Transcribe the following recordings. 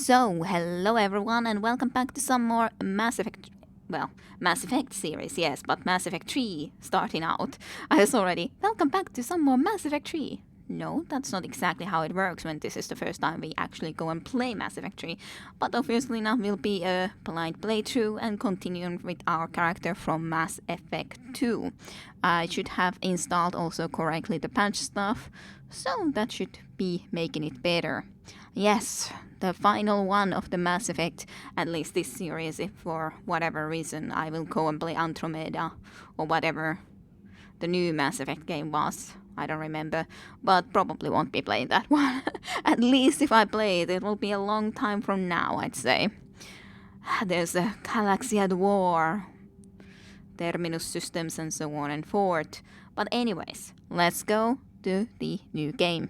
So, hello everyone and welcome back to some more Mass Effect, Mass Effect series, yes, but Mass Effect 3 starting out. I was already, welcome back to some more Mass Effect 3. No, that's not exactly how it works when this is the first time we actually go and play Mass Effect 3. But obviously now will be a polite playthrough and continuing with our character from Mass Effect 2. I should have installed also correctly the patch stuff, so that should be making it better. Yes, the final one of the Mass Effect, at least this series, if for whatever reason I will go and play Andromeda or whatever the new Mass Effect game was. I don't remember, but probably won't be playing that one. At least if I play it, it will be a long time from now, I'd say. There's a galaxy at war, terminus systems and so on and forth. But anyways, let's go to the new game.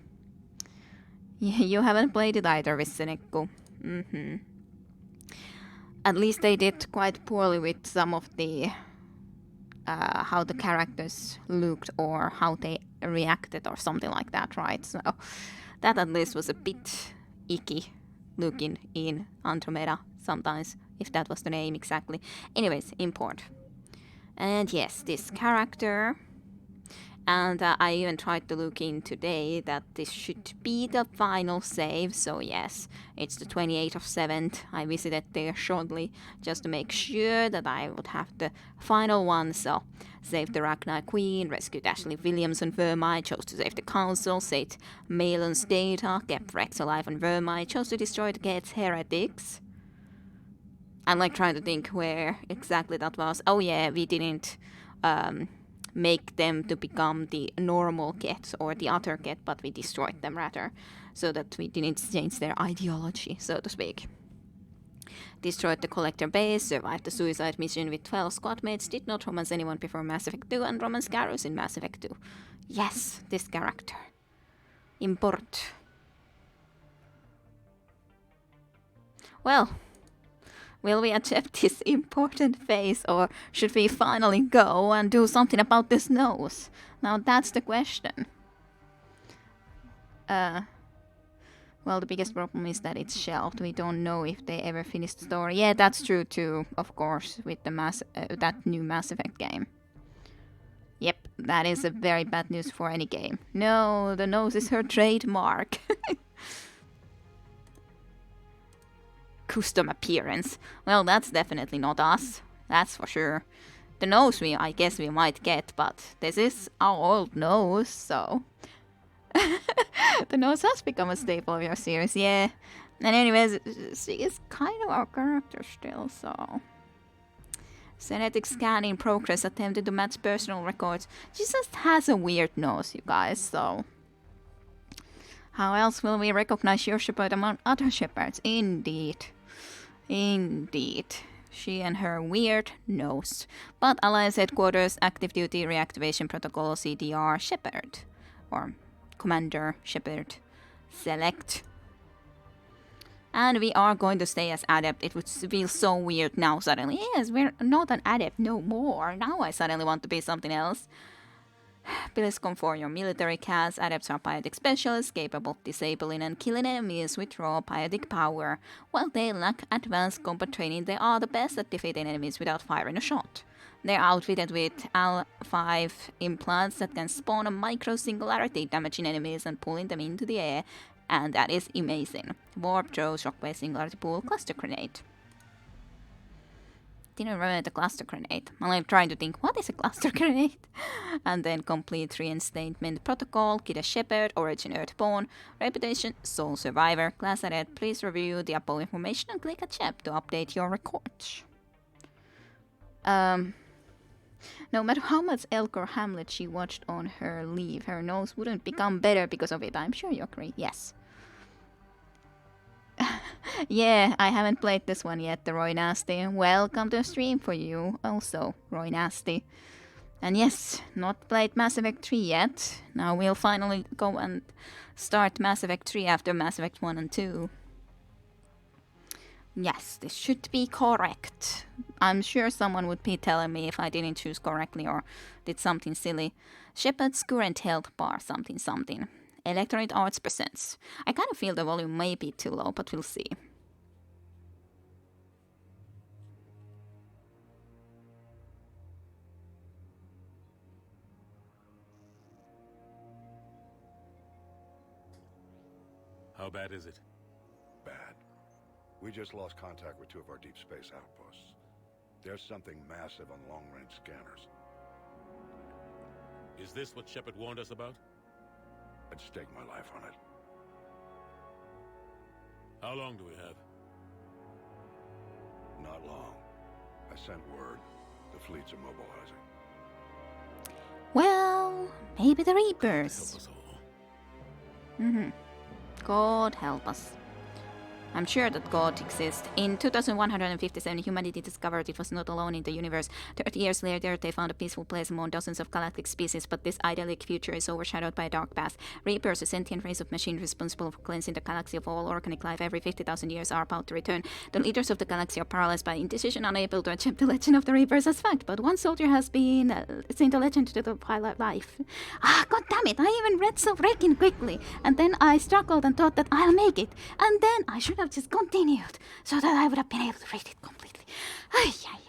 You haven't played it either, Vissenekko. At least they did quite poorly with some of the how the characters looked or how they reacted or something like that, right? So that at least was a bit icky looking in Andromeda sometimes, if that was the name exactly. Anyways, import. And yes, this character. And I even tried to look in today that this should be the final save. So yes, it's the 28th of 7th. I visited there shortly just to make sure that I would have the final one. So saved the Ragnar Queen, rescued Ashley Williams and Vermine, chose to save the Council, saved Maelon's data, kept Rex alive and Vermine, chose to destroy the Gates heretics. I'm like trying to think where exactly that was. Oh yeah, we didn't make them to become the normal Geth or the other Geth, but we destroyed them rather, so that we didn't change their ideology, so to speak. Destroyed the Collector base, survived the suicide mission with 12 squad mates, did not romance anyone before Mass Effect 2, and romance Garrus in Mass Effect 2. Yes, this character. Import. Well, will we accept this important phase, or should we finally go and do something about this nose? Now that's the question. Well, the biggest problem is that it's shelved. We don't know if they ever finish the story. Yeah, that's true too, of course, with the that new Mass Effect game. Yep, that is a very bad news for any game. No, the nose is her trademark. Custom appearance. Well, that's definitely not us. That's for sure. The nose I guess we might get, but this is our old nose, so... The nose has become a staple of your series, yeah. And anyways, she is kind of our character still, so... Genetic scan in progress, attempted to match personal records. She just has a weird nose, you guys, so... How else will we recognize your shepherd among other shepherds? Indeed. Indeed. She and her weird nose. But Alliance Headquarters Active Duty Reactivation Protocol CDR Shepard. Or Commander Shepard. Select. And we are going to stay as Adept. It would feel so weird now suddenly. Yes, we're not an Adept no more. Now I suddenly want to be something else. Please for your military cast. Adepts are biotic specialists capable of disabling and killing enemies with raw biotic power. While they lack advanced combat training, they are the best at defeating enemies without firing a shot. They are outfitted with L5 implants that can spawn a micro-singularity, damaging enemies and pulling them into the air. And that is amazing. Warp, throw, shockwave, singularity pool, cluster grenade. Didn't remember the cluster grenade. Well, I'm trying to think, what is a cluster grenade? And then complete reinstatement protocol, Kid a Shepherd, Origin Earthborn, Reputation, Soul Survivor, Class Adept. Please review the above information and click accept to update your records. No matter how much Elk or Hamlet she watched on her leave, her nose wouldn't become better because of it. I'm sure you agree. Yes. Yeah, I haven't played this one yet, the Roy Nasty. Welcome to the stream for you, also, Roy Nasty. And yes, not played Mass Effect 3 yet. Now we'll finally go and start Mass Effect 3 after Mass Effect 1 and 2. Yes, this should be correct. I'm sure someone would be telling me if I didn't choose correctly or did something silly. Shepard's current health bar, something. Electronic Arts presents. I kind of feel the volume may be too low, but we'll see. How bad is it? Bad. We just lost contact with 2 of our deep space outposts. There's something massive on long-range scanners. Is this what Shepard warned us about? I'd stake my life on it. How long do we have? Not long. I sent word. The fleet's immobilizing. Well, maybe the Help Reapers. us all. God help us. I'm sure that God exists. In 2157, humanity discovered it was not alone in the universe. 30 years later, they found a peaceful place among dozens of galactic species, but this idyllic future is overshadowed by a dark past. Reapers, a sentient race of machines responsible for cleansing the galaxy of all organic life every 50,000 years, are about to return. The leaders of the galaxy are paralyzed by indecision, unable to accept the legend of the Reapers as fact, but one soldier has been seen the legend to the pilot life. God damn it, I even read so freaking quickly, and then I struggled and thought that I'll make it, and then I should have just continued, so that I would have been able to read it completely. Ay, ay,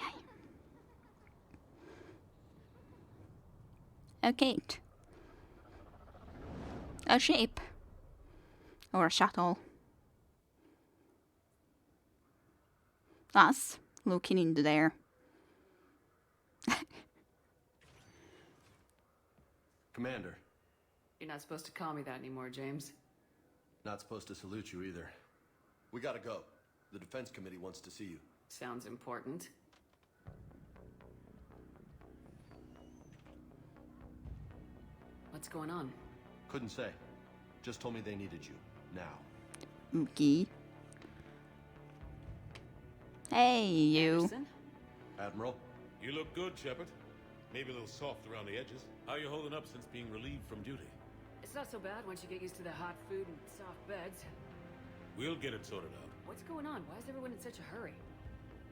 ay. A gate. A ship. Or a shuttle. Us, looking into there. Commander. You're not supposed to call me that anymore, James. Not supposed to salute you either. We gotta go. The Defense Committee wants to see you. Sounds important. What's going on? Couldn't say. Just told me they needed you. Now. Okay. Hey, you. Anderson? Admiral? You look good, Shepard. Maybe a little soft around the edges. How you holding up since being relieved from duty? It's not so bad once you get used to the hot food and soft beds. We'll get it sorted out. What's going on? Why is everyone in such a hurry?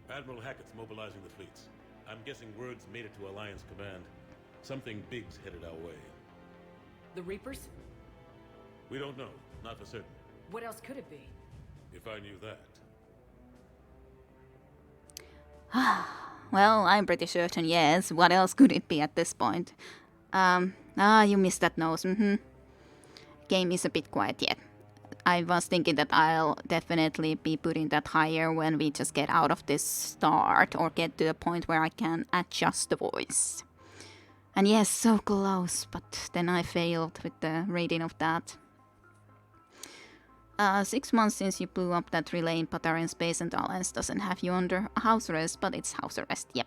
Admiral Hackett's mobilizing the fleets. I'm guessing word's made it to Alliance Command. Something big's headed our way. The Reapers? We don't know. Not for certain. What else could it be? If I knew that. Well, I'm pretty certain, yes. What else could it be at this point? You missed that nose, Game is a bit quiet yet. I was thinking that I'll definitely be putting that higher when we just get out of this start or get to the point where I can adjust the voice. And yes, so close, but then I failed with the reading of that. 6 months since you blew up that relay in Patarian space and the Alliance doesn't have you under house arrest, but it's house arrest. Yep,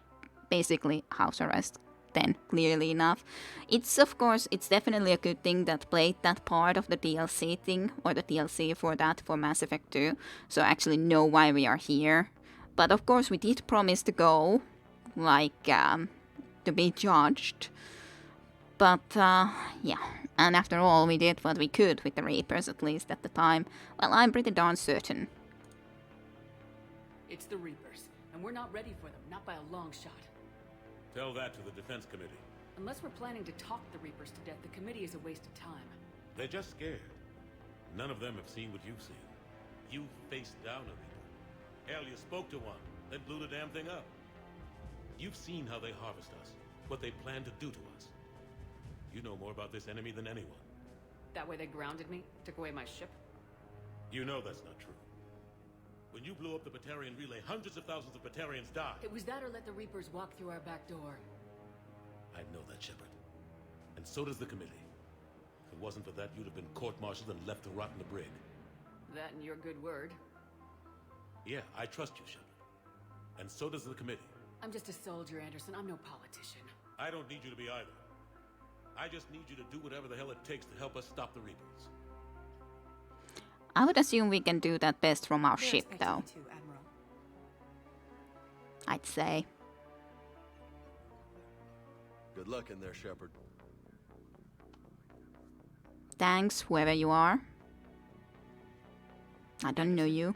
basically house arrest. Then, clearly enough. It's definitely a good thing that played that part of the DLC thing, or the DLC for that, for Mass Effect 2, so I actually know why we are here. But of course we did promise to go, to be judged. But, yeah. And after all, we did what we could with the Reapers, at least at the time. Well, I'm pretty darn certain. It's the Reapers, and we're not ready for them, not by a long shot. Tell that to the Defense Committee. Unless we're planning to talk the Reapers to death, the committee is a waste of time. They're just scared. None of them have seen what you've seen. You faced down a Reaper. Hell, you spoke to one, then blew the damn thing up. You've seen how they harvest us, what they plan to do to us. You know more about this enemy than anyone. That way they grounded me, took away my ship. You know that's not true. When you blew up the Batarian relay, hundreds of thousands of Batarians died. It was that or let the Reapers walk through our back door. I know that, Shepard. And so does the committee. If it wasn't for that, you'd have been court-martialed and left to rot in the brig. That and your good word. Yeah, I trust you, Shepard. And so does the committee. I'm just a soldier, Anderson. I'm no politician. I don't need you to be either. I just need you to do whatever the hell it takes to help us stop the Reapers. I would assume we can do that best from our ship, though. Admiral. I'd say. Good luck in there, Shepard. Thanks, whoever you are. I don't know you.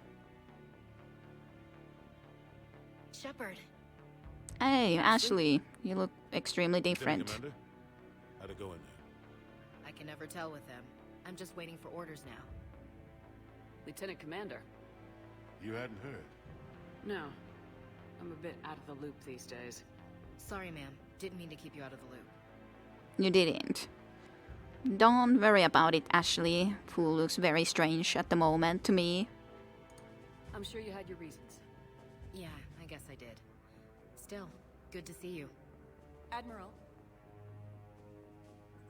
Shepard. Hey, Ashley, you look extremely different. Commander? How'd it go in there? I can never tell with them. I'm just waiting for orders now. Lieutenant Commander. You hadn't heard. No. I'm a bit out of the loop these days. Sorry, ma'am. Didn't mean to keep you out of the loop. You didn't. Don't worry about it, Ashley, who looks very strange at the moment to me. I'm sure you had your reasons. Yeah, I guess I did. Still, good to see you. Admiral.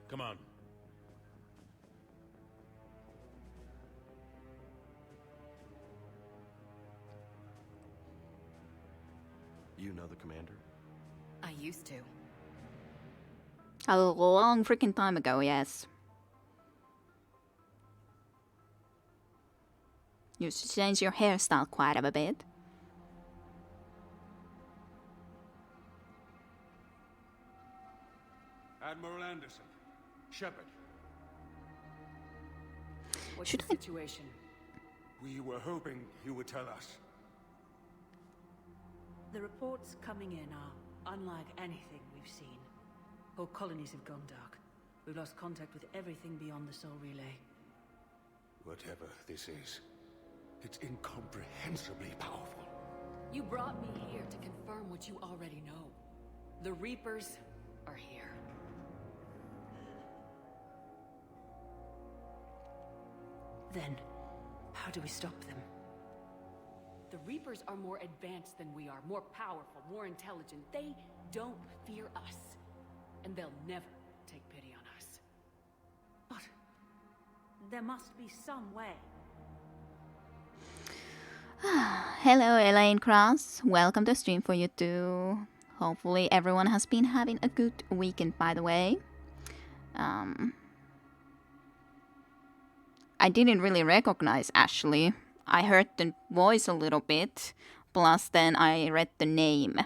Come on. You know the commander? I used to. A long freaking time ago, yes. You should change your hairstyle quite a bit. Admiral Anderson. Shepard. What's Should the I- situation? We were hoping you would tell us. The reports coming in are unlike anything we've seen. Whole colonies have gone dark. We've lost contact with everything beyond the Soul Relay. Whatever this is, it's incomprehensibly powerful. You brought me here to confirm what you already know. The Reapers are here. Then, how do we stop them? The Reapers are more advanced than we are, more powerful, more intelligent. They don't fear us. And they'll never take pity on us. But there must be some way. Hello, Elaine Cross. Welcome to stream for you too. Hopefully everyone has been having a good weekend, by the way. I didn't really recognize Ashley. I heard the voice a little bit, plus then I read the name.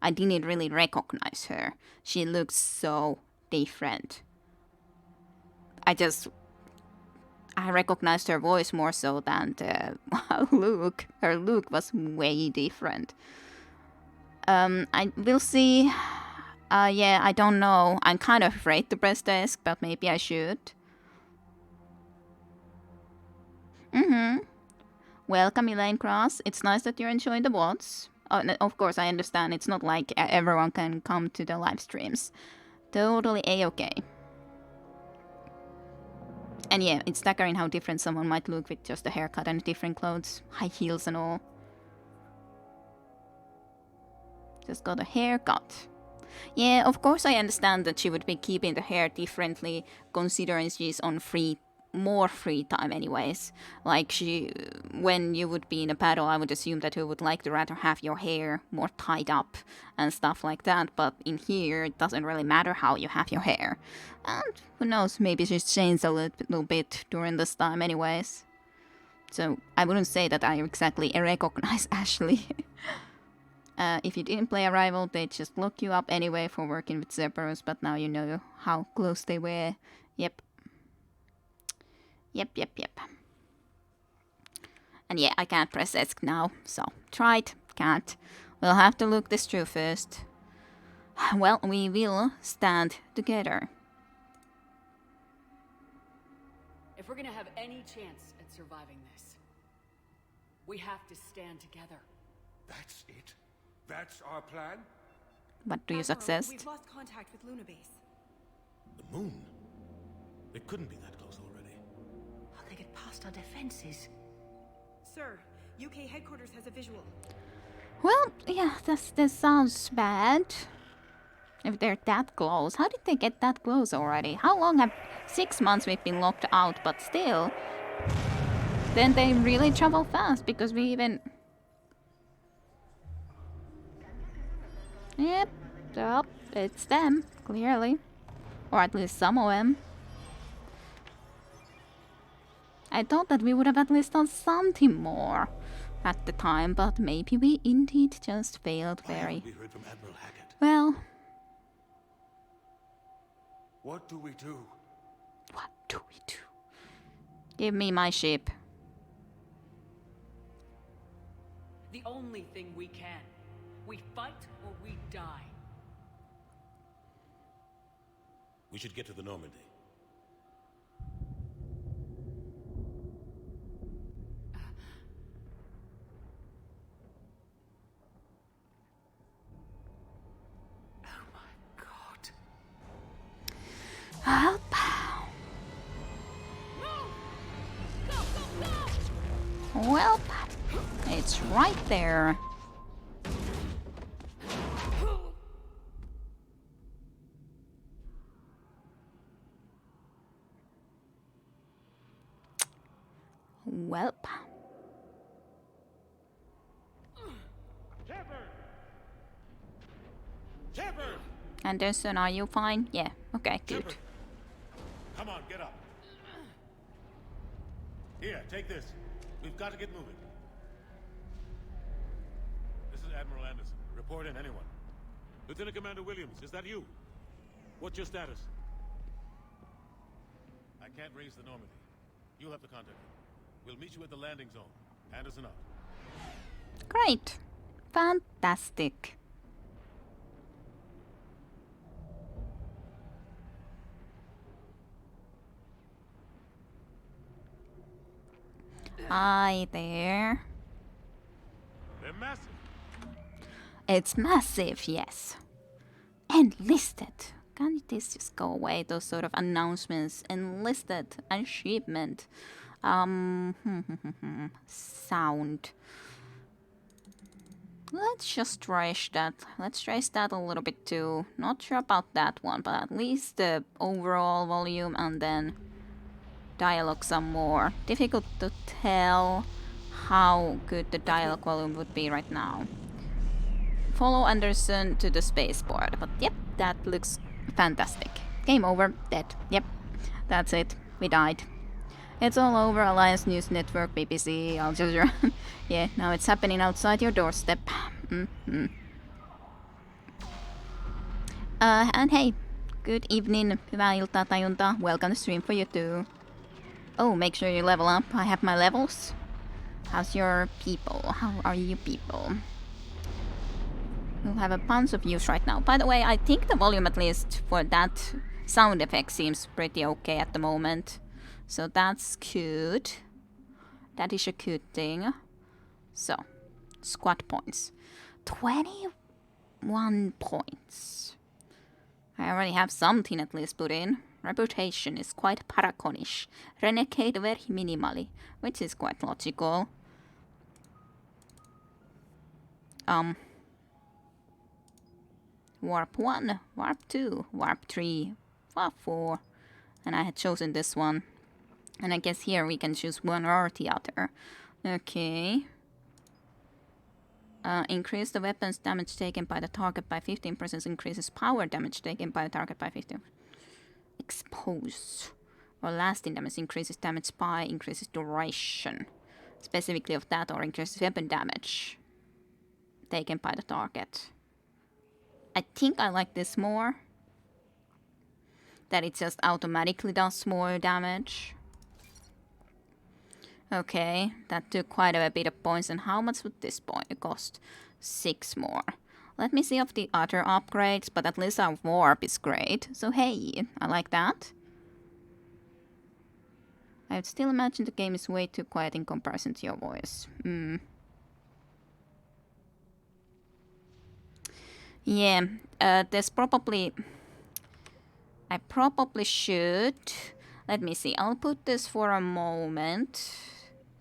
I didn't really recognize her. She looks so different. I recognized her voice more so than the look. Her look was way different. I will see. Yeah, I don't know. I'm kind of afraid to press desk, but maybe I should. Welcome, Elaine Cross. It's nice that you're enjoying the VODs. Oh, of course, I understand. It's not like everyone can come to the live streams. Totally A-okay. And yeah, it's staggering how different someone might look with just a haircut and different clothes, high heels and all. Just got a haircut. Yeah, of course I understand that she would be keeping the hair differently, considering she's on more free time anyways. Like when you would be in a battle, I would assume that you would like to rather have your hair more tied up and stuff like that, but in here it doesn't really matter how you have your hair. And who knows, maybe she's changed a little bit during this time anyways. So I wouldn't say that I exactly recognize Ashley. If you didn't play Arrival, they just look you up anyway for working with Cerberus, but now you know how close they were. Yep. And yeah, I can't press ESC now, so tried, can't. We'll have to look this through first. Well, we will stand together. If we're gonna have any chance at surviving this, we have to stand together. That's it? That's our plan? But do you Admiral, success? We've lost contact with Luna Base. The moon? It couldn't be that close already. How'd they get past our defenses? Sir, UK headquarters has a visual. Well, yeah, this sounds bad. If they're that close, how did they get that close already? How long have 6 months we've been locked out, but still. Then they really travel fast because we even. Yep, it's them, clearly. Or at least some of them. I thought that we would have at least done something more at the time, but maybe we indeed just failed Why very haven't we heard from Admiral Hackett? well. What do we do? What do we do? Give me my ship. The only thing we can. We fight or we die. We should get to the Normandy. Oh my god. Well, It's right there. Welp. Shepard! Anderson, are you fine? Yeah, okay, good. Shepard! Come on, get up. Here, take this. We've got to get moving. This is Admiral Anderson. Report in, anyone. Lieutenant Commander Williams, is that you? What's your status? I can't raise the Normandy. You'll have to contact him. We'll meet you at the landing zone. Anderson up. Great. Fantastic. Hi there. They're massive. It's massive, yes. Enlisted. Can't this just go away? Those sort of announcements. Enlisted. Achievement. Sound. Let's just trace that. Let's trace that a little bit too. Not sure about that one, but at least the overall volume and then dialogue some more. Difficult to tell how good the dialogue volume would be right now. Follow Anderson to the spaceport. But yep, that looks fantastic. Game over. Dead. Yep. That's it. We died. It's all over. Alliance News Network, BBC, Al Jazeera. Yeah, now it's happening outside your doorstep. And hey, good evening, hyvää iltaa tajunta. Welcome to stream for you too. Oh, make sure you level up. I have my levels. How's your people? How are you people? We'll have a bunch of views right now. By the way, I think the volume, at least for that sound effect, seems pretty okay at the moment. So that's good. That is a good thing. So, squad points. 21 points. I already have something at least put in. Reputation is quite paraconish. Renegade very minimally, which is quite logical. Warp 1, Warp 2, Warp 3, Warp 4. And I had chosen this one. And I guess here we can choose one or the other. Okay. Increase the weapon's damage taken by the target by 15%. Increases power damage taken by the target by 15%. Expose. Or lasting damage. Increases damage by. Increases duration. Specifically of that, or increases weapon damage taken by the target. I think I like this more. That it just automatically does more damage. Okay, that took quite a bit of points. And how much would this point cost? 6 more. Let me see of the other upgrades, but at least our warp is great. So hey, I like that. I would still imagine the game is way too quiet in comparison to your voice. Yeah, there's probably... I probably should... Let me see, I'll put this for a moment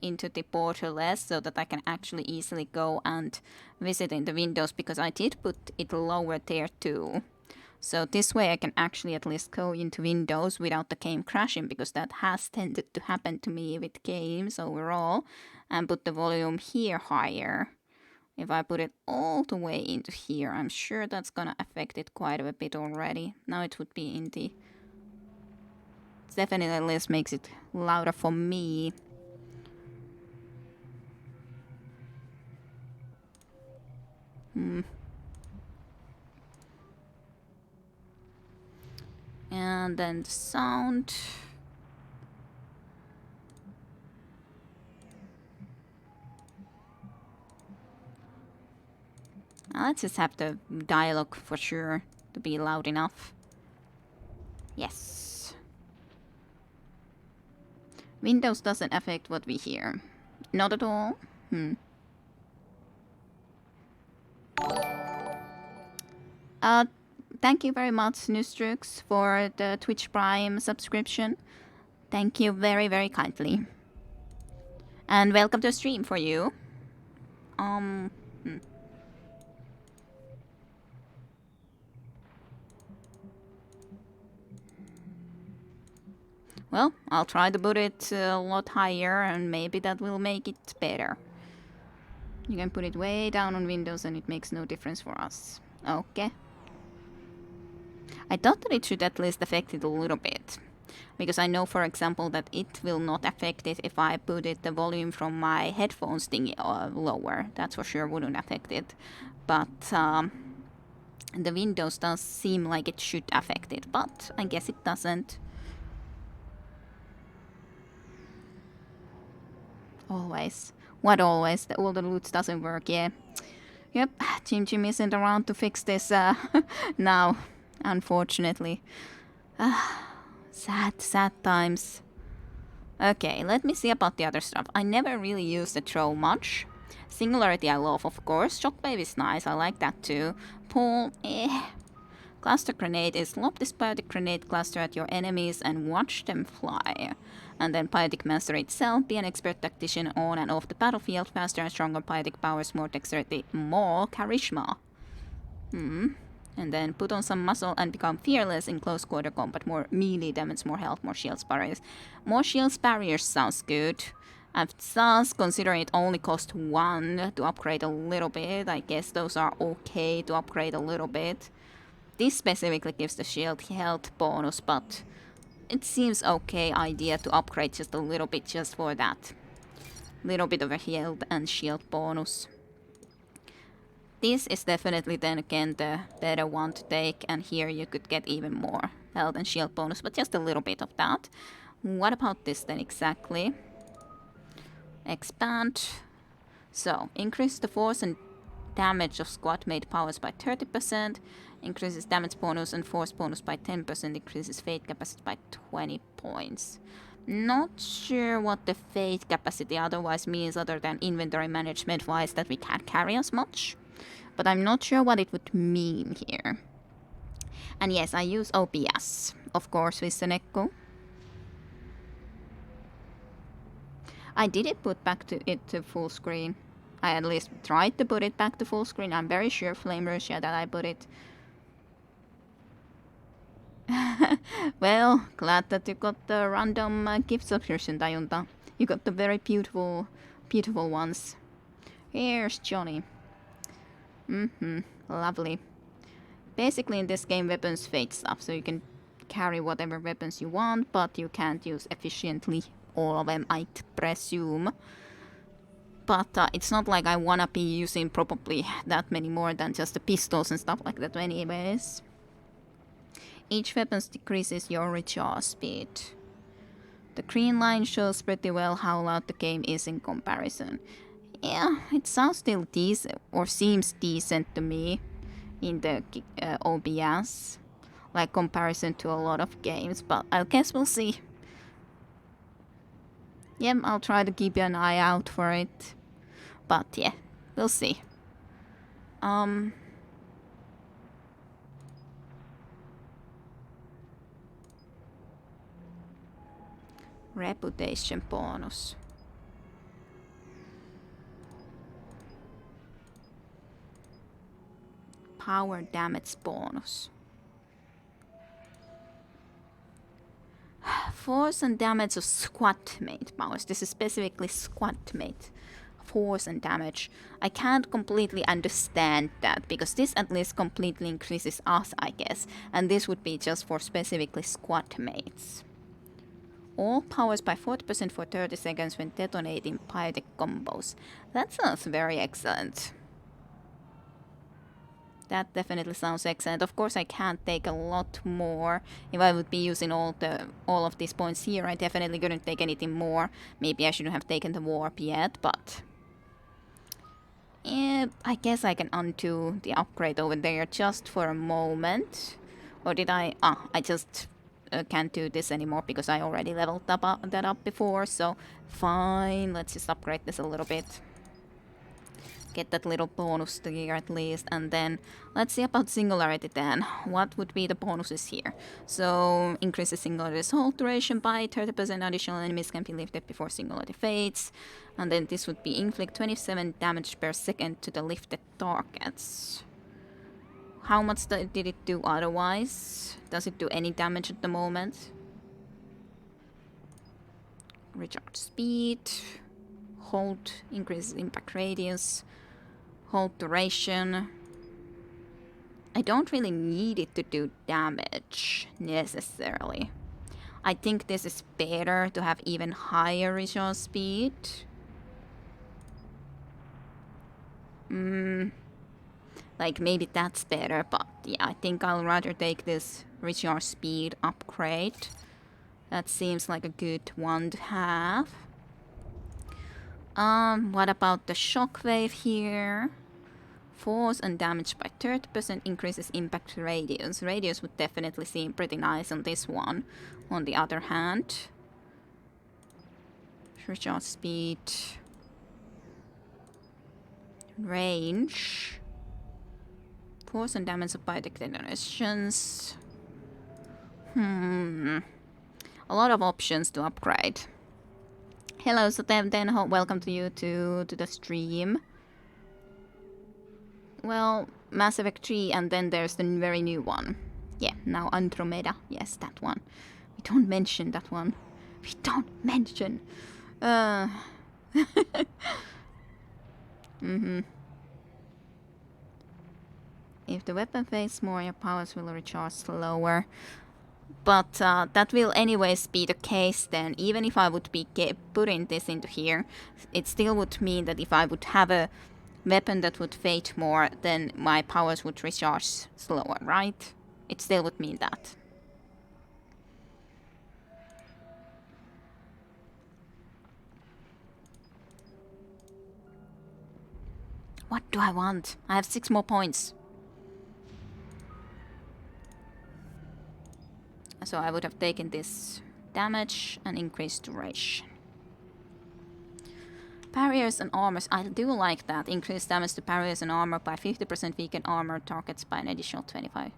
into the borderless so that I can actually easily go and visit in the windows, because I did put it lower there too. So this way I can actually at least go into windows without the game crashing, because that has tended to happen to me with games overall. And put the volume here higher. If I put it all the way into here, I'm sure that's gonna affect it quite a bit already. Now it would be in the... It definitely at least makes it louder for me. And then the sound. Let's just have the dialogue for sure to be loud enough. Yes. Windows doesn't affect what we hear. Not at all. Thank you very much, Nustrux, for the Twitch Prime subscription. Thank you very, very kindly. And welcome to the stream for you. Hmm. Well, I'll try to put it a lot higher and maybe that will make it better. You can put it way down on Windows and it makes no difference for us. Okay. I thought that it should at least affect it a little bit. Because I know, for example, that it will not affect it if I put the volume from my headphones thingy lower. That's for sure wouldn't affect it. But the Windows does seem like it should affect it, but I guess it doesn't. Always. What always? All the loot doesn't work, yeah. Yep, Jim isn't around to fix this now, unfortunately. Sad times. Okay, let me see about the other stuff. I never really used the throw much. Singularity I love, of course. Shockwave is nice, I like that too. Pull, Cluster grenade is lob this biotic grenade cluster at your enemies and watch them fly. And then biotic master itself, be an expert tactician on and off the battlefield, faster and stronger biotic powers, more dexterity, more charisma. And then put on some muscle and become fearless in close quarter combat. More melee damage, more health, more shields barriers. More shields barriers sounds good. And thus, considering it only cost 1 to upgrade a little bit, I guess those are okay to upgrade a little bit. This specifically gives the shield health bonus, but it seems okay idea to upgrade just a little bit just for that. Little bit of a health and shield bonus. This is definitely then again the better one to take, and here you could get even more health and shield bonus, but just a little bit of that. What about this then exactly? Expand. So, increase the force and damage of squad made powers by 30%, increases damage bonus and force bonus by 10%, increases fate capacity by 20 points. Not sure what the fate capacity otherwise means other than inventory management wise that we can't carry as much. But I'm not sure what it would mean here. And yes, I use OBS, of course, with Seneco. I did it put back to it to full screen. I at least tried to put it back to full screen. I'm very sure, Flame Russia, that I put it. Well, glad that you got the random gift subscription, Dayunta. You got the very beautiful ones. Here's Johnny. Lovely. Basically in this game weapons fade stuff, so you can carry whatever weapons you want, but you can't use efficiently all of them, I'd presume. But it's not like I wanna be using probably that many more than just the pistols and stuff like that anyways. Each weapon decreases your recharge speed. The green line shows pretty well how loud the game is in comparison. Yeah, it sounds still decent, or seems decent to me in the OBS, like comparison to a lot of games, but I guess we'll see. Yep, I'll try to keep an eye out for it, but yeah, we'll see. Reputation bonus. Power damage bonus. Force and damage of squad mate powers. This is specifically squad mate. Force and damage. I can't completely understand that, because this at least completely increases us, I guess. And this would be just for specifically squad mates. All powers by 40% for 30 seconds when detonating biotic combos. That sounds very excellent. That definitely sounds excellent. Of course, I can't take a lot more. If I would be using all of these points here, I definitely couldn't take anything more. Maybe I shouldn't have taken the warp yet, but yeah, I guess I can undo the upgrade over there just for a moment. Or did I? I just can't do this anymore because I already leveled that up before. So fine, let's just upgrade this a little bit. Get that little bonus here at least. And then let's see about Singularity then. What would be the bonuses here? So increases Singularity's hold duration by 30%. Additional enemies can be lifted before Singularity fades. And then this would be inflict 27 damage per second to the lifted targets. How much did it do otherwise? Does it do any damage at the moment? Recharge speed. Hold increases impact radius. Hold duration. I don't really need it to do damage necessarily. I think this is better to have even higher recharge speed. Like maybe that's better, but yeah, I think I'll rather take this recharge speed upgrade. That seems like a good one to have. What about the shockwave here? Force and damage by 30% increases impact radius. Radius would definitely seem pretty nice on this one. On the other hand, recharge speed, range, force and damage by detonations. A lot of options to upgrade. Hello, so then welcome to you to the stream. Well, Mass Effect 3, and then there's the very new one. Yeah, now Andromeda. Yes, that one. We don't mention that one. We don't mention. If the weapon fades more, your powers will recharge slower. But that will anyways be the case then. Even if I would be putting this into here, it still would mean that if I would have a weapon that would fade more, then my powers would recharge slower, right? It still would mean that. What do I want? I have 6 more points. So I would have taken this damage and increased duration. Barriers and armors. I do like that. Increased damage to barriers and armor by 50%. Weaken armor targets by an additional 25.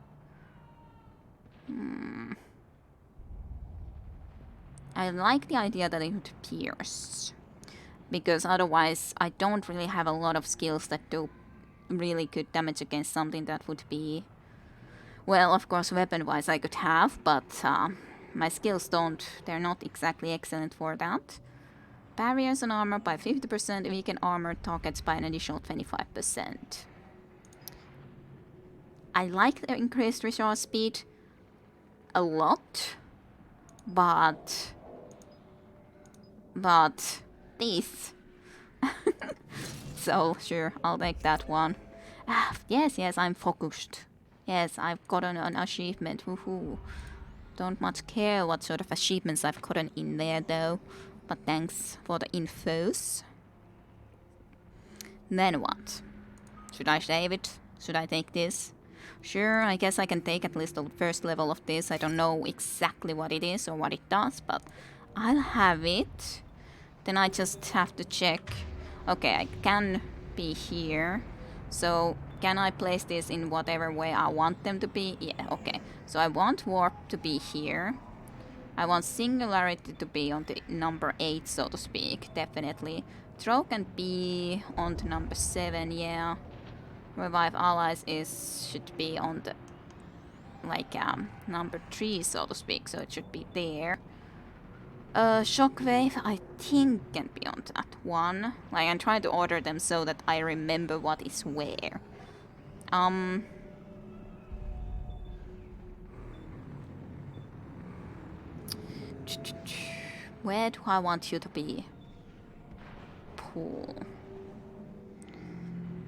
I like the idea that it would pierce. Because otherwise I don't really have a lot of skills that do really good damage against something that would be... Well, of course, weapon-wise I could have, but my skills don't... They're not exactly excellent for that. Barriers and armor by 50%, weaken armor targets by an additional 25%. I like the increased recharge speed a lot, but this. So, sure, I'll take that one. Yes, I'm focused. Yes, I've gotten an achievement, woohoo. Don't much care what sort of achievements I've gotten in there though. But thanks for the infos. Then what? Should I save it? Should I take this? Sure, I guess I can take at least the first level of this. I don't know exactly what it is or what it does, but I'll have it. Then I just have to check. Okay, I can be here. So, can I place this in whatever way I want them to be? Yeah, okay. So I want warp to be here. I want singularity to be on the number 8, so to speak, definitely. Throw can be on the number 7, yeah. Revive allies should be on the, like, number 3, so to speak, so it should be there. Shockwave, I think can be on that one. Like, I'm trying to order them so that I remember what is where. Where do I want you to be? Pool.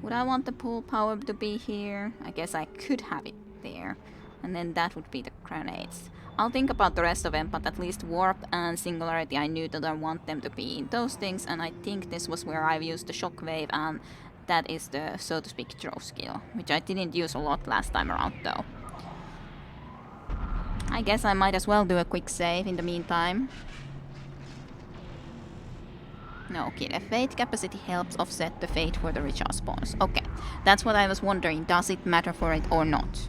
Would I want the pool power to be here? I guess I could have it there. And then that would be the grenades. I'll think about the rest of them, but at least warp and singularity I knew that I want them to be in those things, and I think this was where I've used the shockwave, and that is the, so to speak, throw skill, which I didn't use a lot last time around though. I guess I might as well do a quick save in the meantime. No, okay, the fate capacity helps offset the fate for the recharge spawns. Okay, that's what I was wondering. Does it matter for it or not?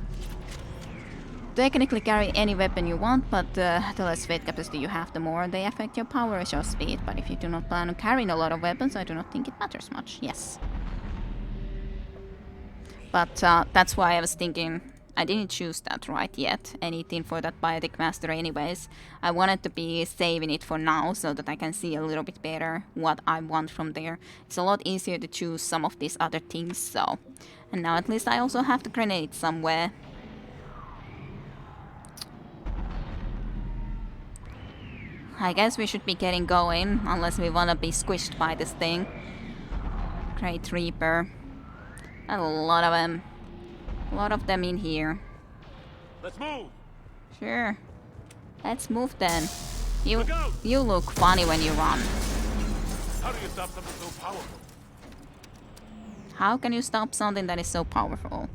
Technically carry any weapon you want, but the less fate capacity you have, the more they affect your power recharge speed. But if you do not plan on carrying a lot of weapons, I do not think it matters much. Yes. But that's why I was thinking, I didn't choose that right yet, anything for that biotic master anyways. I wanted to be saving it for now, so that I can see a little bit better what I want from there. It's a lot easier to choose some of these other things, so... And now at least I also have the grenade somewhere. I guess we should be getting going, unless we wanna be squished by this thing. Great Reaper. A lot of them. A lot of them in here. Let's move! Sure. Let's move then. Look out! You look funny when you run. How do you stop something so powerful? How can you stop something that is so powerful?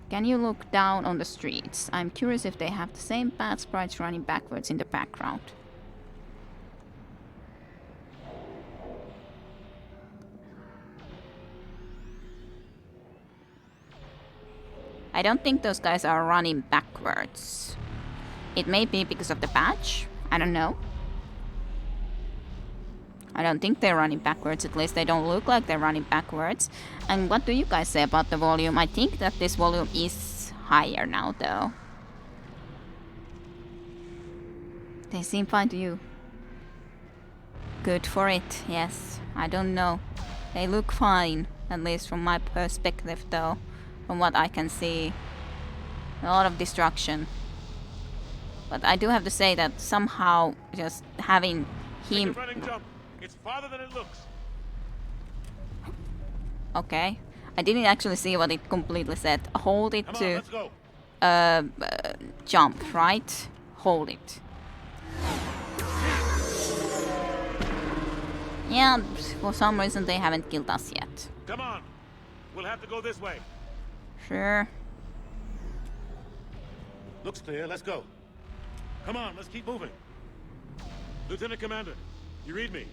Can you look down on the streets? I'm curious if they have the same bad sprites running backwards in the background. I don't think those guys are running backwards. It may be because of the badge. I don't know. I don't think they're running backwards. At least they don't look like they're running backwards. And what do you guys say about the volume? I think that this volume is higher now, though. They seem fine to you. Good for it, yes. I don't know. They look fine, at least from my perspective, though. From what I can see. A lot of destruction. But I do have to say that somehow just having him... Take a running jump. It's farther than it looks. Okay. I didn't actually see what it completely said. Hold it Come on, to... let's go. Jump, right? Hold it. Yeah, for some reason they haven't killed us yet. Come on. We'll have to go this way. Sure. Looks clear. Let's go. Come on, let's keep moving. Lieutenant Commander, you read me?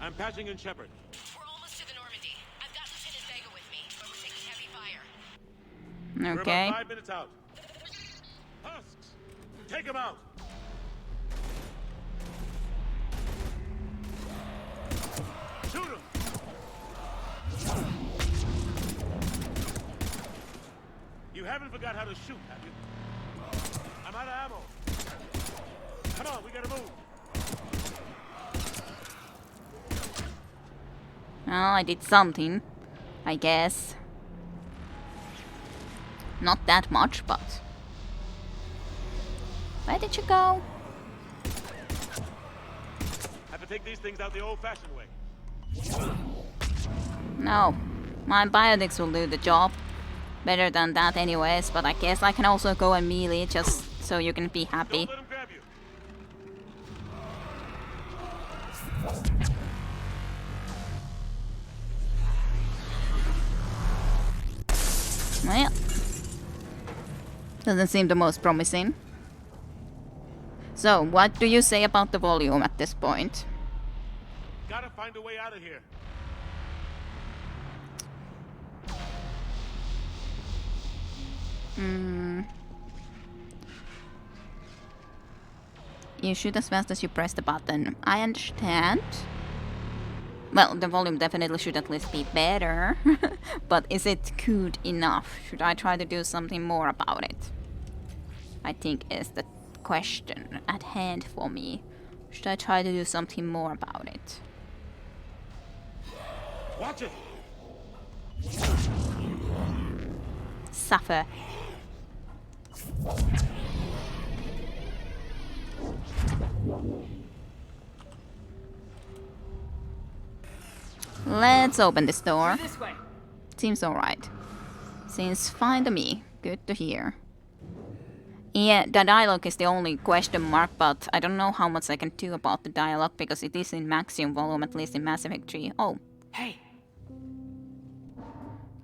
I'm patching in Shepard. We're almost to the Normandy. I've got Lieutenant Vega with me, but we're taking heavy fire. Okay. We're about 5 minutes out. Husks! Take him out! Shoot him! You haven't forgot how to shoot, have you? I'm out of ammo. Come on, we gotta move. Well, I did something, I guess. Not that much, but... Where did you go? Have to take these things out the old-fashioned way. No. My biotics will do the job. Better than that anyways, but I guess I can also go and melee just so you can be happy. Don't let him grab you. Well, doesn't seem the most promising. So, what do you say about the volume at this point? Gotta find a way out of here. You shoot as fast as you press the button. I understand. Well, the volume definitely should at least be better. But is it good enough? Should I try to do something more about it? I think is the question at hand for me. Should I try to do something more about it? Watch it. Suffer. Let's open this door. This way. Seems alright. Seems fine to me. Good to hear. Yeah, the dialogue is the only question mark, but I don't know how much I can do about the dialogue because it is in maximum volume, at least in Mass Effect 3. Oh, Hey,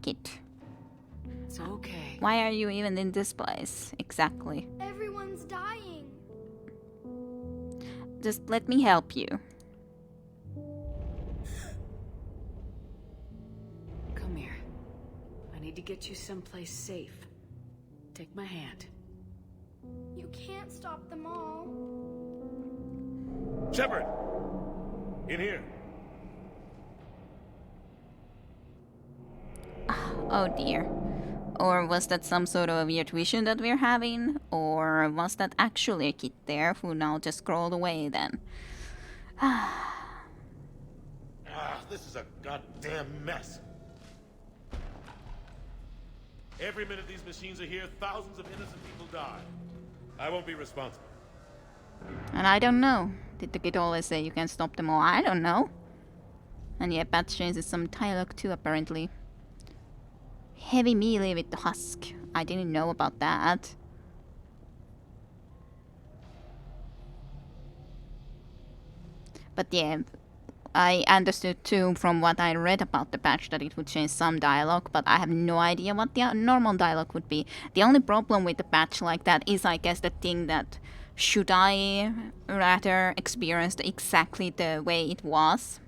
kid. it's okay. Why are you even in this place? Exactly. Everyone's dying. Just let me help you. need to get you someplace safe. Take my hand. You can't stop them all. Shepard! In here. Oh dear. Or was that some sort of weird vision that we're having? Or was that actually a kid there who now just scrolled away then? This is a goddamn mess. Every minute these machines are here, thousands of innocent people die. I won't be responsible. And I don't know. Did the kid always say you can stop them all? I don't know. And yeah, Pat changes some dialogue too, apparently. Heavy melee with the husk. I didn't know about that. But yeah, I understood too from what I read about the patch that it would change some dialogue, but I have no idea what the normal dialogue would be. The only problem with the patch like that is, I guess, the thing that should I rather experience exactly the way it was?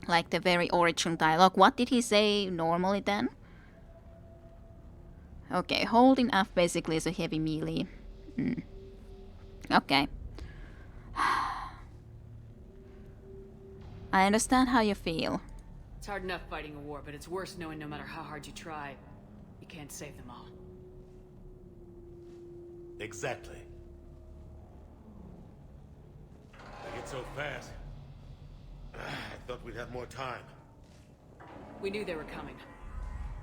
Like the very original dialogue. What did he say normally then? Okay, holding F basically is a heavy melee. Okay. I understand how you feel. It's hard enough fighting a war, but it's worse knowing no matter how hard you try, you can't save them all. Exactly. They get so fast. I thought we'd have more time. We knew they were coming.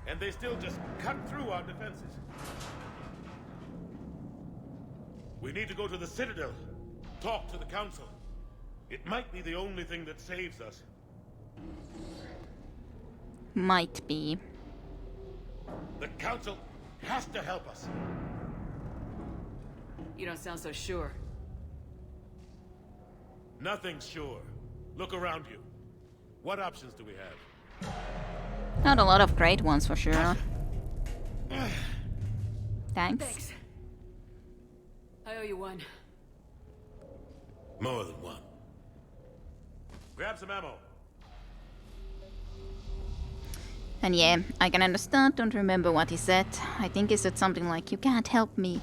And they still just cut through our defenses. We need to go to the Citadel. Talk to the Council. It might be the only thing that saves us. Might be. The Council has to help us. You don't sound so sure. Nothing's sure. Look around you. What options do we have? Not a lot of great ones for sure. Thanks. Thanks. I owe you one. More than one. Grab some ammo. And yeah, I can understand, don't remember what he said. I think he said something like, you can't help me.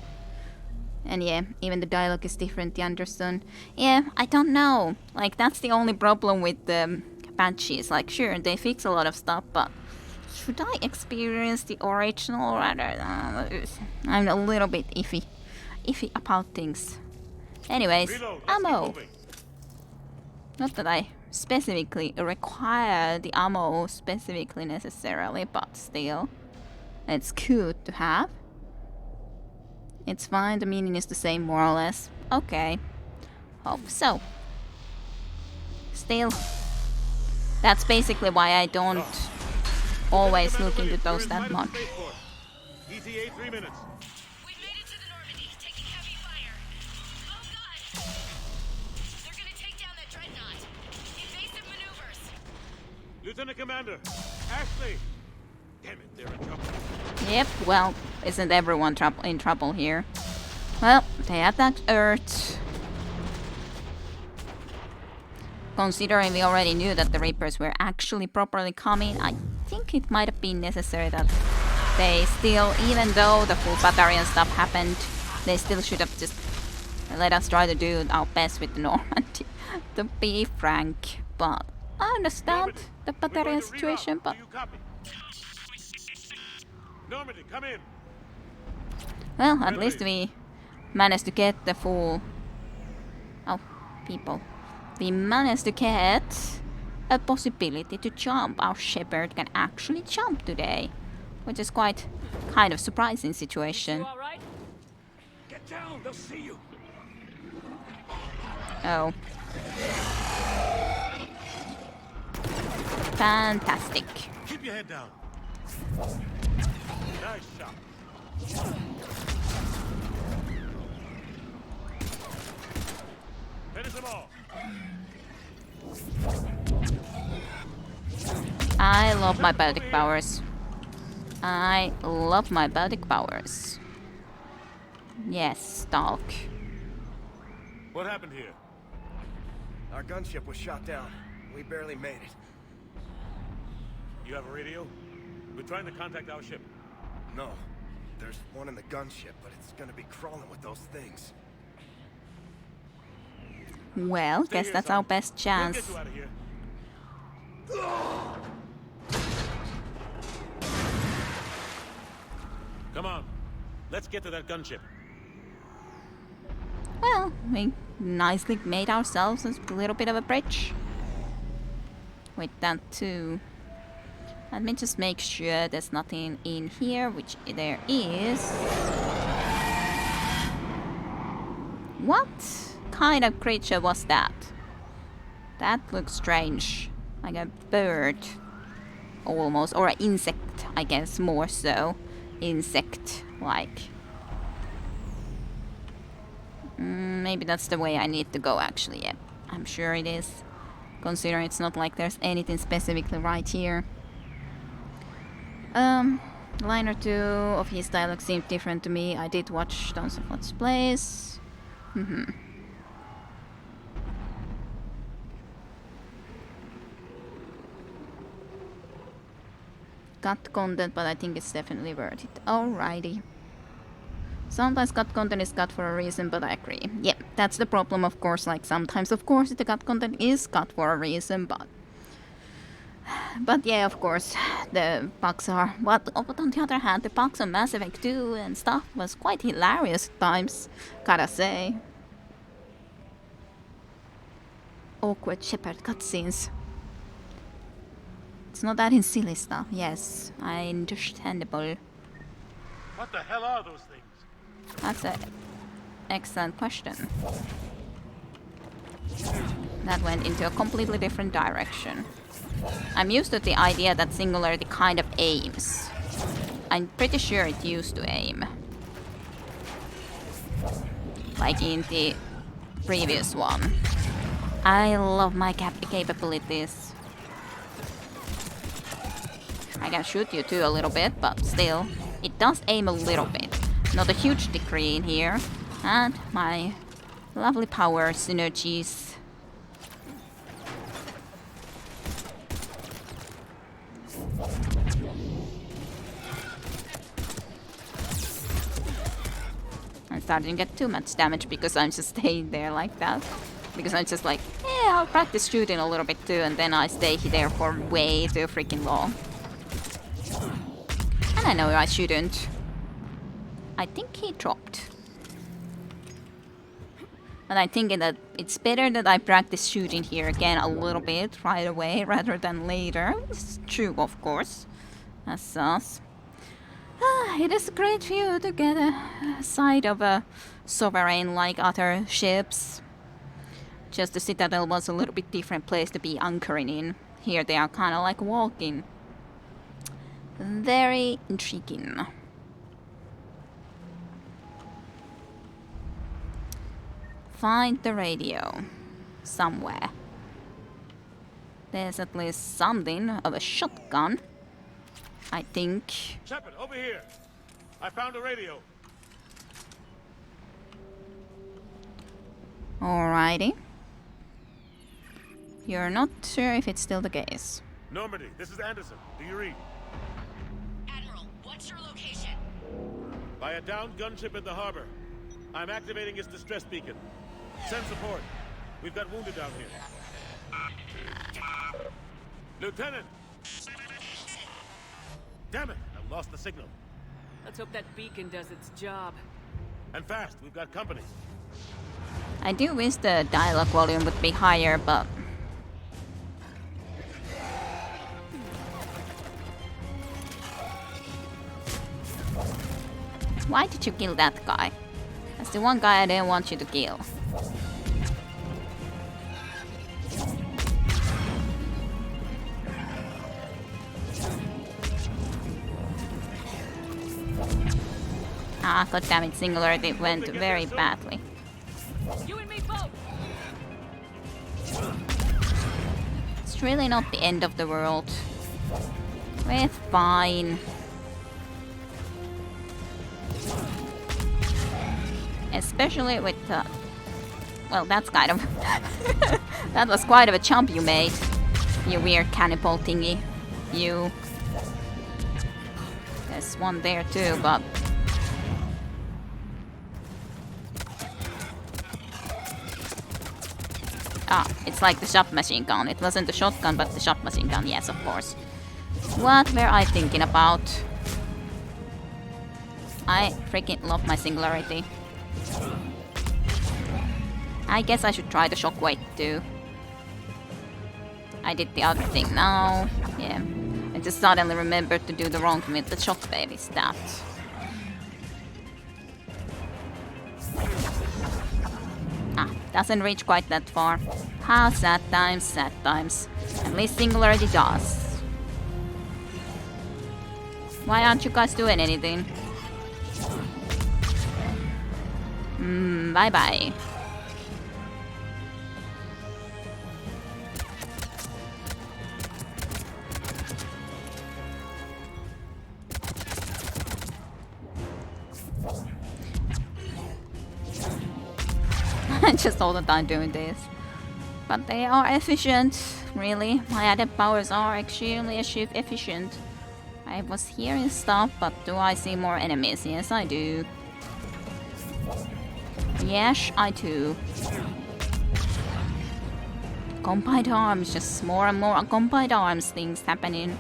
And yeah, even the dialogue is different, you understand? Yeah, I don't know. Like, that's the only problem with the patches. Like, sure, they fix a lot of stuff, but should I experience the original rather? I'm a little bit iffy about things. Anyways, Reload. Let's ammo. keep moving. Not that I specifically require the ammo specifically necessarily, but still, it's good to have. It's fine, the meaning is the same more or less. Okay. Hope so. Still, that's basically why I don't always look into those that much. ETA 3 minutes. We've made it to the Normandy, taking heavy fire. Oh god! They're gonna take down that dreadnought. Evasive maneuvers. Lieutenant Commander, Ashley. Damn it, they're in trouble. Yep, well, isn't everyone in trouble here? Well, they attacked Earth. Considering we already knew that the Reapers were actually properly coming, I think it might have been necessary that they still, even though the full battalion stuff happened, they still should have just let us try to do our best with the Normandy, to be frank. But I understand the battalion situation, but... Do you copy? Normandy, come in. Well, at least we managed to get the full... Oh, people. We managed to get a possibility to jump. Our shepherd can actually jump today, which is quite kind of surprising situation. You all right? Get down, they'll see you. Oh. Fantastic. Keep your head down. Nice shot. Finish them all. I love my Baltic powers. I love my Baltic powers. Yes, Stalk. What happened here? Our gunship was shot down. We barely made it. You have a radio? We're trying to contact our ship. No. There's one in the gunship, but it's gonna be crawling with those things. Well, Stay guess here, that's son. our best We'll chance. get you out of here. Come on. Let's get to that gunship. Well, we nicely made ourselves a little bit of a bridge. With that too. Let me just make sure there's nothing in here, which there is. What kind of creature was that? That looks strange. Like a bird. Almost. Or an insect, I guess, more so. Insect-like. Maybe that's the way I need to go, actually. Yeah, I'm sure it is. Considering it's not like there's anything specifically right here. Line or two of his dialogue seemed different to me. I did watch tons of Let's Plays. Cut content, but I think it's definitely worth it. Alrighty. Sometimes cut content is cut for a reason, but I agree. Yeah, that's the problem, of course. Like, sometimes, of course, the cut content is cut for a reason, but yeah, of course, the bugs are... But on the other hand, the bugs on Mass Effect 2 and stuff was quite hilarious at times, gotta say. Awkward Shepard cutscenes. It's not that in silly stuff, yes. Understandable. What the hell are those things? That's an excellent question. That went into a completely different direction. I'm used to the idea that Singularity kind of aims. I'm pretty sure it used to aim. Like in the previous one. I love my capabilities. I can shoot you too a little bit, but still, it does aim a little bit. Not a huge degree in here. And my lovely power synergies. I'm starting to get too much damage because I'm just staying there like that. Because I'm just like, yeah, I'll practice shooting a little bit too, and then I stay there for way too freaking long. And I know I shouldn't. I think he dropped. And I'm thinking that it's better that I practice shooting here again a little bit right away rather than later. It's true, of course. That's us. It is a great view to get a sight of a sovereign like other ships. Just the Citadel was a little bit different place to be anchoring in. Here they are kind of like walking. Very intriguing. Find the radio. Somewhere. There's at least something of a shotgun. I think. Shepard, over here. I found a radio. Alrighty. You're not sure if it's still the case. Normandy, this is Anderson. Do you read? Admiral, what's your location? By a downed gunship in the harbor. I'm activating its distress beacon. Send support. We've got wounded down here. Lieutenant! Damn it! I lost the signal. Let's hope that beacon does its job. And fast, we've got company. I do wish the dialogue volume would be higher, but... Why did you kill that guy? That's the one guy I didn't want you to kill. Ah, goddammit, Singularity went very badly. You and me both! It's really not the end of the world. We're fine. Especially with the... Well, that's kind of... that was quite of a jump you made. You weird cannibal thingy. You... There's one there too, but... Ah, it's like the submachine gun. It wasn't the shotgun, but the submachine gun, yes, of course. What were I thinking about? I freaking love my singularity. I guess I should try the shockwave too. I did the other thing now. Yeah. I just suddenly remembered to do the wrong thing with the shockwave is that. Ah, doesn't reach quite that far. Ah, sad times, sad times. At least singularity does. Why aren't you guys doing anything? Bye-bye. Just all the time doing this. But they are efficient, really. My added powers are extremely efficient. I was hearing stuff, but do I see more enemies? Yes, I do. Yes, I do. Combined arms, just more and more combined arms things happening.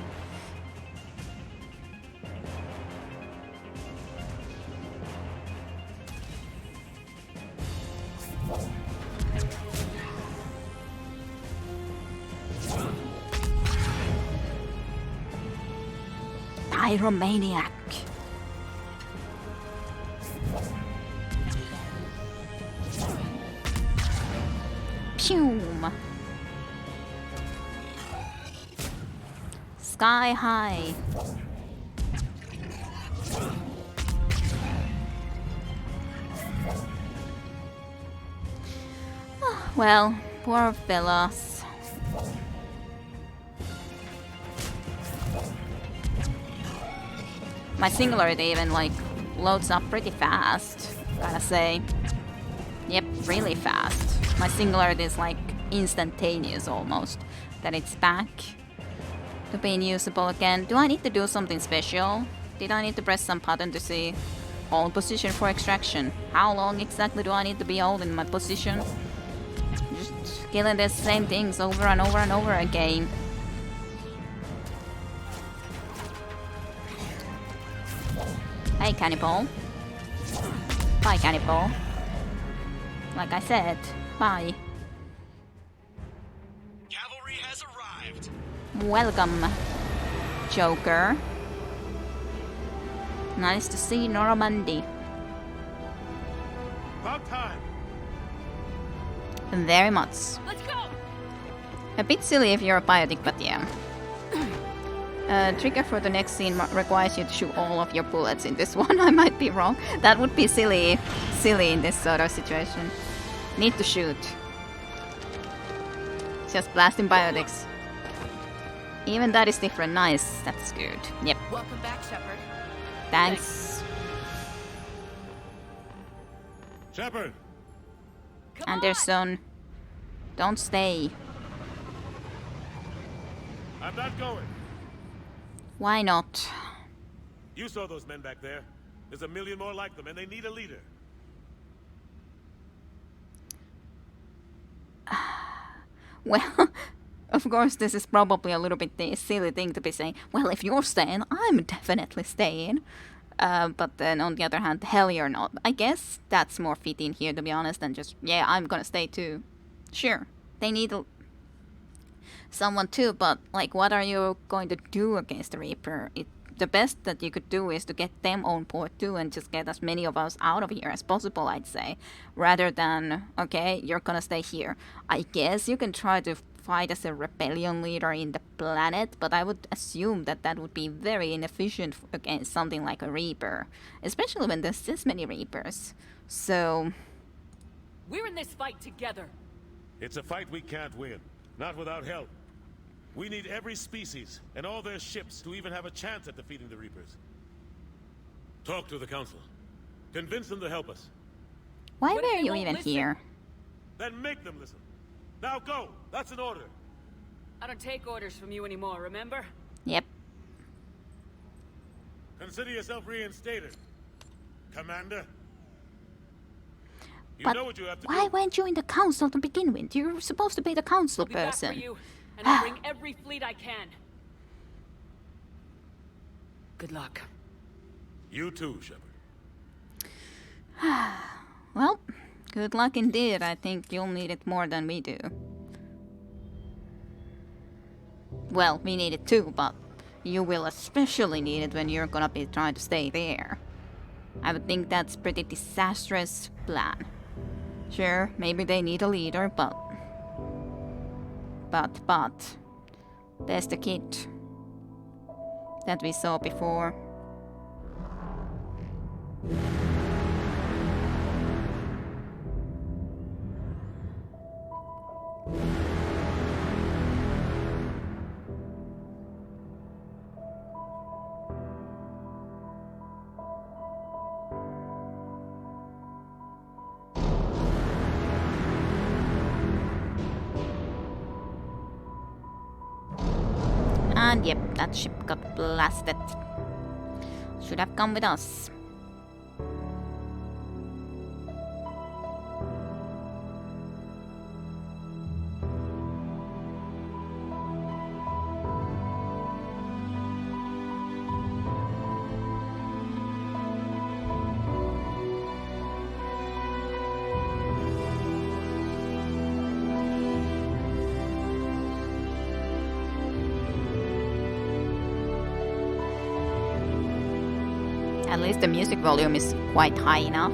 Pyromaniac. Pew. Sky high. Well, poor fellas. My singularity even like loads up pretty fast, gotta say. Yep, really fast. My singularity is like instantaneous almost, that it's back to being usable again. Do I need to do something special? Did I need to press some button to see hold position for extraction? How long exactly do I need to be holding my position? Just killing the same things over and over and over again. Hey, cannibal. Bye, cannibal. Like I said, bye. Cavalry has arrived. Welcome, Joker. Nice to see Normandy. About time. Very much. Let's go! A bit silly if you're a biotic, but yeah. Trigger for the next scene requires you to shoot all of your bullets in this one. I might be wrong. That would be silly in this sort of situation. Need to shoot. Just blasting biotics. Even that is different. Nice. That's good. Yep. Welcome back, Shepard. Thanks. Shepard! Anderson. Don't stay. I'm not going. Why not? You saw those men back there. There's a million more like them, and they need a leader. Well, of course, this is probably a little bit a silly thing to be saying. Well, if you're staying, I'm definitely staying. But then on the other hand, hell you're not. I guess that's more fitting here, to be honest, than just, yeah, I'm gonna stay too. Sure, they need someone too, but like, what are you going to do against the Reaper? The best that you could do is to get them on board too and just get as many of us out of here as possible, I'd say. Rather than, okay, you're gonna stay here. I guess you can try to fight as a rebellion leader in the planet, but I would assume that that would be very inefficient against something like a Reaper. Especially when there's this many Reapers. So... We're in this fight together. It's a fight we can't win. Not without help. We need every species and all their ships to even have a chance at defeating the Reapers. Talk to the Council. Convince them to help us. Why What if were they you won't even listen? here? Then make them listen. Now go! That's an order. I don't take orders from you anymore, remember? Yep. Consider yourself reinstated. Commander. You But know what you have to why do. weren't you in the council to begin with? You're supposed to be the council I'll be back person. for you, and I'll bring every fleet I can. Good luck. You too, Shepard. Well, good luck indeed. I think you'll need it more than we do. Well, we need it too, but you will especially need it when you're gonna be trying to stay there. I would think that's pretty disastrous plan. Sure, maybe they need a leader, but there's the kid that we saw before. And yep, that ship got blasted. Should have come with us. At least the music volume is quite high enough.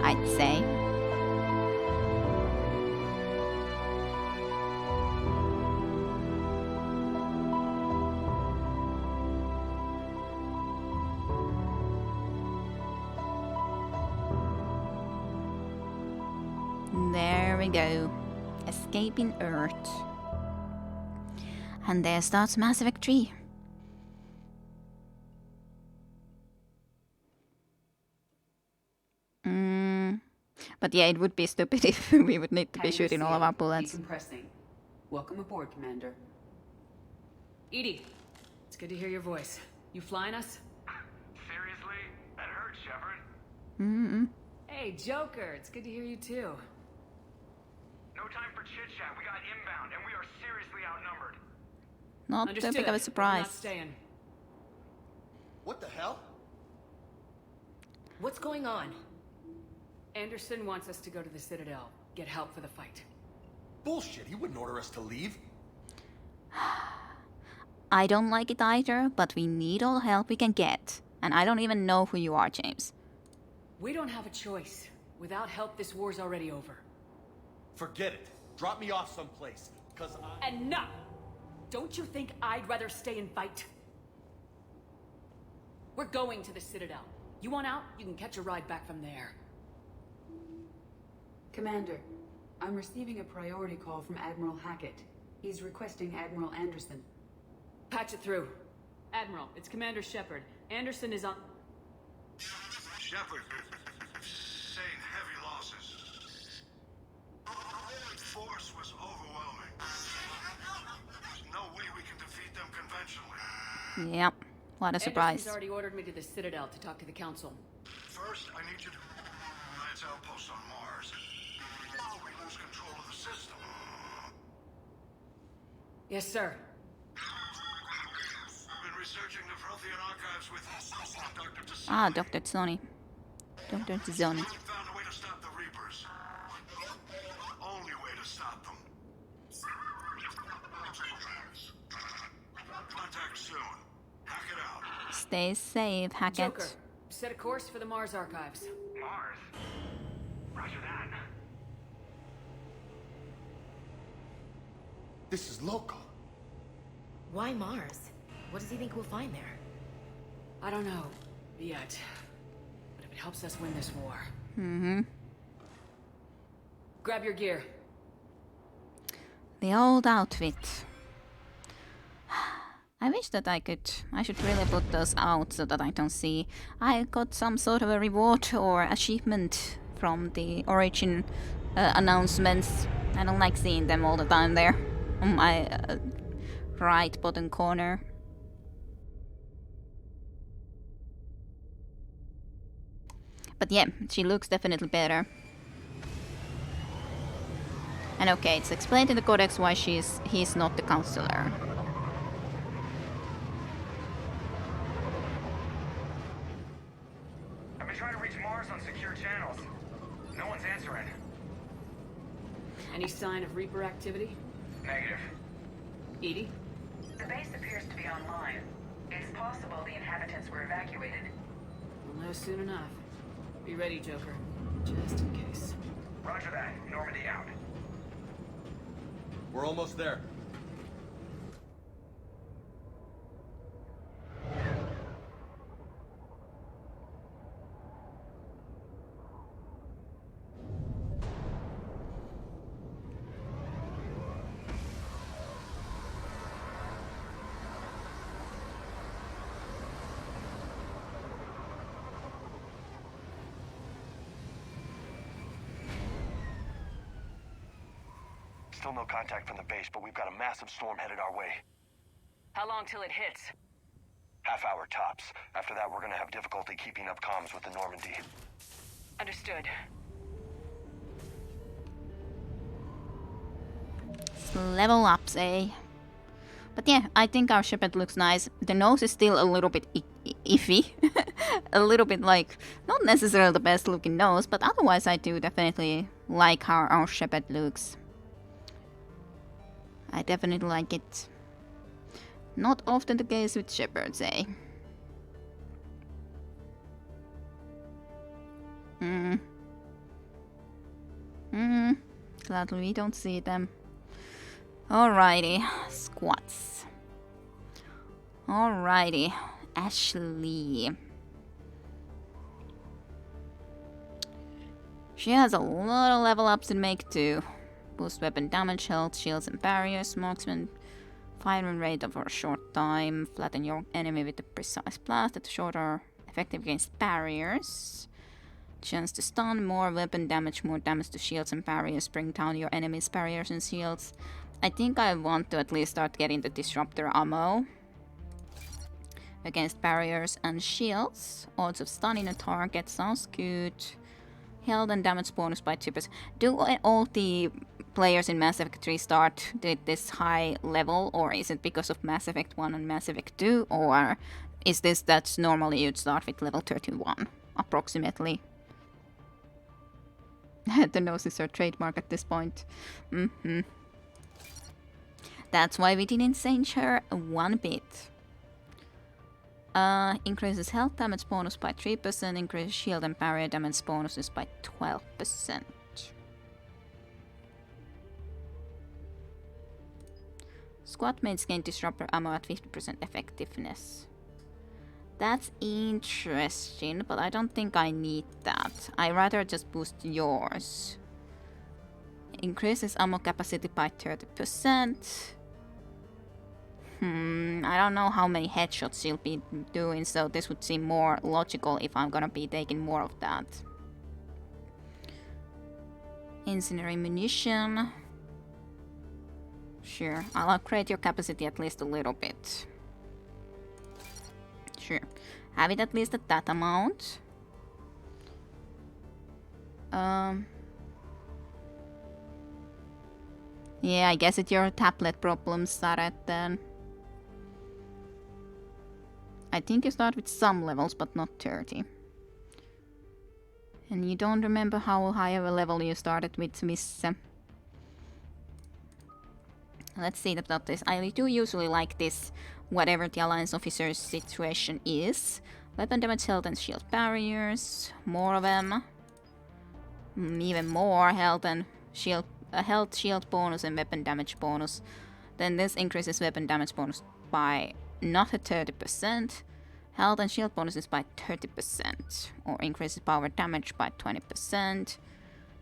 I'd say. There we go. Escaping Earth. And there starts Mass Effect 3. But yeah, it would be stupid if we would need to be shooting all of our bullets. Decompressing. Welcome aboard, Commander. Edie, it's good to hear your voice. You flying us? Seriously? That hurts, Shepard. Hey, Joker, it's good to hear you too. No time for chit-chat. We got inbound, and we are seriously outnumbered. Not too big of a We're not surprise. staying. What the hell? What's going on? Anderson wants us to go to the Citadel, get help for the fight. Bullshit, he wouldn't order us to leave. I don't like it either, but we need all the help we can get. And I don't even know who you are, James. We don't have a choice. Without help, this war's already over. Forget it. Drop me off someplace, cause I... Enough! Don't you think I'd rather stay and fight? We're going to the Citadel. You want out? You can catch a ride back from there. Commander, I'm receiving a priority call from Admiral Hackett. He's requesting Admiral Anderson. Patch it through. Admiral, it's Commander Shepard. Anderson is on... Shepard, saying heavy losses. The force was overwhelming. There's no way we can defeat them conventionally. Yep, what a surprise. Anderson's already ordered me to the Citadel to talk to the Council. First, I need you to Alliance outposts on Mars. We lose control of the system. Yes, sir. I've been researching the Prothean archives with Dr. Tsoni. Ah, Dr. Tsoni. Dr. Tsoni. Found a way to stop the Reapers. Only way to stop them. Contact soon. Hack it out. Stay safe, Hackett. Joker, set a course for the Mars archives. Mars? Roger that. This is local. Why Mars? What does he think we'll find there? I don't know. Yet. But if it helps us win this war. Grab your gear. The old outfit. I wish that I should really put those out so that I don't see. I got some sort of a reward or achievement from the Origin announcements. I don't like seeing them all the time there. on my right bottom corner. But yeah, she looks definitely better. And okay, it's explained in the codex why he's not the counselor. I've been trying to reach Mars on secure channels. No one's answering. Any sign of Reaper activity? Negative. Edie? The base appears to be online. It's possible the inhabitants were evacuated. We'll know soon enough. Be ready, Joker. Just in case. Roger that. Normandy out. We're almost there. Still no contact from the base, but we've got a massive storm headed our way. How long till it hits? Half hour tops. After that, we're gonna have difficulty keeping up comms with the Normandy. Understood. Level ups, eh? But yeah, I think our shipment looks nice. The nose is still a little bit iffy. A little bit like, not necessarily the best looking nose, but otherwise I do definitely like how our shipment looks. I definitely like it. Not often the case with shepherds, eh? Gladly we don't see them. Alrighty, squats. Alrighty, Ashley. She has a lot of level ups in make too. Boost weapon damage, health, shields and barriers, marksman, firing rate over a short time, flatten your enemy with a precise blast at shorter, effective against barriers. Chance to stun, more weapon damage, more damage to shields and barriers, bring down your enemy's barriers and shields. I think I want to at least start getting the disruptor ammo against barriers and shields. Odds of stunning a target, sounds good. Health and damage bonus by 2%. Do all the players in Mass Effect 3 start with this high level, or is it because of Mass Effect 1 and Mass Effect 2, or is this that normally you'd start with level 31, approximately? The nose is her trademark at this point. That's why we didn't change her one bit. Increases health damage bonus by 3%, increases shield and barrier damage bonuses by 12%. Squad mates gain disruptor ammo at 50% effectiveness. That's interesting, but I don't think I need that. I'd rather just boost yours. Increases ammo capacity by 30%. I don't know how many headshots she'll be doing, so this would seem more logical if I'm gonna be taking more of that. Incendiary munition. Sure, I'll upgrade your capacity at least a little bit. Sure, have it at least at that amount. Yeah, I guess it's your tablet problem, Saret, then. I think you start with some levels, but not 30. And you don't remember how high of a level you started with, Miss. Let's see about this. I do usually like this, whatever the Alliance officer's situation is. Weapon damage, health and shield barriers. More of them. Even more health and shield. Health, shield bonus and weapon damage bonus. Then this increases weapon damage bonus by not at 30%. Health and shield bonuses by 30%. Or increases power damage by 20%.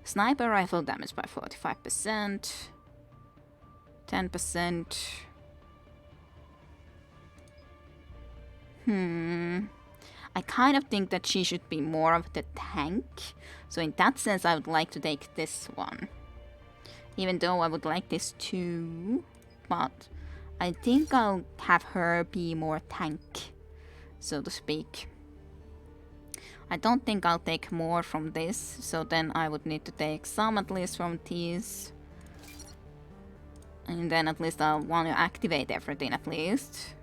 Sniper rifle damage by 45%. 10%. I kind of think that she should be more of the tank. So in that sense, I would like to take this one. Even though I would like this too. but I think I'll have her be more tank, so to speak. I don't think I'll take more from this, so then I would need to take some at least from these. And then at least I'll want to activate everything at least.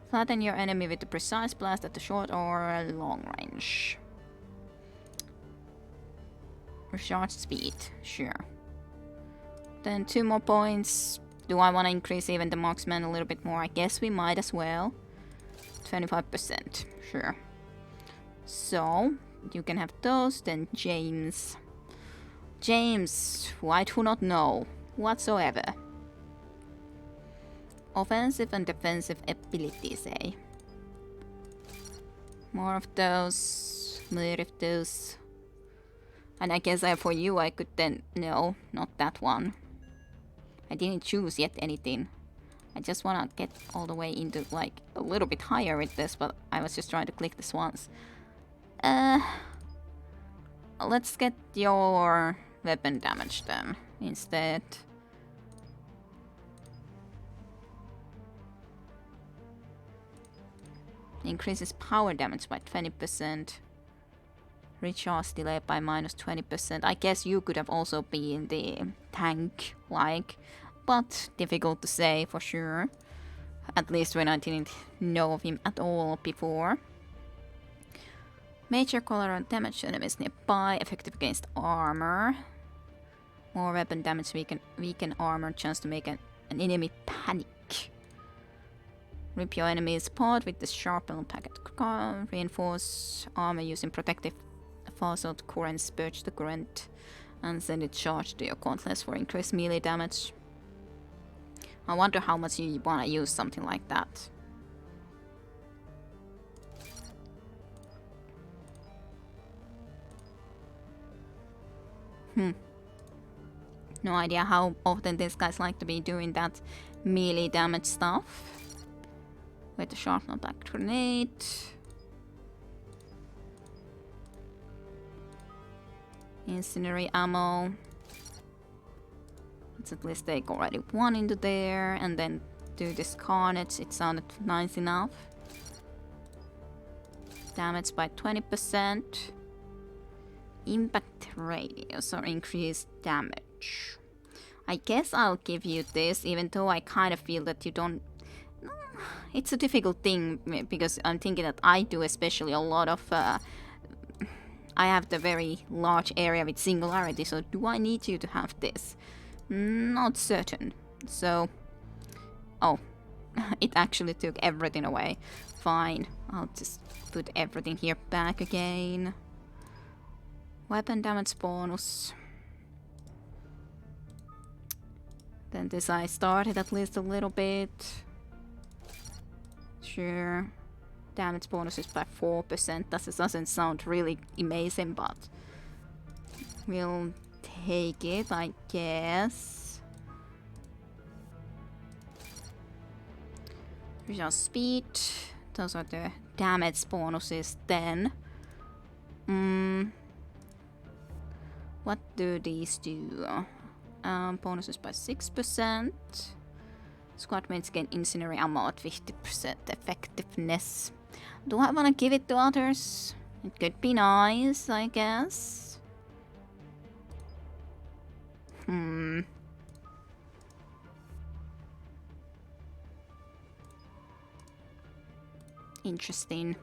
Flatten your enemy with a precise blast at the short or long range. Recharge speed, sure. Then 2 more points. Do I want to increase even the marksman a little bit more? I guess we might as well. 25%, sure. So, you can have those, then James. James, who I do not know whatsoever. Offensive and defensive abilities, eh? More of those, more of those. And I guess for you I could then... No, not that one. I didn't choose yet anything. I just wanna get all the way into like a little bit higher with this, but I was just trying to click this once. Let's get your weapon damage then instead. Increases power damage by 20%. Recharge delay by minus 20%. I guess you could have also been the tank, like, but difficult to say for sure. At least when I didn't know of him at all before. Major collateral damage to enemies nearby, effective against armor. More weapon damage, weaken armor, chance to make an enemy panic. Rip your enemies apart with the sharpened packet. Reinforce armor using protective facet currents, purge the current, and send it charged to your gauntlets for increased melee damage. I wonder how much you wanna use something like that. No idea how often these guys like to be doing that melee damage stuff. With the sharpened black grenade. Incendiary ammo. Let's at least take already 1 into there and then do this carnage. It sounded nice enough. Damage by 20%. Impact radius or increased damage. I guess I'll give you this, even though I kind of feel that you don't... It's a difficult thing, because I'm thinking that I do especially a lot of... I have the very large area with singularity, so do I need you to have this? Not certain. So... Oh, it actually took everything away. Fine, I'll just put everything here back again. Weapon damage bonus. Then this I started at least a little bit. Sure. Damage bonus is by 4%. That doesn't sound really amazing, but we'll take it, I guess. Visual speed. Those are the damage bonuses then. What do these do? Bonuses by 6%. Squad mates gain incendiary ammo at 50% effectiveness. Do I want to give it to others? It could be nice, I guess. Interesting.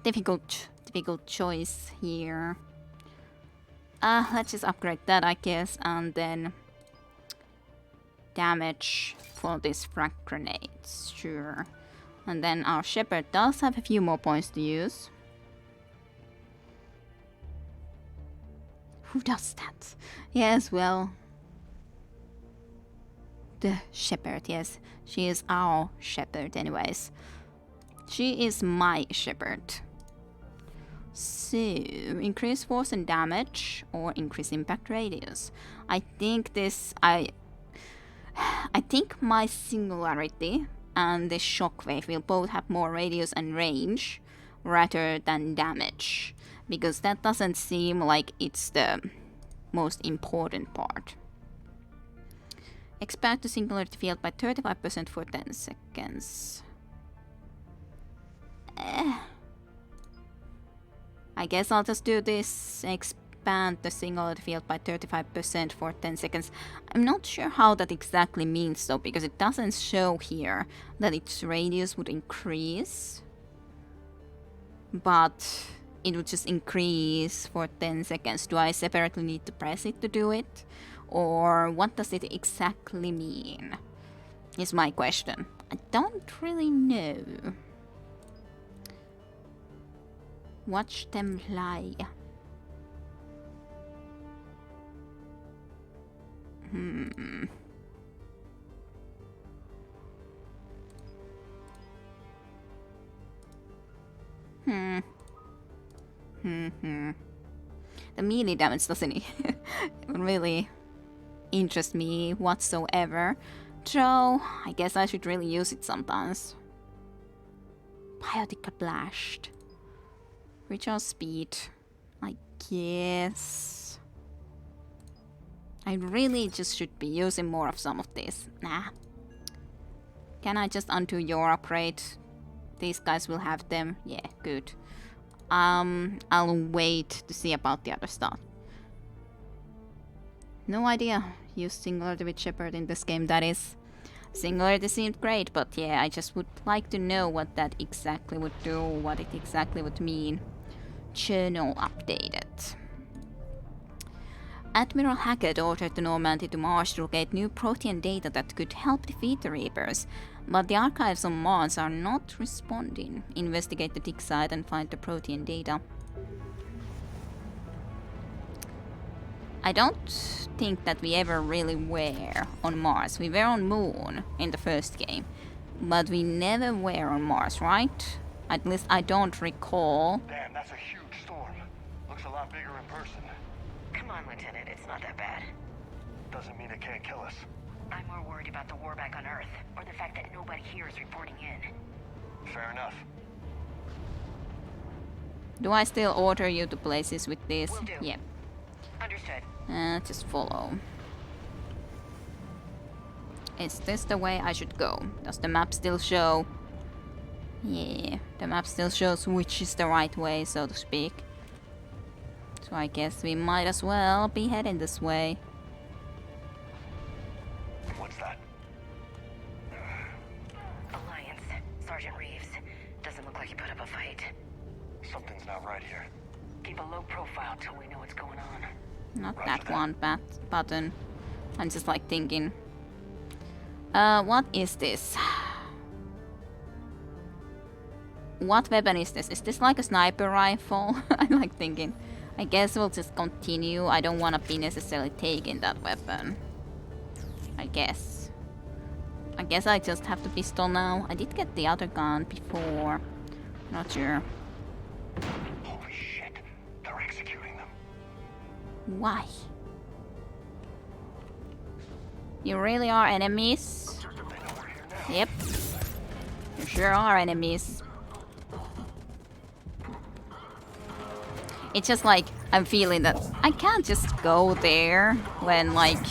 Difficult choice here. Let's just upgrade that, I guess, and then damage for these frag grenades, sure. And then our shepherd does have a few more points to use. Who does that? Yes, well, the shepherd, yes. She is our shepherd anyways. She is my shepherd. So, increase force and damage or increase impact radius. I think this, I think my singularity and the shockwave will both have more radius and range rather than damage, because that doesn't seem like it's the most important part. Expand the singularity field by 35% for 10 seconds. I guess I'll just do this. Expand the singularity field by 35% for 10 seconds. I'm not sure how that exactly means though, because it doesn't show here that its radius would increase. But it would just increase for 10 seconds. Do I separately need to press it to do it? Or what does it exactly mean? Is my question. I don't really know. Watch them fly. The melee damage doesn't really interest me whatsoever. So I guess I should really use it sometimes. Biotic Blast. Recharge speed. I guess. I really just should be using more of some of this. Nah. Can I just undo your upgrade? These guys will have them. Yeah, good. I'll wait to see about the other stuff. No idea. Use Singularity with Shepard in this game, that is. Singularity seemed great, but yeah, I just would like to know what that exactly would do, what it exactly would mean. Journal updated. Admiral Hackett ordered the Normandy to Mars to locate new protean data that could help defeat the Reapers, but the archives on Mars are not responding. Investigate the dig site and find the protean data. I don't think that we ever really were on Mars. We were on Moon in the first game, but we never were on Mars, right? At least I don't recall. Damn, that's a huge storm. Looks a lot bigger in person. Come on, Lieutenant, it's not that bad. Doesn't mean it can't kill us. I'm more worried about the war back on Earth, or the fact that nobody here is reporting in. Fair enough. Do I still order you to places with this? Will do. Yeah. Understood. Just follow. Is this the way I should go? Does the map still show? Yeah, the map still shows which is the right way, so to speak. So I guess we might as well be heading this way. What's that? Alliance. Sergeant Reeves. Doesn't look like he put up a fight. Something's not right here. Keep a low profile till we know what's going on. Not that one button. I'm just like thinking. What is this? What weapon is this? Is this like a sniper rifle? I'm like thinking. I guess we'll just continue. I don't want to be necessarily taking that weapon. I guess I just have the pistol now. I did get the other gun before. Not sure. Holy shit. They're executing them. Why? You really are enemies? Yep. You sure are enemies. It's just like, I'm feeling that I can't just go there when like,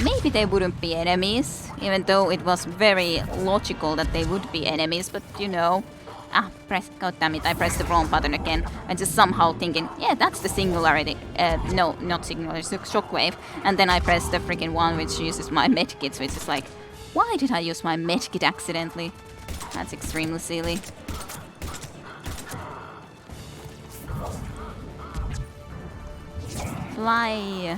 maybe they wouldn't be enemies, even though it was very logical that they would be enemies, but you know. God damn it, I pressed the wrong button again. I'm just somehow thinking, yeah, that's the singularity. No, not singularity, shockwave. And then I pressed the freaking one which uses my medkits, which is like, why did I use my medkit accidentally? That's extremely silly. Fly.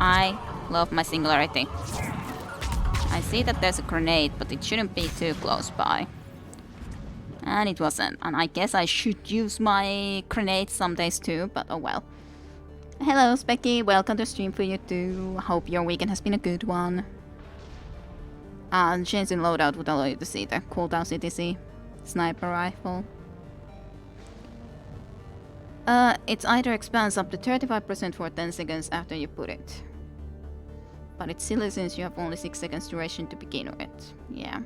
I love my singularity. I see that there's a grenade, but it shouldn't be too close by. And it wasn't. And I guess I should use my grenade some days too, but oh well. Hello, Specky. Welcome to stream for you too. Hope your weekend has been a good one. Change in loadout would allow you to see the cooldown CTC sniper rifle. It either expands up to 35% for 10 seconds after you put it. But it's silly since you have only 6 seconds duration to begin with. Yeah.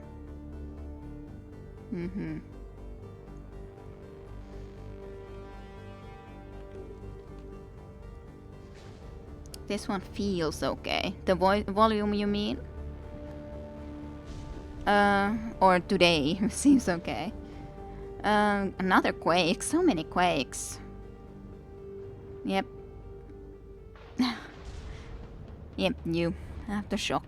This one feels okay. The volume, you mean? Or today seems okay. Another quake. So many quakes. Yep. Yep, you. Aftershock.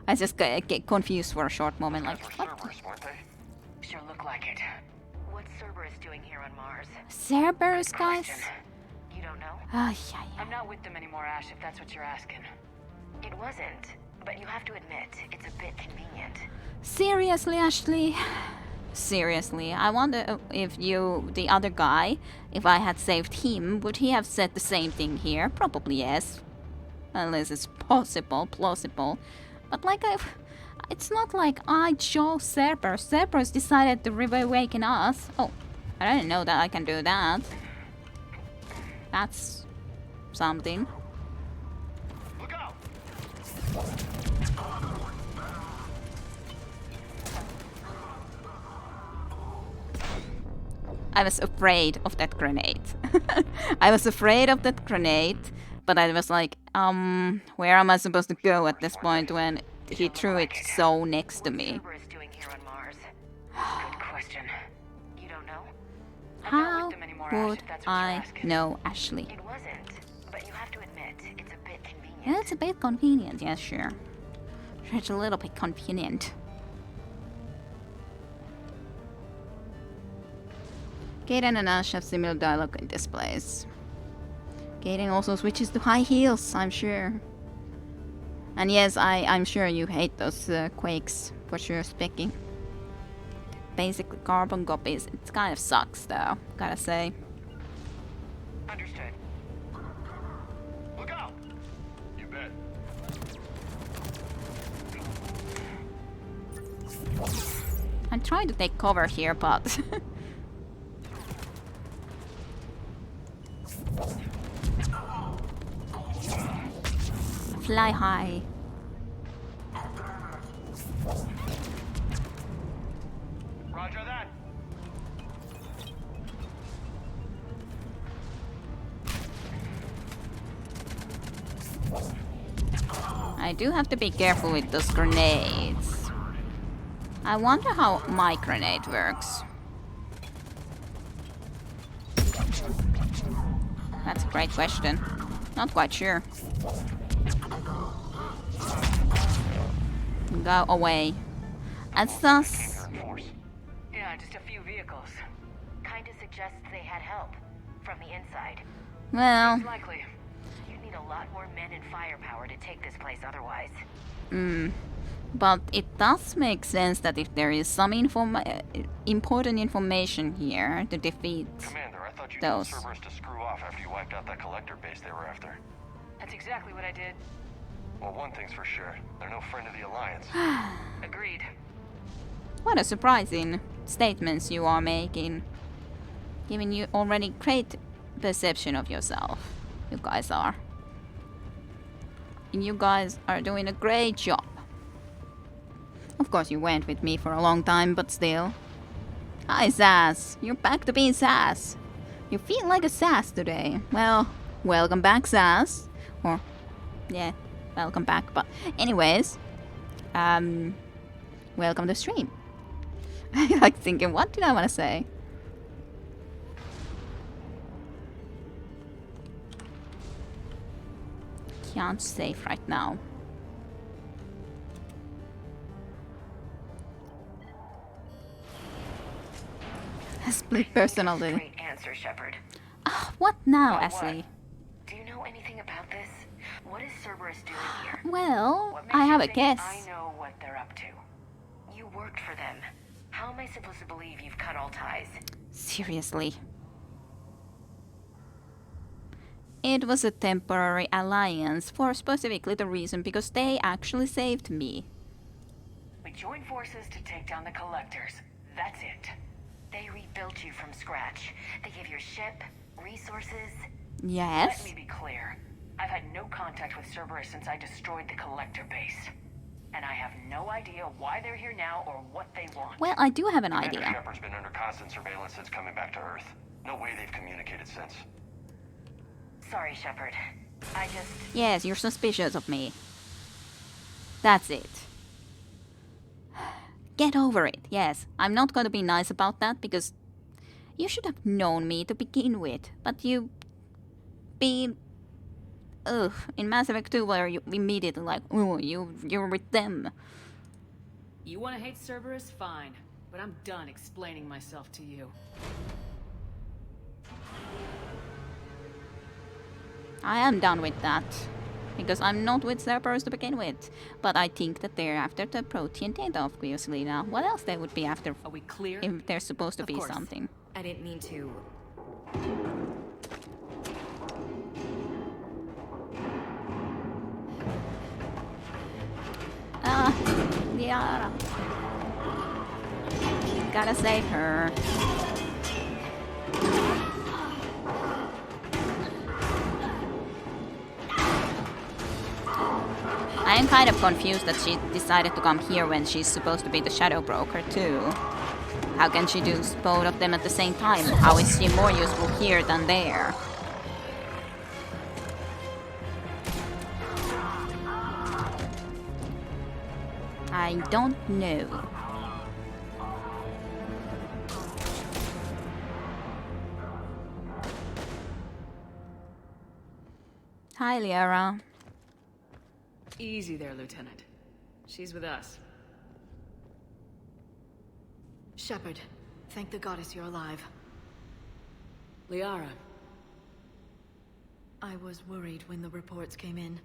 I just get confused for a short moment, like, what? Cerberus, weren't they? Sure look like it. What's Cerberus doing here on Mars? Cerberus, guys? You don't know? Ah, yeah. I'm not with them anymore, Ash, if that's what you're asking. It wasn't, but you have to admit, it's a bit convenient. Seriously, Ashley? Seriously, I wonder if you, the other guy, if I had saved him, would he have said the same thing here? Probably yes. Unless it's plausible. But like, it's not like I chose Cerberus. Cerberus decided to reawaken us. Oh, I didn't know that I can do that. That's something. Look out! I was afraid of that grenade. I was afraid of that grenade, but I was like, where am I supposed to go at this point when he threw it so next to me? Cerberus doing here on Mars? Good question. You don't know? How would I know, Ashley? It wasn't, but you have to admit, it's a bit convenient. Yeah, it's a bit convenient, yeah, sure. It's a little bit convenient. Kaden and Ash have similar dialogue in this place. Kaden also switches to high heels, I'm sure. And yes, I'm sure you hate those quakes, for sure, speaking. Basically carbon copies. It kind of sucks though, gotta say. Understood. Look out! You bet. I'm trying to take cover here, but... Fly high. Roger that. I do have to be careful with those grenades. I wonder how my grenade works. That's a great question. Not quite sure. Go away. And thus... Yeah, just a few vehicles. Kinda suggests they had help. From the inside. Well... It's likely. You'd need a lot more men and firepower to take this place otherwise. But it does make sense that if there is some important information here to defeat Commander, I thought you those. told Cerberus to screw off after you wiped out that collector base they were after. That's exactly what I did. Well, one thing's for sure. They're no friend of the Alliance. Agreed. What a surprising statements you are making. Giving you already great perception of yourself. You guys are. And you guys are doing a great job. Of course you went with me for a long time, but still. Hi, Sass. You're back to being Sass. You feel like a Sass today. Well, welcome back, Sass. Or, yeah, welcome back. But anyways, welcome to stream. I like thinking, what did I want to say? Can't save right now. Split personality. Great answer, Shepard. What now, What? Ashley? Do you know anything about this? What is Cerberus doing here? Well, What makes I you have a think guess. I know what they're up to. You worked for them. How am I supposed to believe you've cut all ties? Seriously. It was a temporary alliance for specifically the reason because they actually saved me. We joined forces to take down the Collectors. That's it. They rebuilt you from scratch. They gave you a ship, resources. Yes. Let me be clear. I've had no contact with Cerberus since I destroyed the Collector base. And I have no idea why they're here now or what they want. Well, I do have an Commander idea. Shepard's been under constant surveillance since coming back to Earth. No way they've communicated since. Sorry, Shepard. I just... Yes, you're suspicious of me. That's it. Get over it. Yes, I'm not going to be nice about that because you should have known me to begin with. But you... in Mass Effect 2 where you immediately like, oh, you're with them. You want to hate Cerberus? Fine. But I'm done explaining myself to you. I am done with that. Because I'm not with Cerberus to begin with. But I think that they're after the protein data, obviously now. What else they would be after? Are we clear? If there's supposed to Of be course. something. I didn't mean to... Liara. Gotta save her. I am kind of confused that she decided to come here when she's supposed to be the Shadow Broker too. How can she do both of them at the same time? How is she more useful here than there? I don't know. Hi, Liara. Easy there, Lieutenant. She's with us. Shepard, thank the goddess you're alive. Liara. I was worried when the reports came in.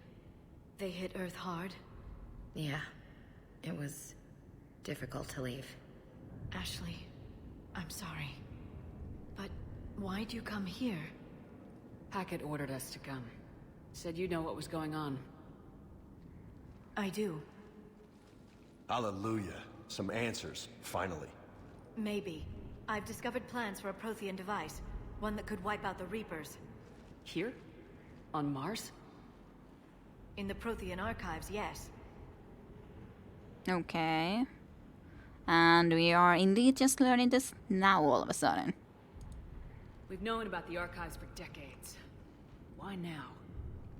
They hit Earth hard. Yeah. It was difficult to leave. Ashley, I'm sorry. But why'd you come here? Hackett ordered us to come. Said you know what was going on. I do. Hallelujah. Some answers, finally. Maybe. I've discovered plans for a Prothean device. One that could wipe out the Reapers. Here? On Mars? In the Prothean archives, yes. Okay. And we are indeed just learning this now all of a sudden. We've known about the archives for decades. Why now?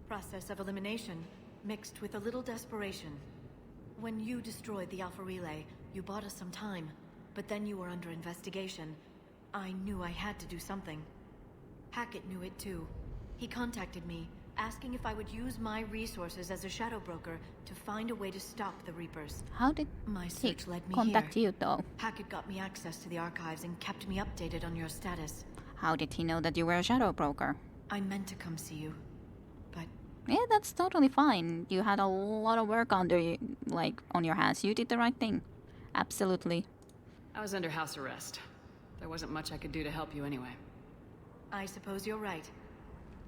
Process of elimination, mixed with a little desperation. When you destroyed the Alpha Relay, you bought us some time. But then you were under investigation. I knew I had to do something. Hackett knew it too. He contacted me, asking if I would use my resources as a shadow broker to find a way to stop the Reapers. How did my he search led me contact here. you though? Hackett got me access to the archives and kept me updated on your status. How did he know that you were a shadow broker? I meant to come see you, but... Yeah, that's totally fine. You had a lot of work under you, on your hands. You did the right thing. Absolutely. I was under house arrest. There wasn't much I could do to help you anyway. I suppose you're right.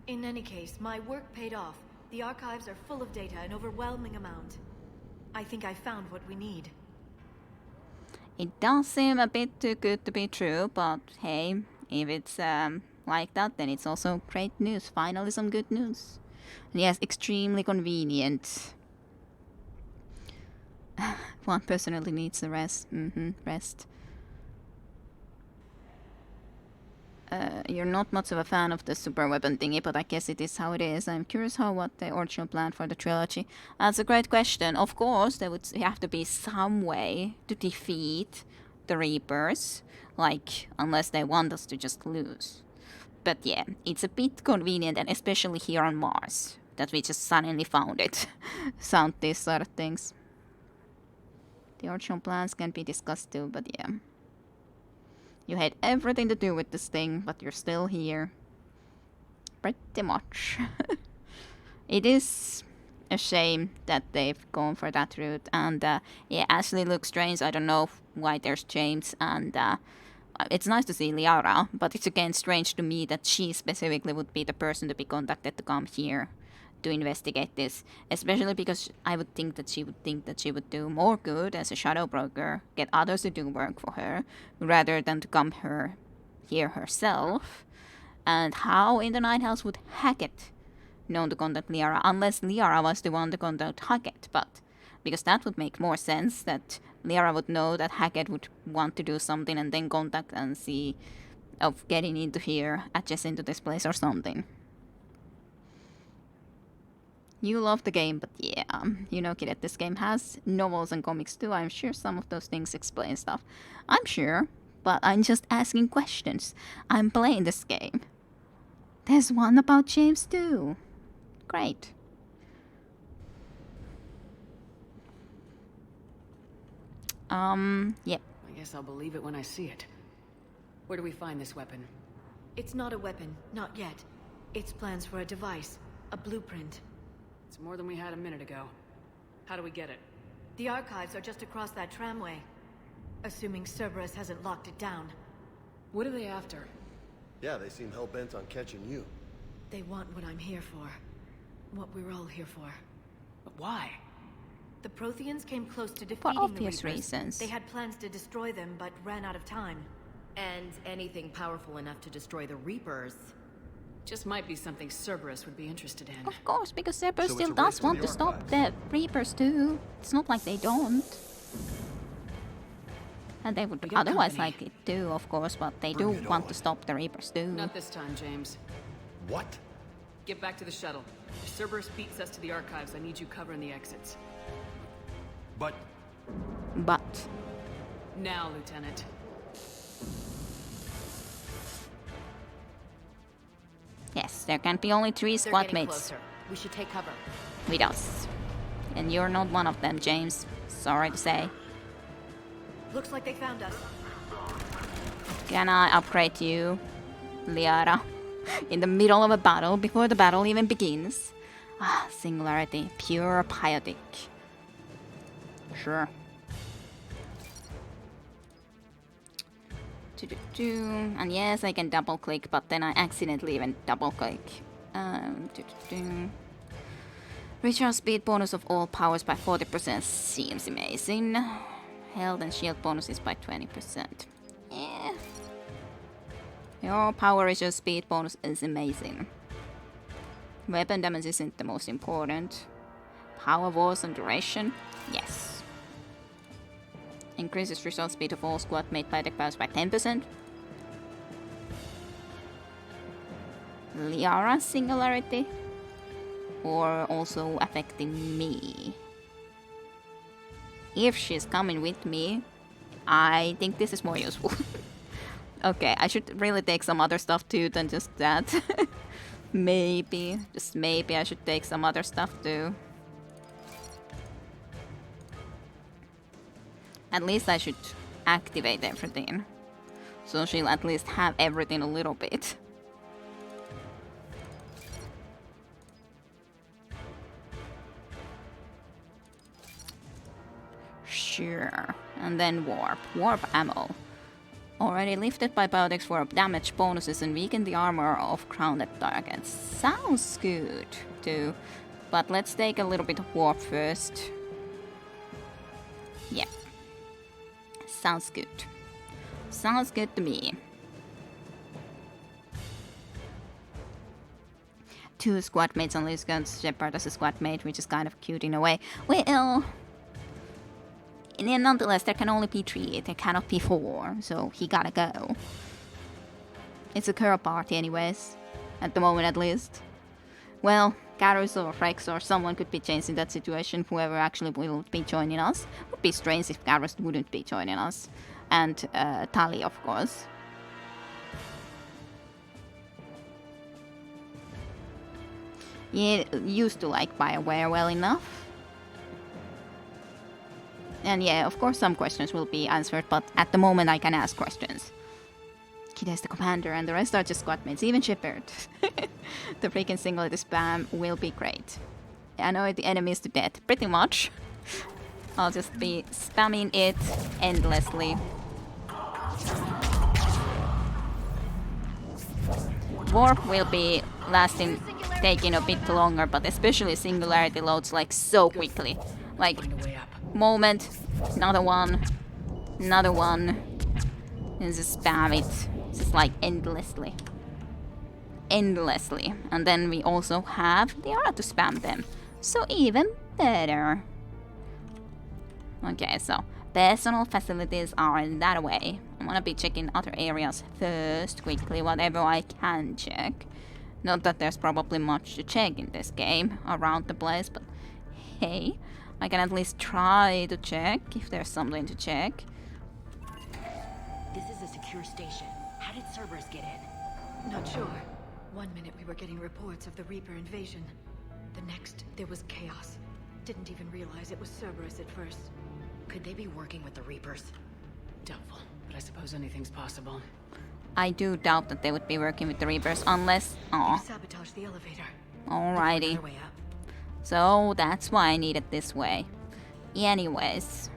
In any case, my work paid off. The archives are full of data, an overwhelming amount. I think I found what we need. It does seem a bit too good to be true, but hey, if it's like that, then it's also great news. Finally some good news. And yes, extremely convenient. One personally needs a rest. Rest. You're not much of a fan of the super weapon thingy, but I guess it is how it is. I'm curious what the original plan for the trilogy. That's a great question. Of course, there would have to be some way to defeat the Reapers, unless they want us to just lose. But yeah, it's a bit convenient, and especially here on Mars, that we just suddenly found it. Sound these sort of things. The original plans can be discussed too, but yeah. You had everything to do with this thing, but you're still here. Pretty much. It is a shame that they've gone for that route. And yeah, Ashley looks strange. I don't know why there's James. And it's nice to see Liara, but it's again strange to me that she specifically would be the person to be contacted to come here to investigate this, especially because I would think that she would do more good as a shadow broker, get others to do work for her, rather than to come here herself. And how in the Night House would Hackett known to contact Liara, unless Liara was the one to contact Hackett, but because that would make more sense that Liara would know that Hackett would want to do something and then contact and see of getting into here, adjacent to this place or something. You love the game, but yeah, you know, kid, this game has novels and comics too. I'm sure some of those things explain stuff. I'm sure, but I'm just asking questions. I'm playing this game. There's one about James too. Great. Yep. I guess I'll believe it when I see it. Where do we find this weapon? It's not a weapon, not yet. It's plans for a device, a blueprint. It's more than we had a minute ago. How do we get it? The archives are just across that tramway. Assuming Cerberus hasn't locked it down. What are they after? Yeah, they seem hell-bent on catching you. They want what I'm here for. What we're all here for. But why? The Protheans came close to defeating For obvious the Reapers. reasons. They had plans to destroy them, but ran out of time. And anything powerful enough to destroy the Reapers. Just might be something Cerberus would be interested in. Of course, because Cerberus So still it's a race does to want the to stop the Reapers too. It's not like they don't. And they would We got otherwise company. like it too, of course, but they Bring do it want on. to stop the Reapers too. Not this time, James. What? Get back to the shuttle. If Cerberus beats us to the archives, I need you covering the exits. But But Now, Lieutenant. yes, there can be only 3 They're squad getting mates closer. We should take cover. with us. And you're not one of them, James. Sorry to say. Looks like they found us. Can I upgrade you, Liara? In the middle of a battle, before the battle even begins? Ah, singularity. Pure biotic. Sure. And yes, I can double click, but then I accidentally even double click. Recharge speed bonus of all powers by 40% seems amazing. Health and shield bonuses by 20%. Yeah. Your power recharge speed bonus is amazing. Weapon damage isn't the most important. Power wars and duration? Yes. Increases result speed of all squad mate biotic powers by 10%. Liara singularity? Or also affecting me? If she's coming with me, I think this is more useful. Okay, I should really take some other stuff too than just that. Maybe, just maybe I should take some other stuff too. At least I should activate everything. So she'll at least have everything a little bit. Sure. And then warp. Warp ammo. Already lifted by biotics for damage bonuses and weaken the armor of grounded targets. Sounds good too. But let's take a little bit of warp first. Yeah. Sounds good. Sounds good to me. 2 squad mates on loose guns, Shepard as a squad mate, which is kind of cute in a way. Well, nonetheless, there can only be 3, there cannot be 4, so he gotta go. It's a curl party anyways, at the moment at least. Well, Garrus or Rex or someone could be changed in that situation, whoever actually will be joining us. Would be strange if Garrus wouldn't be joining us. And Tali, of course. Yeah, used to like BioWare well enough. And yeah, of course some questions will be answered, but at the moment I can ask questions. Kid is the commander and the rest are just squad mates, even Shepard. The freaking singularity spam will be great. Annoy the enemies to death, pretty much. I'll just be spamming it endlessly. Warp will be taking a bit longer, but especially singularity loads like so quickly. Like, moment, another one, and just spam it. Just like endlessly. endlessly. And then we also have the art to spam them. So even better. Okay, so personal facilities are that way. I'm gonna be checking other areas first, quickly, whatever I can check. Not that there's probably much to check in this game around the place, but hey, I can at least try to check if there's something to check. This is a secure station. How did Cerberus get in? Not sure. One minute we were getting reports of the Reaper invasion. The next, there was chaos. Didn't even realize it was Cerberus at first. Could they be working with the Reapers? Doubtful, but I suppose anything's possible. I do doubt that they would be working with the Reapers unless... Aw. Sabotage the elevator. Alrighty. Way up. So that's why I need it this way. Anyways.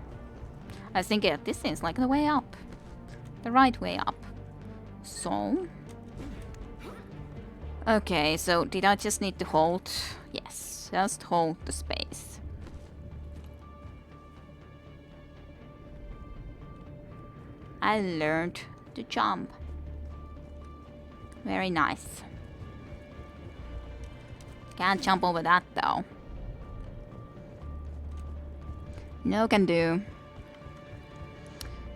I was thinking that this seems like the way up. The right way up. So... Okay, so did I just need to hold? Yes, just hold the space. I learned to jump. Very nice. Can't jump over that though. No can do.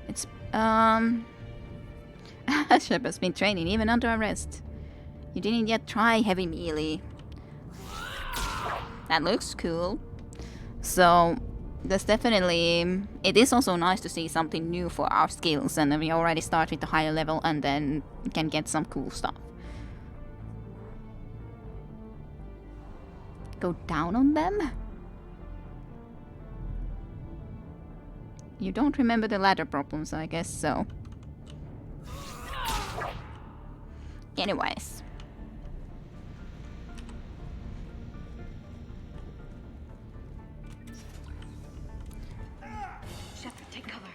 It's Shep has been training even under arrest. You didn't yet try heavy melee. That looks cool. So there's definitely... It is also nice to see something new for our skills, and then we already start with the higher level and then can get some cool stuff. Go down on them? You don't remember the ladder problems, I guess so. Anyways. Shepard, take cover.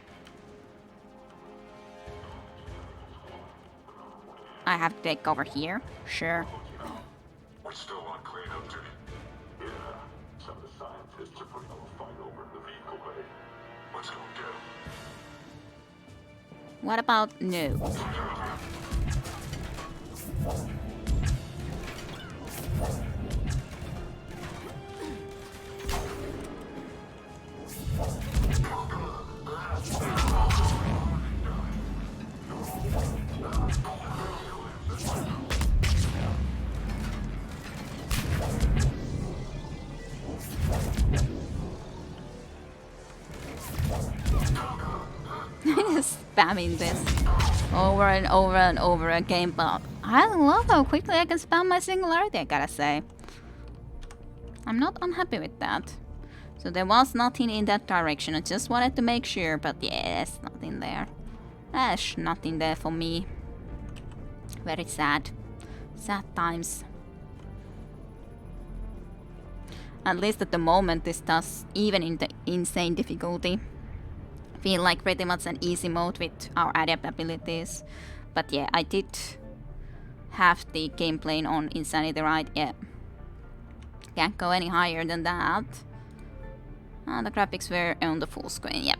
I have to take cover here? Sure. We're still on cleanup duty. Yeah, some of the scientists are putting up a fight over in the vehicle bay. Let's go get them. What about no? Spamming this over and over and over again, but I love how quickly I can spam my singularity, I gotta say. I'm not unhappy with that. So there was nothing in that direction, I just wanted to make sure, but yeah, there's nothing there. There's nothing there for me. Very sad. Sad times. At least at the moment this does, even in the insane difficulty, feel like pretty much an easy mode with our adapt abilities. But yeah, I did have the gameplay on Insanity right, yeah. Can't go any higher than that. And the graphics were on the full screen, yep.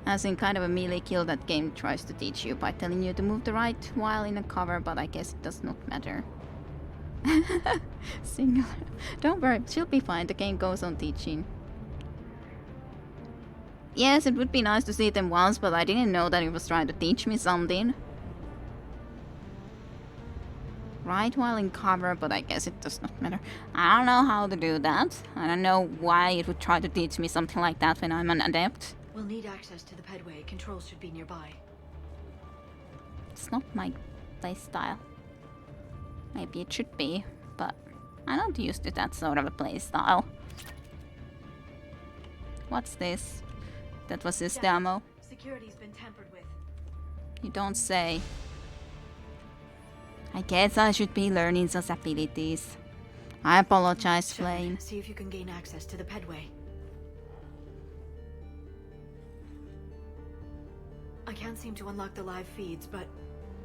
As in kind of a melee kill that game tries to teach you by telling you to move the right while in a cover, but I guess it does not matter. Singular. Don't worry, she'll be fine. The game goes on teaching. Yes, it would be nice to see them once, but I didn't know that it was trying to teach me something. Right while in cover, but I guess it does not matter. I don't know how to do that. I don't know why it would try to teach me something like that when I'm an adept. We'll need access to the pedway. Controls should be nearby. It's not my playstyle. Maybe it should be, but I'm not used to that sort of a playstyle. What's this? That was his demo? Security's been tampered with. You don't say. I guess I should be learning those abilities. I apologize, Flame. See if you can gain access to the pedway. I can't seem to unlock the live feeds, but...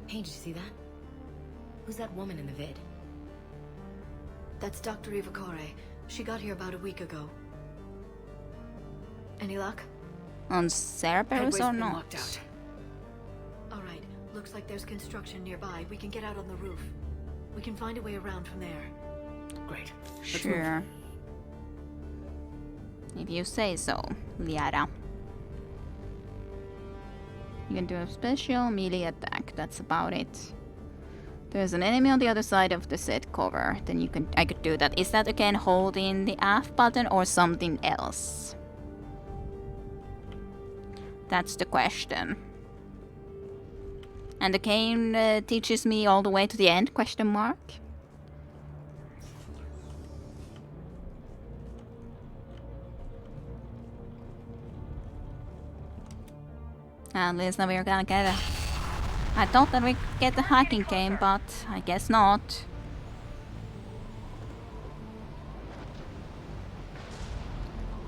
Hey, did you see that? Who's that woman in the vid? That's Dr. Ivakore. She got here about a week ago. Any luck? On Cerberus or not? Alright, Looks like there's construction nearby. We can get out on the roof. We can find a way around from there. Great. Sure. If you say so, Liara. You can do a special melee attack. That's about it. There's an enemy on the other side of the set cover. Then I could do that. Is that again holding the F button or something else? That's the question. And the game teaches me all the way to the end? Question mark. At least now we're gonna get it. I thought that we'd get the hacking game, but I guess not.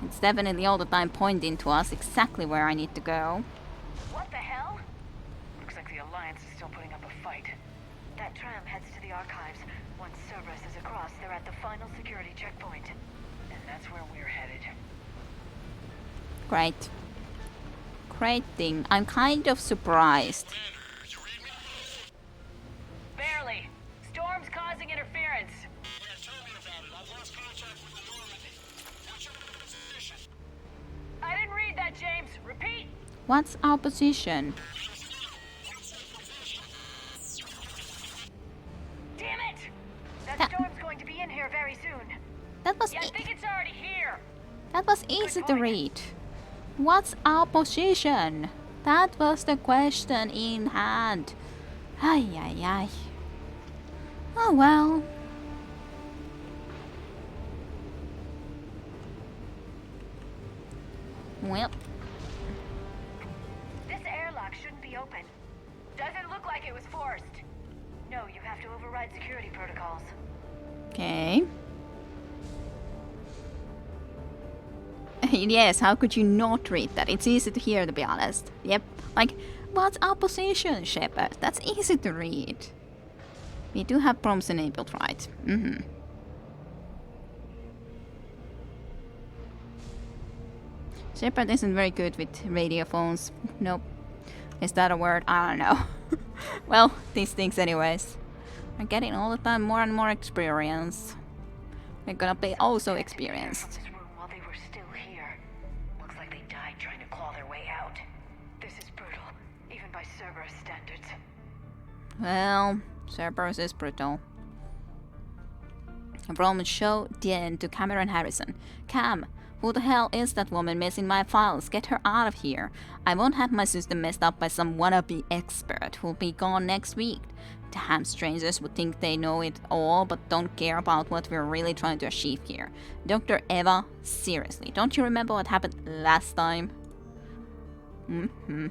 It's definitely all the time pointing to us exactly where I need to go. What the hell? Looks like the Alliance is still putting up a fight. That tram heads to the archives. Once Cerberus is across, they're at the final security checkpoint. And that's where we're headed. Great. Great thing. I'm kind of surprised. Barely. Storm's causing interference. I didn't read that, James. Repeat. What's our position? Damn it! That storm's going to be in here very soon. That was I think it's already here. That was easy to read. What's our position? That was the question in hand. Ay, ay, ay. Oh well. Well. This airlock shouldn't be open. Doesn't look like it was forced. No, you have to override security protocols. Okay. Yes, how could you not read that? It's easy to hear, to be honest. Yep. Like, what's our position, Shepard? That's easy to read. We do have prompts enabled, right? Mm-hmm. Shepard isn't very good with radio phones. Nope. Is that a word? I don't know. Well, these things anyways. We're getting all the time more and more experience. We're gonna be also experienced. While they were still here. Looks like they died trying to claw their way out. This is brutal, even by Cerberus standards. Well, Cerberus is brutal. From show the end to Cameron Harrison. Cam, who the hell is that woman messing my files? Get her out of here. I won't have my system messed up by some wannabe expert who'll be gone next week. Damn strangers would think they know it all but don't care about what we're really trying to achieve here. Dr. Eva, seriously, don't you remember what happened last time? Mm-hmm.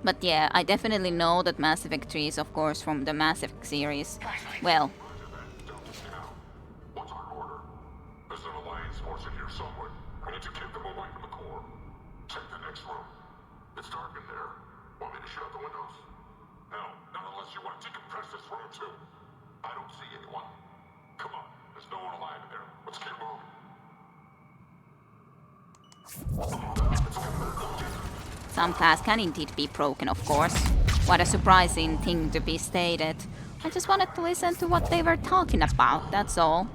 But yeah, I definitely know that Mass Effect 3 is of course from the Mass Effect series. Well, What's our order? There's an Alliance force in here somewhere. We need to keep them away from the core. Check the next room. It's dark in there. Want me to shut the windows? No, not unless you want to decompress this room too. I don't see anyone. Come on, there's no one alive in there. Let's keep moving. some glass can indeed be broken, of course. What a surprising thing to be stated. I just wanted to listen to what they were talking about, that's all.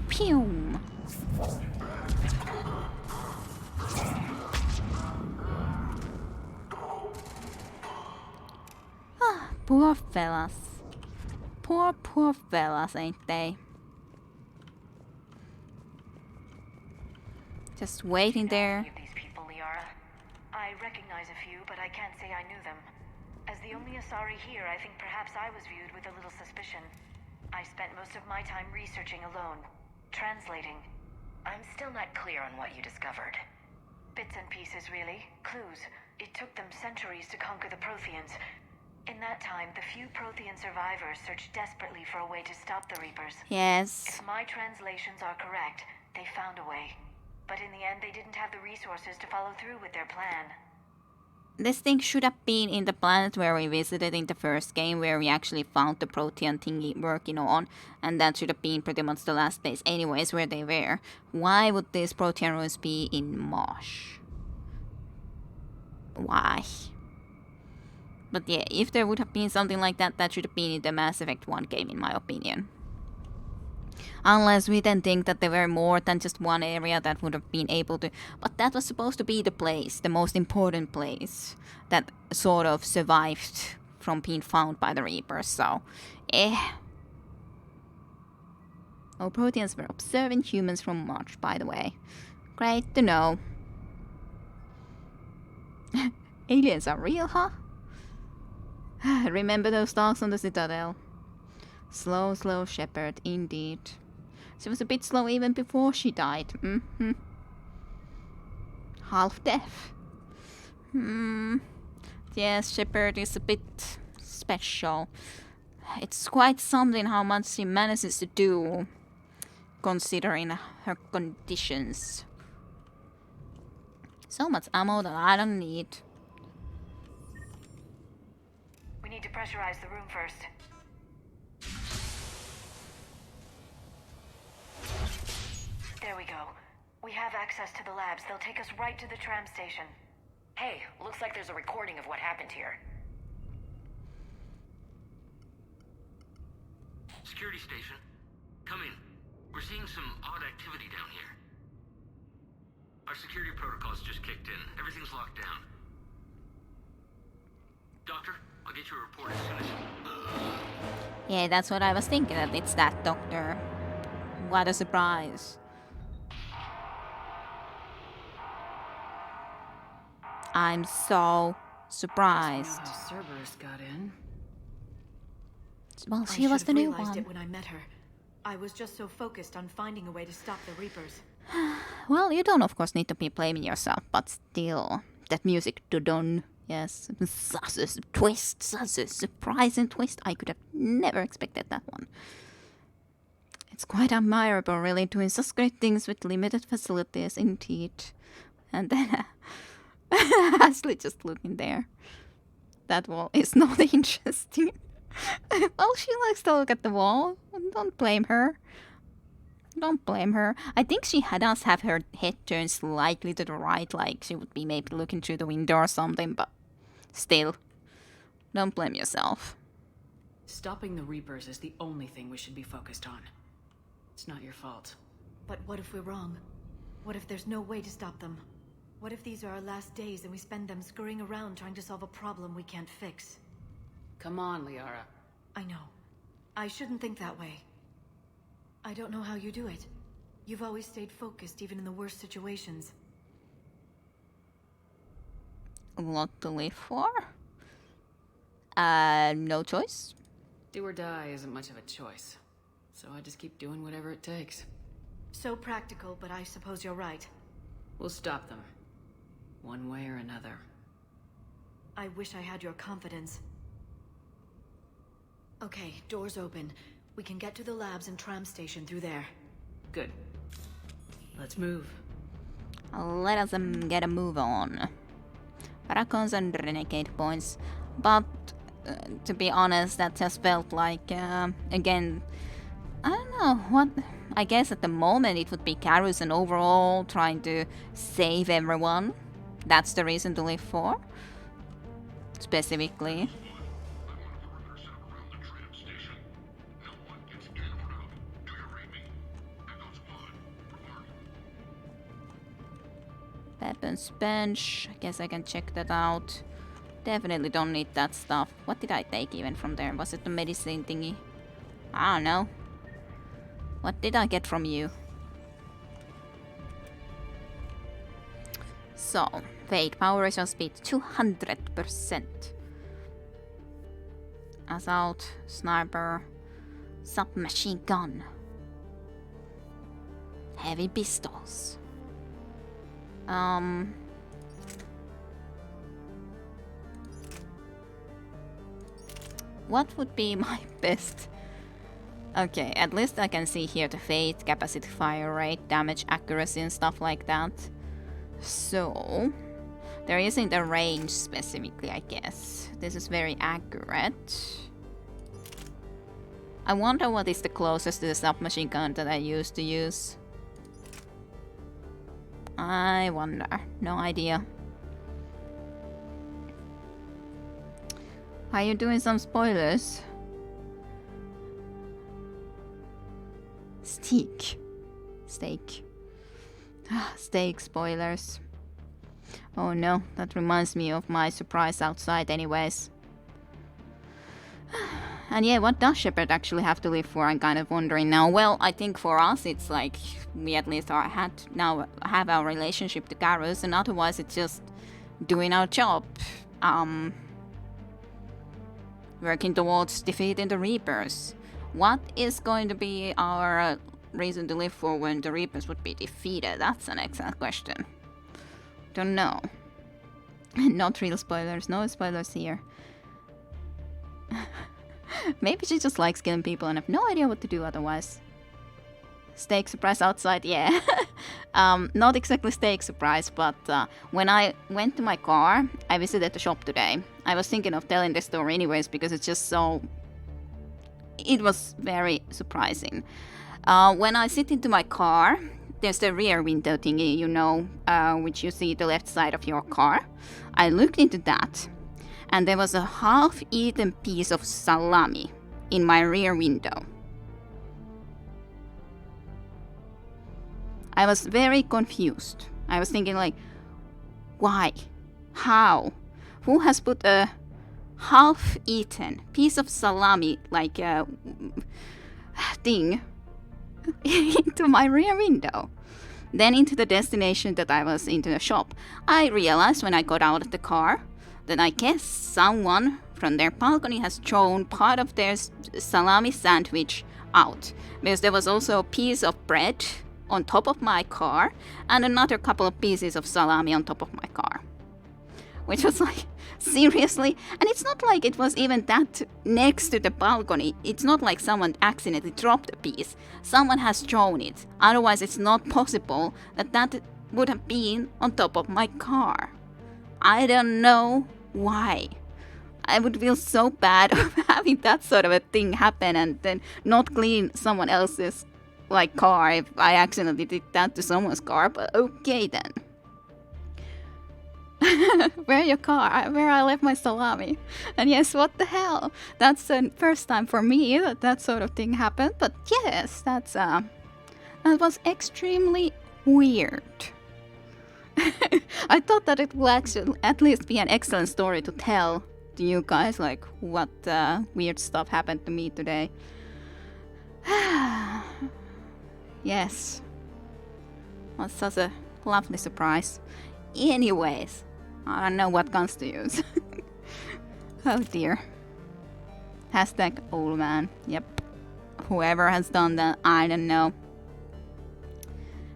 Pew! Ah, poor fellas. Poor fellas, ain't they? Just waiting there. These people, Liara. I recognize a few, but I can't say I knew them. As the only Asari here, I think perhaps I was viewed with a little suspicion. I spent most of my time researching alone, translating. I'm still not clear on what you discovered. Bits and pieces, really. Clues. It took them centuries to conquer the Protheans. In that time, the few Prothean survivors searched desperately for a way to stop the Reapers. Yes. If my translations are correct, they found a way. But in the end, they didn't have the resources to follow through with their plan. this thing should have been in the planet where we visited in the first game, where we actually found the protean thingy working on, and that should have been pretty much the last place anyways where they were. Why would these protean ruins be in Mosh? Why? But yeah, if there would have been something like that, that should have been in the Mass Effect 1 game, in my opinion. Unless we then think that there were more than just one area that would have been able to... But that was supposed to be the place, the most important place, that sort of survived from being found by the Reapers, so... Oh, Proteans were observing humans from March, by the way. Great to know. Aliens are real, huh? Remember those dogs on the Citadel? Slow, slow shepherd, indeed. She was a bit slow even before she died. Half deaf. Yes, shepherd is a bit special. It's quite something how much she manages to do, considering her conditions. So much ammo that I don't need. We need to pressurize the room first. There we go. We have access to the labs. They'll take us right to the tram station. Hey, looks like there's a recording of what happened here. Security station. Come in. We're seeing some odd activity down here. Our security protocols just kicked in. Everything's locked down. Doctor, I'll get you a report as soon as... Yeah, that's what I was thinking, that it's that doctor. What a surprise. I'm so surprised. Cerberus got in. Well, she was the new one. I should have realized it when I met her. I was just so focused on finding a way to stop the Reapers. Well, you don't, of course, need to be blaming yourself, but still, that music, dun. Yes, such a twist, such a surprising twist. I could have never expected that one. It's quite admirable, really, doing such great things with limited facilities, indeed. And then Ashley just looking there. That wall is not interesting. Well, she likes to look at the wall. Don't blame her. Don't blame her. I think she does have her head turned slightly to the right, like she would be maybe looking through the window or something, but still, don't blame yourself. Stopping the Reapers is the only thing we should be focused on. It's not your fault. But what if we're wrong? What if there's no way to stop them? What if these are our last days and we spend them scurrying around trying to solve a problem we can't fix? Come on, Liara. I know. I shouldn't think that way. I don't know how you do it. You've always stayed focused even in the worst situations. What to live for? No choice. Do or die isn't much of a choice. So I just keep doing whatever it takes. So practical, but I suppose you're right. We'll stop them. One way or another. I wish I had your confidence. Okay, doors open. We can get to the labs and tram station through there. Good. Let's move. Let us get a move on. Paracons and renegade points. But, to be honest, that just felt like, again, I don't know, what... I guess at the moment it would be Karus and overall trying to save everyone. That's the reason to live for. Specifically. Weapons bench. I guess I can check that out. Definitely don't need that stuff. What did I take even from there? Was it the medicine thingy? I don't know. What did I get from you? So, fade power ratio speed 200%. Assault, sniper, submachine gun, heavy pistols. What would be my best? Okay, at least I can see here the fate, capacity, fire rate, damage, accuracy and stuff like that. So, There isn't a range specifically, I guess. This is very accurate. I wonder what is the closest to the submachine gun that I used to use. I wonder. No idea. Are you doing some spoilers? Steak. Steak spoilers. Oh no, that reminds me of my surprise outside anyways. And yeah, what does Shepard actually have to live for? I'm kind of wondering now. Well, I think for us it's like we at least now have our relationship to Garrus, and otherwise it's just doing our job. Working towards defeating the Reapers. What is going to be our reason to live for when the Reapers would be defeated? That's an excellent question. Don't know. Not real spoilers. No spoilers here. Maybe she just likes killing people and have no idea what to do otherwise. Steak surprise outside, yeah. Not exactly steak surprise, but when I went to my car, I visited the shop today. I was thinking of telling this story anyways because it's just so... It was very surprising. When I sit into my car, there's the rear window thingy, you know, which you see the left side of your car. I looked into that, and there was a half-eaten piece of salami in my rear window. I was very confused. I was thinking like, why? How? Who has put a half-eaten piece of salami, like a thing, into my rear window? Then into the destination that I was into the shop. I realized when I got out of the car that I guess someone from their balcony has thrown part of their salami sandwich out. Because there was also a piece of bread on top of my car and another couple of pieces of salami on top of my car. Which was like, seriously? And it's not like it was even that next to the balcony. It's not like someone accidentally dropped a piece. Someone has thrown it. Otherwise it's not possible that that would have been on top of my car. I don't know why. I would feel so bad of having that sort of a thing happen and then not clean someone else's like car if I accidentally did that to someone's car, but okay then. Where your car? Where I left my salami. And yes, what the hell? That's the first time for me that that sort of thing happened, but yes, that was extremely weird. I thought that it would actually at least be an excellent story to tell to you guys, like what weird stuff happened to me today. Yes. Was such a lovely surprise. Anyways, I don't know what guns to use. Oh dear. Hashtag old man. Yep. Whoever has done that, I don't know.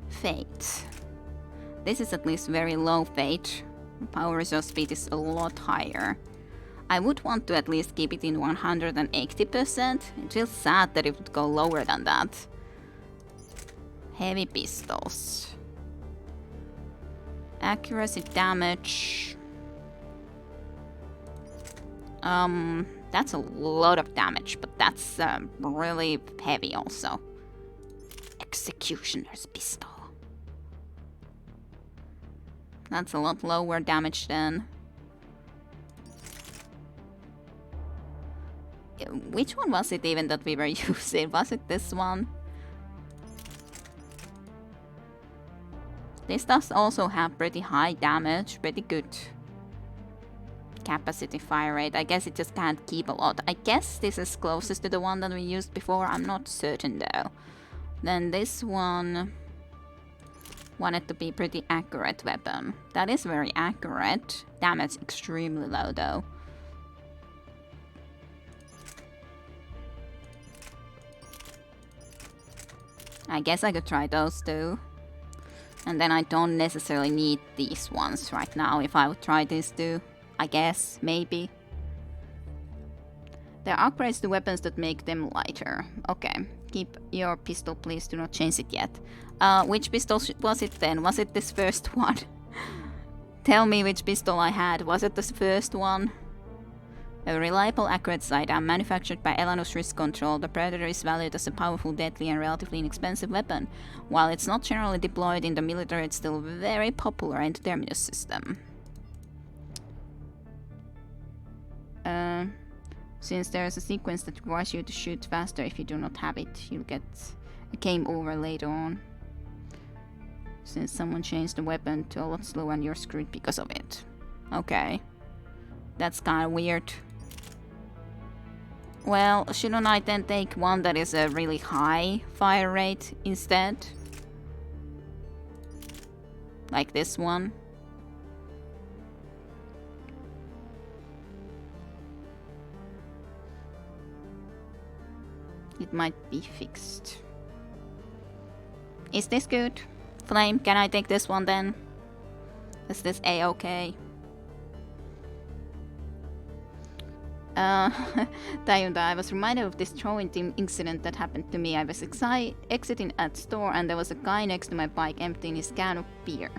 Fate. This is at least very low fate. Power resource speed is a lot higher. I would want to at least keep it in 180%. It feels sad that it would go lower than that. Heavy pistols. Accuracy damage. That's a lot of damage, but that's really heavy also. Executioner's pistol. That's a lot lower damage then. Which one was it even that we were using? Was it this one? This does also have pretty high damage, pretty good capacity fire rate. I guess it just can't keep a lot. I guess this is closest to the one that we used before. I'm not certain though. Then this one wanted to be pretty accurate weapon. That is very accurate. Damage extremely low though. I guess I could try those too. And then I don't necessarily need these ones right now if I would try these two. I guess, maybe. There are upgrades to weapons that make them lighter. Okay, keep your pistol please, do not change it yet. Which pistol was it then? Was it this first one? Tell me which pistol I had. Was it the first one? A reliable, accurate sidearm manufactured by Elanus Risk Control, the Predator is valued as a powerful, deadly, and relatively inexpensive weapon. While it's not generally deployed in the military, it's still very popular in the Terminus system. Since there's a sequence that requires you to shoot faster if you do not have it, you'll get a game over later on. Since someone changed the weapon to a lot slower and you're screwed because of it. Okay. That's kinda weird. Well, shouldn't I then take one that is a really high fire rate instead? Like this one? It might be fixed. Is this good? Flame, can I take this one then? Is this A-okay? Tayunda, I was reminded of this throwing team incident that happened to me. I was exiting at store and there was a guy next to my bike emptying his can of beer.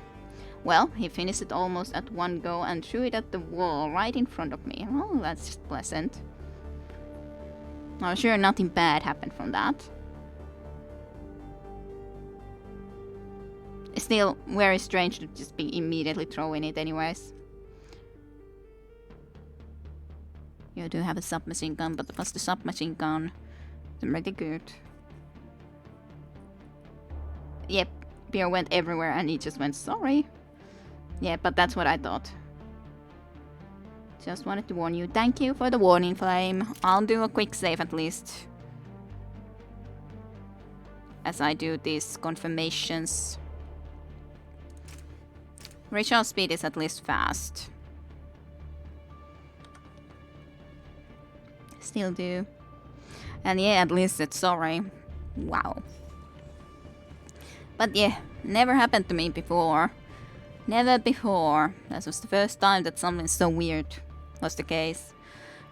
Well, he finished it almost at one go and threw it at the wall right in front of me. Oh, that's just pleasant. I'm sure nothing bad happened from that. Still, very strange to just be immediately throwing it anyways. You do have a submachine gun, but was the submachine gun pretty good? Yep, beer went everywhere and he just went, sorry. Yeah, but that's what I thought. Just wanted to warn you. Thank you for the warning, Flame. I'll do a quick save at least. As I do these confirmations. Recharge speed is at least fast. Still do. And yeah, at least it's sorry. Wow. But yeah, never happened to me before. Never before. This was the first time that something so weird was the case.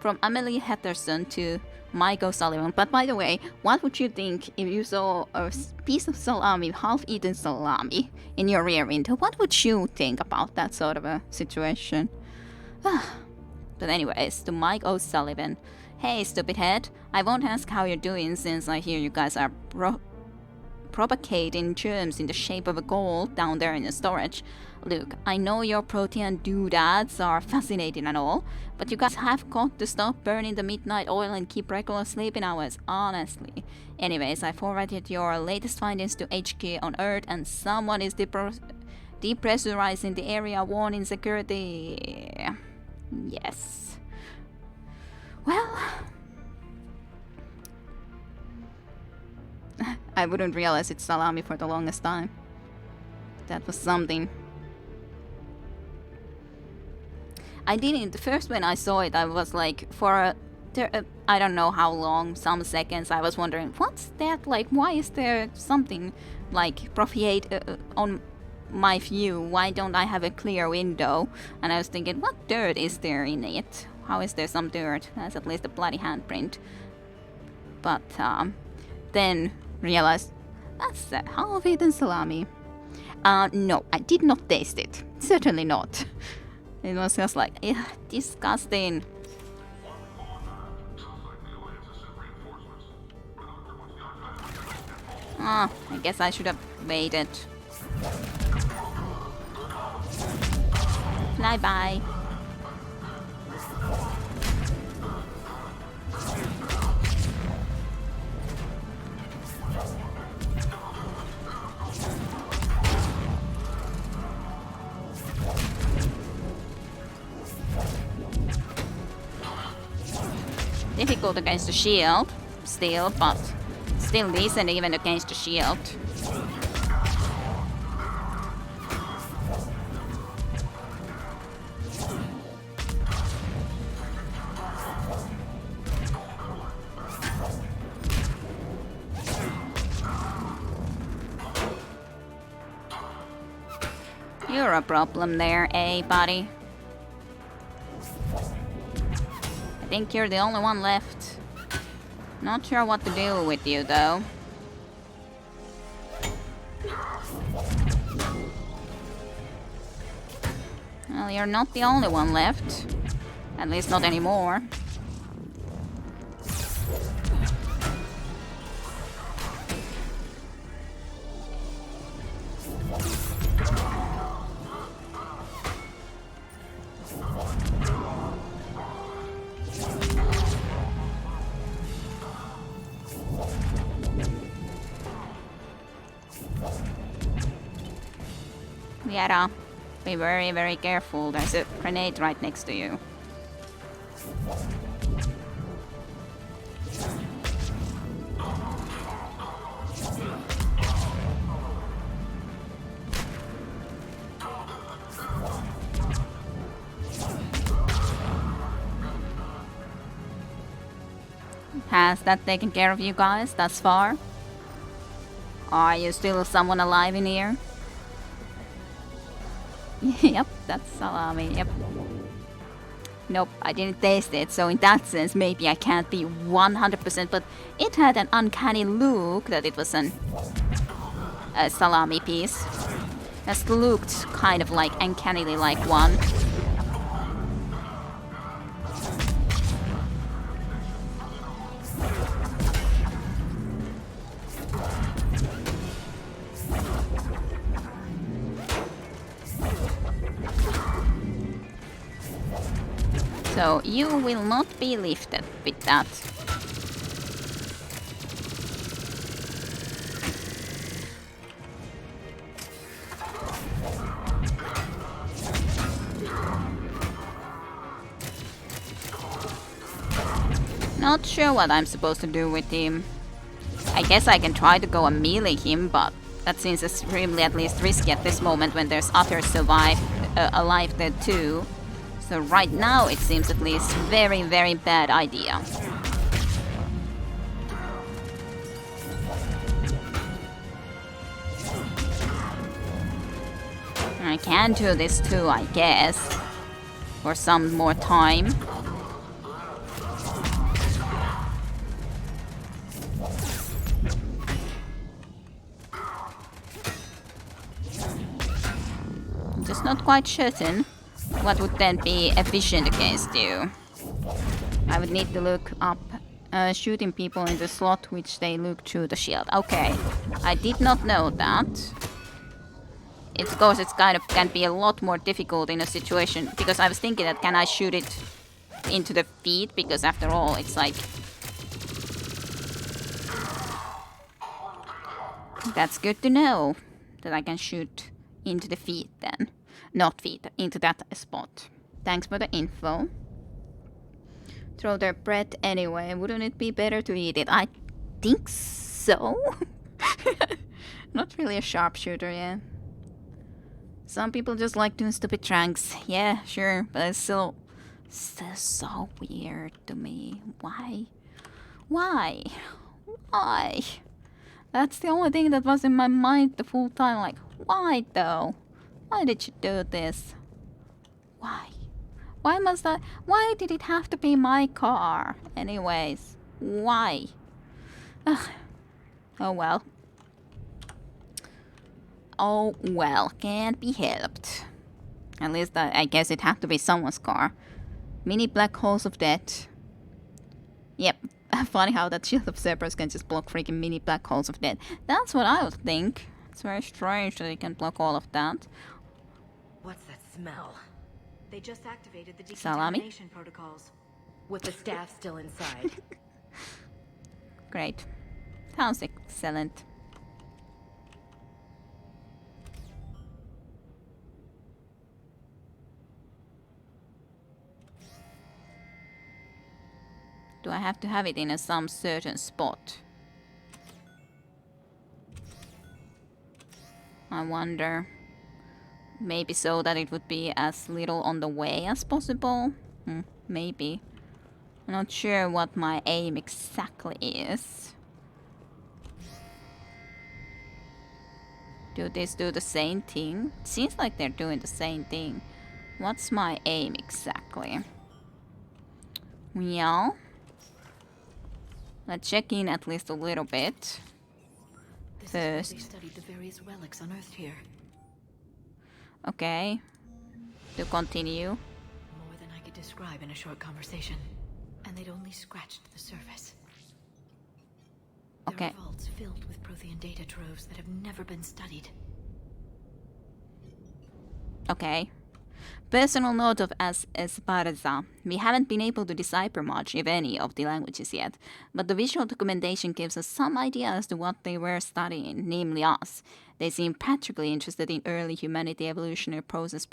From Amelie Hatterson to Mike O'Sullivan. But by the way, what would you think if you saw a piece of salami, half-eaten salami, in your rear window? What would you think about that sort of a situation? But anyways, to Mike O'Sullivan. Hey, stupid head. I won't ask how you're doing since I hear you guys are propagating germs in the shape of a gold down there in the storage. Look, I know your protein doodads are fascinating and all, but you guys have got to stop burning the midnight oil and keep regular sleeping hours, honestly. Anyways, I forwarded your latest findings to HQ on Earth and someone is depressurizing the area, warning security. Yes. Well... I wouldn't realize it's salami for the longest time. That was something. I didn't. The first when I saw it, I was like, for I don't know how long, some seconds, I was wondering, what's that? Like, why is there something like propagate on my view? Why don't I have a clear window? And I was thinking, what dirt is there in it? How is there some dirt? That's at least a bloody handprint. But then realized that's a half-eaten salami. No, I did not taste it. Certainly not. It was just like, ugh, disgusting. I guess I should have waited. Fly by. Difficult against the shield, still, but still decent even against the shield. You're a problem there, eh, buddy? I think you're the only one left. Not sure what to do with you, though. Well, you're not the only one left. At least not anymore. Yara, be very, very careful. There's a grenade right next to you. Has that taken care of you guys thus far? Are you still someone alive in here? Yep, that's salami, yep. Nope, I didn't taste it, so in that sense maybe I can't be 100%, but it had an uncanny look that it was a salami piece. It looked kind of like uncannily like one. So you will not be lifted with that. Not sure what I'm supposed to do with him. I guess I can try to go and melee him, but that seems extremely at least risky at this moment when there's others alive there too. So right now it seems at least very, very bad idea. I can do this too, I guess. For some more time. Just not quite certain what would then be efficient against you. I would need to look up shooting people in the slot which they look through the shield. Okay, I did not know that. Of course, it's kind of can be a lot more difficult in a situation because I was thinking that can I shoot it into the feet, because after all it's like that's good to know that I can shoot into the feet then. Not feet, into that spot. Thanks for the info. Throw their bread anyway. Wouldn't it be better to eat it? I think so. Not really a sharpshooter, yeah. Some people just like doing stupid tranks. Yeah, sure, but it's still so weird to me. Why? Why? Why? That's the only thing that was in my mind the full time. Like, why though? Why did you do this? Why? Why did it have to be my car? Anyways, why? Ugh. Oh well. Oh well, can't be helped. At least I guess it had to be someone's car. Mini black holes of death. Yep. Funny how that shield of Cerberus can just block freaking mini black holes of death. That's what I would think. It's very strange that it can block all of that. What's that smell? They just activated the Salami? decontamination protocols. With the staff still inside. Great. Sounds excellent. Do I have to have it in some certain spot? I wonder. Maybe so that it would be as little on the way as possible? Maybe. I'm not sure what my aim exactly is. Do these do the same thing? It seems like they're doing the same thing. What's my aim exactly? Well, let's check in at least a little bit. This First. is where they studied the various relics unearthed here. Okay. to continue. More than I could describe in a short conversation. And they'd only scratched the surface. There Okay. are vaults filled with Prothean data troves that have never been studied. Okay. Personal note of Esparza. We haven't been able to decipher much, if any, of the languages yet, but the visual documentation gives us some idea as to what they were studying, namely us. They seem particularly interested in early humanity evolutionary process,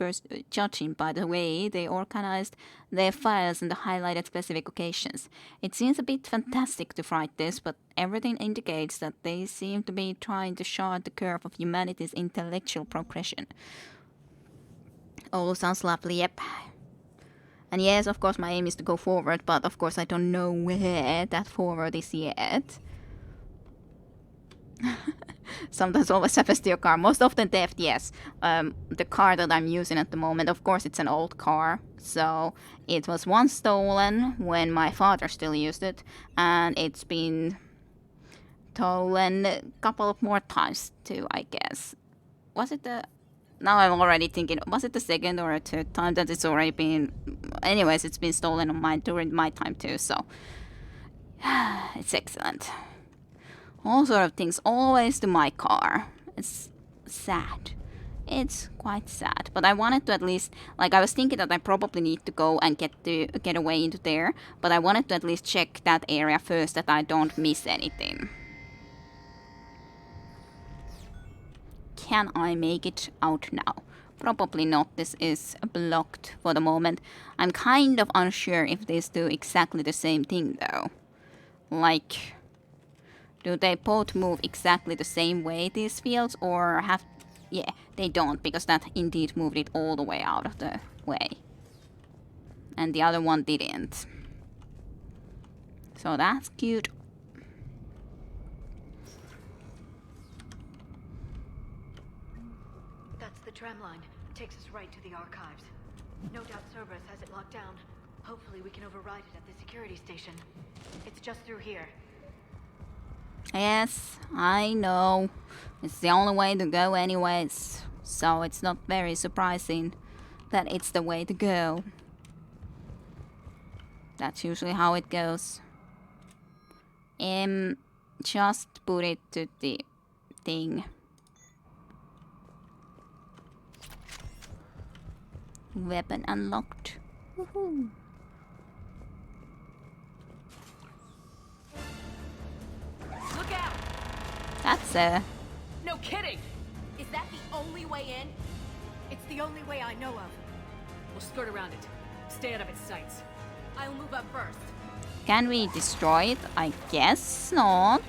judging by the way they organized their files and the highlighted specific occasions. It seems a bit fantastic to write this, but everything indicates that they seem to be trying to chart the curve of humanity's intellectual progression. Oh, sounds lovely, yep. And yes, of course, my aim is to go forward, but of course I don't know where that forward is yet. Sometimes always happens to your car. Most often theft, yes. The car that I'm using at the moment, of course, it's an old car. So it was once stolen when my father still used it, and it's been stolen a couple of more times too, I guess. Was it the... Now I'm already thinking, was it the second or a third time that it's already been... Anyways, it's been stolen on during my time too, so... It's excellent. All sort of things, always to my car. It's sad. It's quite sad. But I wanted to at least... Like, I was thinking that I probably need to go and get away into there, but I wanted to at least check that area first, that I don't miss anything. Can I make it out now? Probably not. This is blocked for the moment. I'm kind of unsure if these do exactly the same thing though. Like, do they both move exactly the same way, these fields, or have... Yeah, they don't, because that indeed moved it all the way out of the way. And the other one didn't. So that's cute. The tram line takes us right to the archives. No doubt Cerberus has it locked down. Hopefully we can override it at the security station. It's just through here. Yes, I know. It's the only way to go anyways. So it's not very surprising that it's the way to go. That's usually how it goes. Just put it to the thing. Weapon unlocked. Woohoo. Look out! That's No kidding! Is that the only way in? It's the only way I know of. We'll skirt around it. Stay out of its sights. I'll move up first. Can we destroy it? I guess not.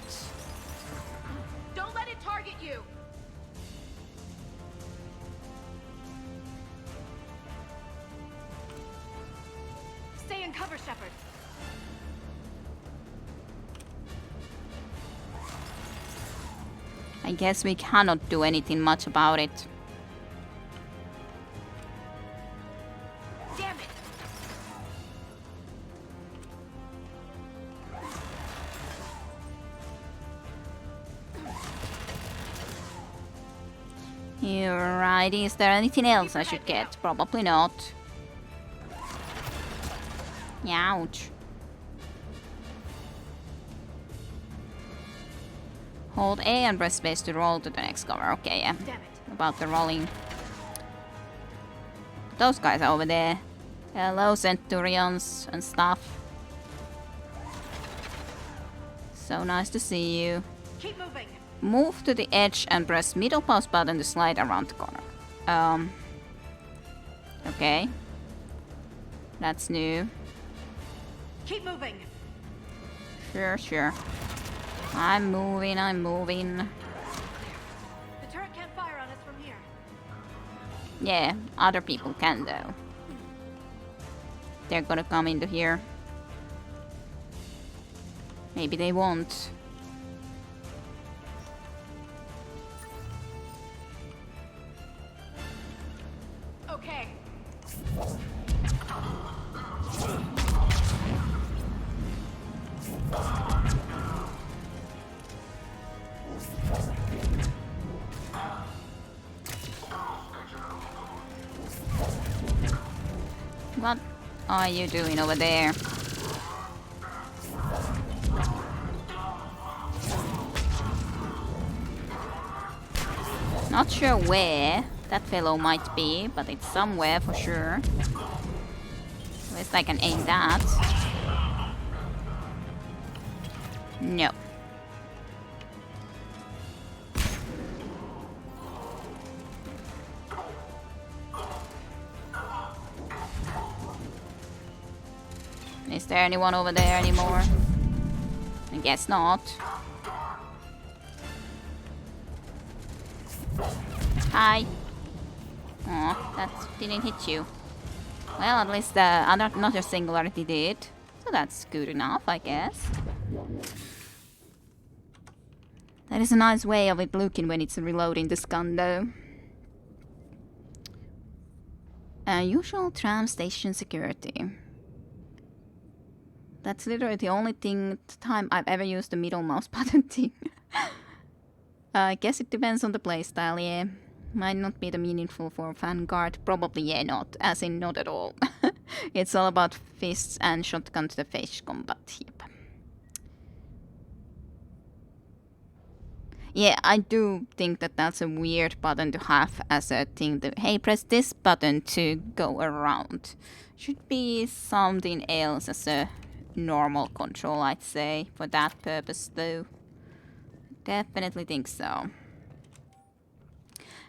Don't let it target you! Stay in cover, Shepard. I guess we cannot do anything much about it. Damn it! You're right. Is there anything else I should get? Probably not. Ouch. Hold A and press space to roll to the next cover. Okay, yeah. About the rolling. Those guys are over there. Hello, Centurions and stuff. So nice to see you. Keep moving. Move to the edge and press middle mouse button to slide around the corner. Okay. That's new. Keep moving. Sure. I'm moving. The turret can't fire on us from here. Yeah, other people can though. They're gonna come into here. Maybe they won't. Okay. are you doing over there? Not sure where that fellow might be, but it's somewhere for sure. At least I can aim that. No. Is there anyone over there anymore? I guess not. Hi. Aw, that didn't hit you. Well, at least the another singularity did. So that's good enough, I guess. That is a nice way of it looking when it's reloading this gun, though. Usual tram station security. That's literally the only time I've ever used the middle mouse button thing. I guess it depends on the playstyle, yeah. Might not be the meaningful for Vanguard. Probably, yeah, not. As in, not at all. It's all about fists and shotgun to the face combat. Yep. Yeah, I do think that that's a weird button to have as a thing. Hey, press this button to go around. Should be something else as a normal control, I'd say, for that purpose, though. Definitely think so.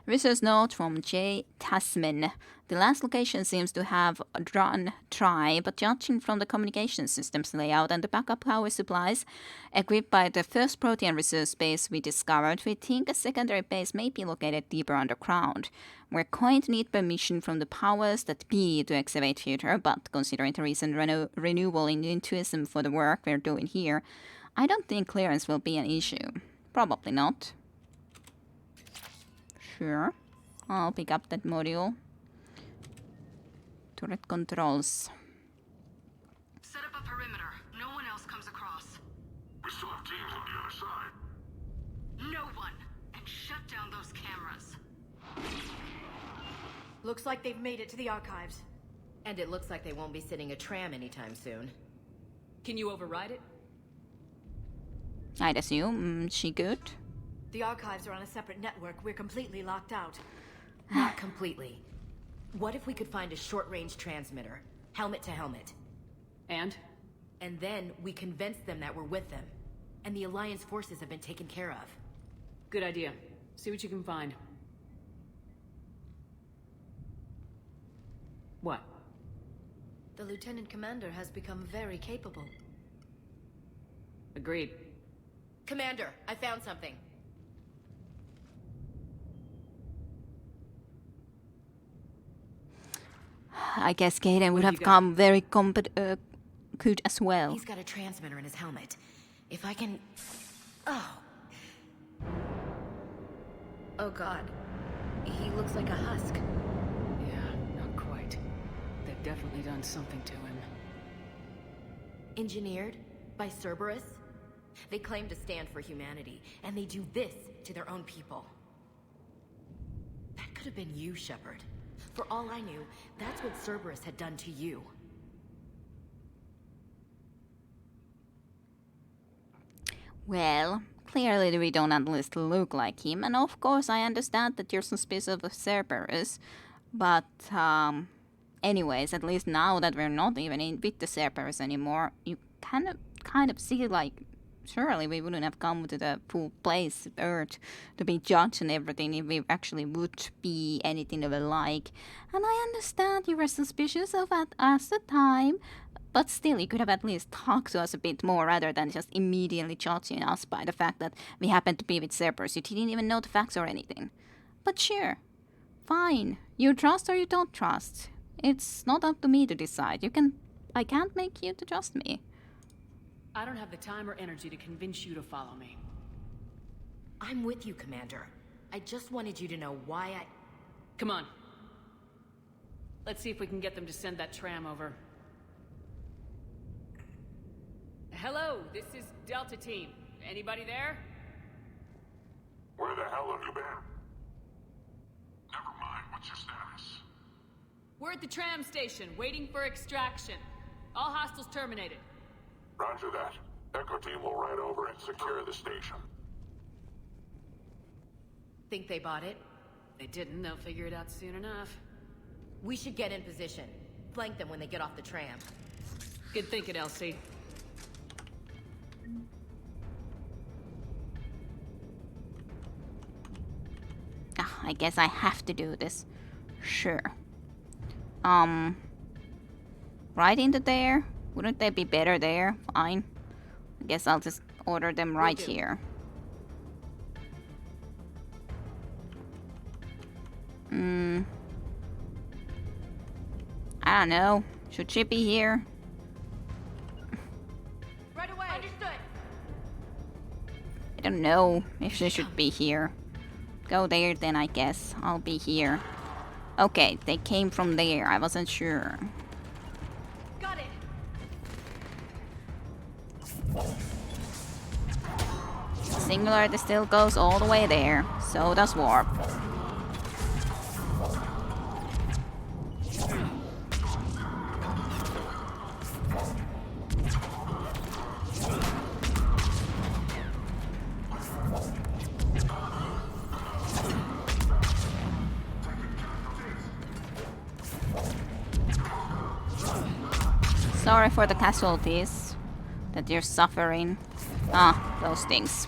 Research note from J. Tasman. The last location seems to have run dry, but judging from the communication systems layout and the backup power supplies equipped by the first Protean research base we discovered, we think a secondary base may be located deeper underground. We're going to need permission from the powers that be to excavate further, but considering the recent renewal in enthusiasm for the work we're doing here, I don't think clearance will be an issue. Probably not. Sure. I'll pick up that module. Turret controls. Set up a perimeter. No one else comes across. We still have teams on the other side. No one! And shut down those cameras. Looks like they've made it to the archives. And it looks like they won't be sitting a tram anytime soon. Can you override it? I'd assume. She good? The archives are on a separate network. We're completely locked out. Not completely. What if we could find a short-range transmitter? Helmet to helmet. And? And then we convince them that we're with them. And the Alliance forces have been taken care of. Good idea. See what you can find. What? The Lieutenant Commander has become very capable. Agreed. Commander, I found something. I guess Gaiden would have come very good as well. He's got a transmitter in his helmet. If I can... Oh. Oh god. He looks like a husk. Yeah, not quite. They've definitely done something to him. Engineered by Cerberus? They claim to stand for humanity, and they do this to their own people. That could have been you, Shepard. For all I knew, that's what Cerberus had done to you. Well, clearly we don't at least look like him, and of course I understand that you're suspicious of Cerberus, but anyways, at least now that we're not even in with the Cerberus anymore, you kind of see, like, surely we wouldn't have come to the full place, Earth, to be judged and everything if we actually would be anything of a like. And I understand you were suspicious of us at the time, but still, you could have at least talked to us a bit more rather than just immediately judging us by the fact that we happened to be with Cerberus. You didn't even know the facts or anything. But sure, fine. You trust or you don't trust. It's not up to me to decide. I can't make you to trust me. I don't have the time or energy to convince you to follow me. I'm with you, Commander. I just wanted you to know why I... Come on. Let's see if we can get them to send that tram over. Hello, this is Delta Team. Anybody there? Where the hell have you been? Never mind, what's your status? We're at the tram station, waiting for extraction. All hostiles terminated. Roger that. Echo team will ride over and secure the station. Think they bought it? They didn't, they'll figure it out soon enough. We should get in position. Flank them when they get off the tram. Good thinking, Elsie. I guess I have to do this. Sure. Right into there? Wouldn't they be better there? Fine. I guess I'll just order them right here. I don't know. Should she be here? Right away. Understood. I don't know if she should be here. Go there then, I guess. I'll be here. Okay, they came from there. I wasn't sure. Got it. Singularity still goes all the way there. So does Warp. Sorry for the casualties that you're suffering. Ah, those things.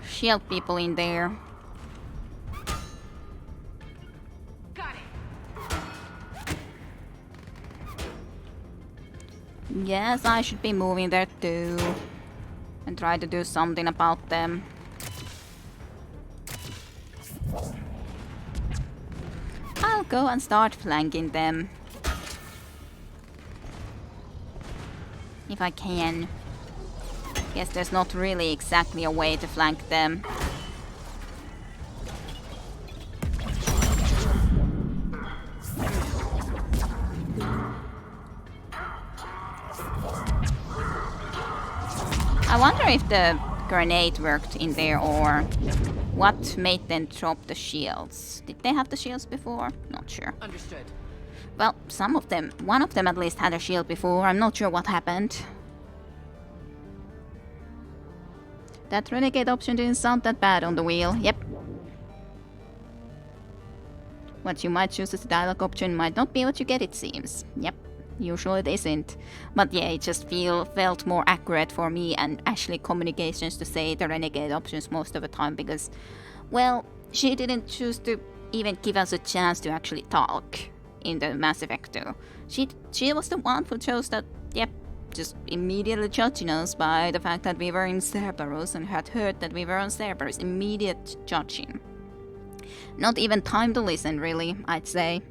Shield people in there. Got it. Yes, I should be moving there too. And try to do something about them. I'll go and start flanking them. If I can. Guess there's not really exactly a way to flank them. I wonder if the grenade worked in there or what made them drop the shields. Did they have the shields before? Not sure. Understood. Well, some of them, one of them at least had a shield before. I'm not sure what happened. That renegade option didn't sound that bad on the wheel. Yep. What you might choose as a dialogue option might not be what you get, it seems. Yep. Usually it isn't. But yeah, it just felt more accurate for me and Ashley Communications to say the renegade options most of the time because, well, she didn't choose to even give us a chance to actually talk in the Mass Effect 2. She was the one who chose that, yep, just immediately judging us by the fact that we were in Cerberus and had heard that we were on Cerberus. Immediate judging. Not even time to listen, really, I'd say.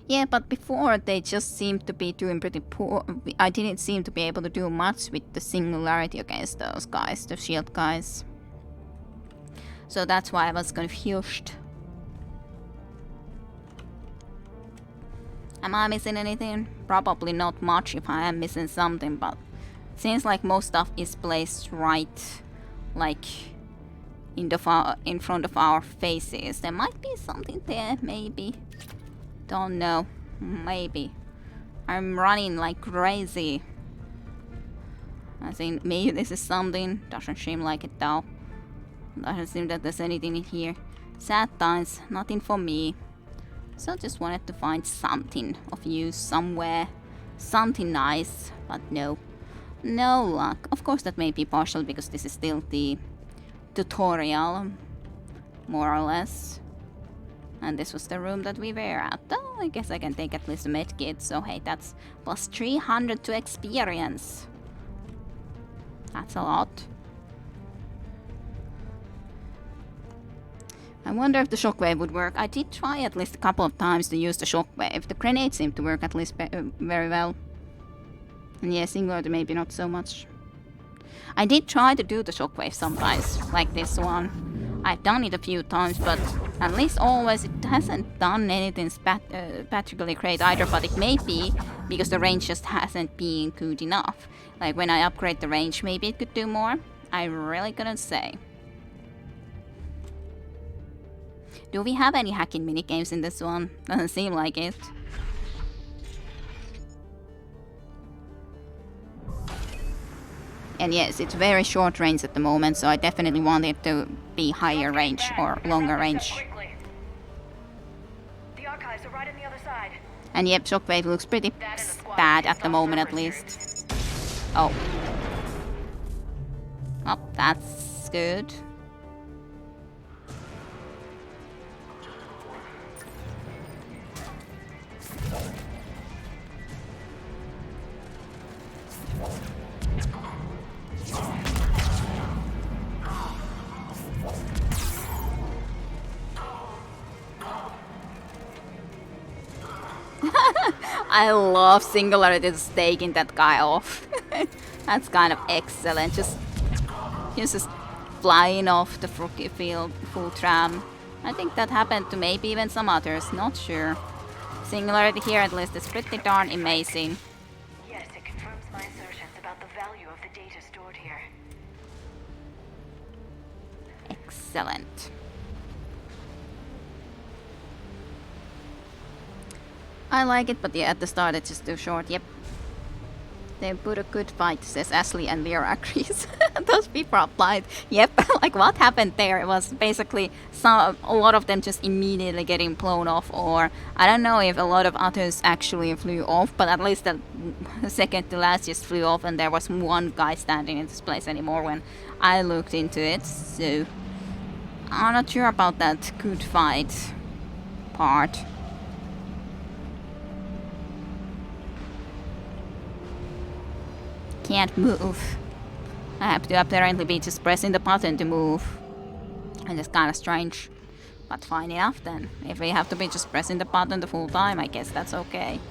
Yeah, but before they just seemed to be doing pretty poor. I didn't seem to be able to do much with the Singularity against those guys, the shield guys. So that's why I was confused. Am I missing anything? Probably not much if I am missing something, but it seems like most stuff is placed right, like in front of our faces. There might be something there, maybe. Don't know. Maybe. I'm running like crazy. I think maybe this is something. Doesn't seem like it though. Doesn't seem that there's anything in here. Sad times. Nothing for me. So just wanted to find something of use somewhere. Something nice. But no. No luck. Of course that may be partial because this is still the tutorial. More or less. And this was the room that we were at. Oh, I guess I can take at least a medkit. So hey, that's plus 300 to experience. That's a lot. I wonder if the shockwave would work. I did try at least a couple of times to use the shockwave. The grenade seemed to work at least very well. And yeah, Singularity maybe not so much. I did try to do the shockwave sometimes, like this one. I've done it a few times, but at least always it hasn't done anything particularly great either, but it may be because the range just hasn't been good enough. Like when I upgrade the range, maybe it could do more. I really couldn't say. Do we have any hacking minigames in this one? Doesn't seem like it. And yes, it's very short range at the moment, so I definitely want it to be higher range or longer range. The archives are right on the other side. And yep, Shockwave looks pretty bad at the moment at least. Oh. Oh, that's good. I love Singularity just taking that guy off. That's kind of excellent. He's just flying off the Frookie field full tram. I think that happened to maybe even some others, not sure. Singularity here at least is pretty darn amazing. Yes, it confirms my assertions about the value of the data stored here. Excellent. I like it, but yeah, at the start it's just too short. Yep. They put a good fight, says Ashley, and Vera agrees. Those people applied. Yep, like what happened there? It was basically a lot of them just immediately getting blown off, or I don't know if a lot of others actually flew off, but at least the second to last just flew off, and there was one guy standing in this place anymore when I looked into it. So I'm not sure about that good fight part. Can't move. I have to apparently be just pressing the button to move. And it's kind of strange. But fine enough then. If we have to be just pressing the button the full time, I guess that's okay.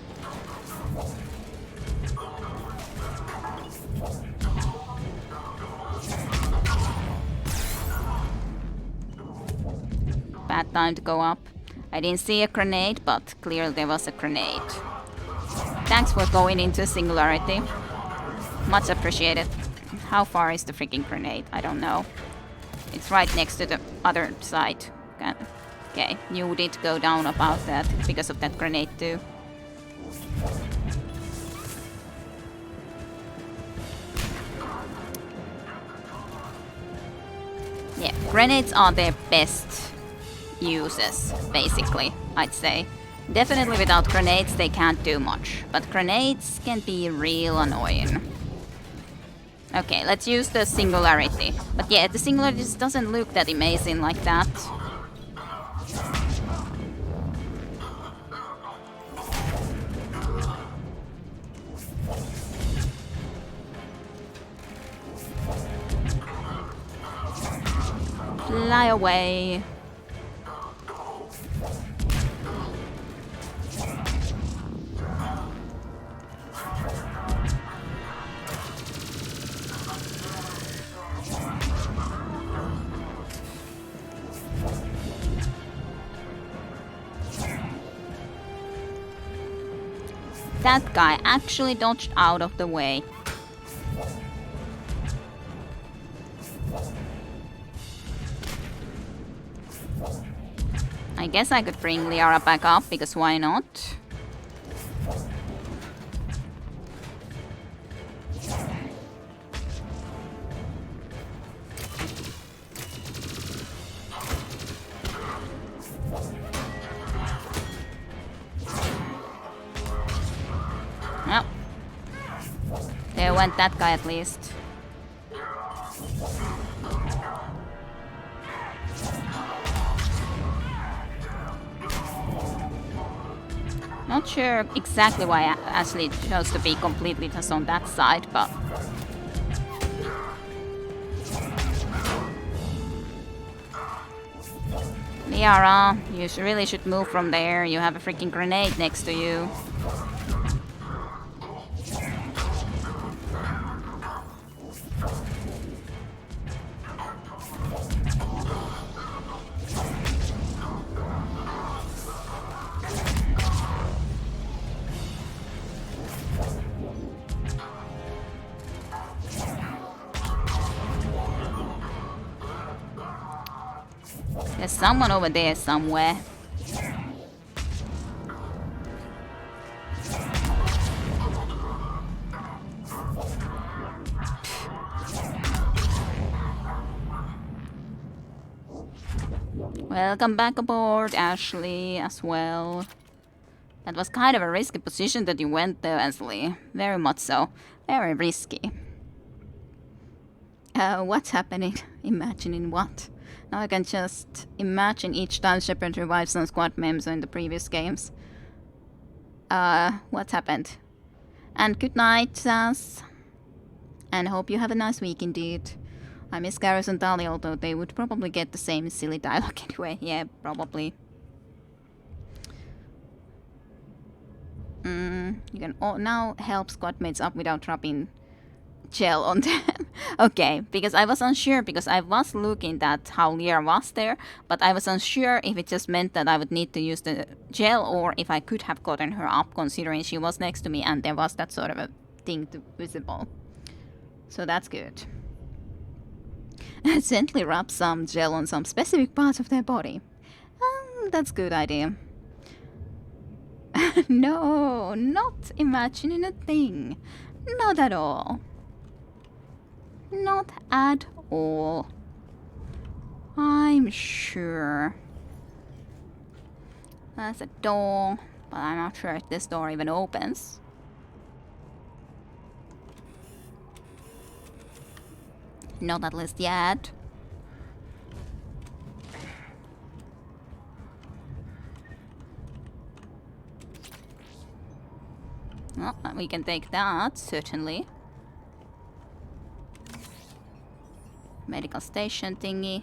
Bad time to go up. I didn't see a grenade, but clearly there was a grenade. Thanks for going into Singularity. Much appreciated. How far is the freaking grenade? I don't know. It's right next to the other side. Okay, you did go down about that because of that grenade too. Yeah, grenades are their best uses, basically, I'd say. Definitely without grenades they can't do much, but grenades can be real annoying. Okay, let's use the Singularity. But yeah, the Singularity just doesn't look that amazing like that. Fly away. That guy actually dodged out of the way. I guess I could bring Liara back up, because why not? Well, there went that guy at least. Not sure exactly why Ashley chose to be completely just on that side, but... Liara, you really should move from there. You have a freaking grenade next to you. There's someone over there somewhere. Welcome back aboard, Ashley, as well. That was kind of a risky position that you went there, Ashley. Very much so. Very risky. What's happening? Imagining what? Now I can just imagine each time Shepard revives some squad members in the previous games. What happened? And good night, Sass. And hope you have a nice week indeed. I miss Garrus and Tali, although they would probably get the same silly dialogue anyway. Yeah, probably. You can now help squadmates up without dropping gel on them. Okay, because I was unsure, because I was looking at how Lear was there, but I was unsure if it just meant that I would need to use the gel or if I could have gotten her up, considering she was next to me and there was that sort of a thing visible. So that's good. Gently rub some gel on some specific parts of their body. That's a good idea. No, not imagining a thing. Not at all. Not at all. I'm sure. There's a door, but I'm not sure if this door even opens. Not at least yet. Well, we can take that, certainly. Medical station thingy.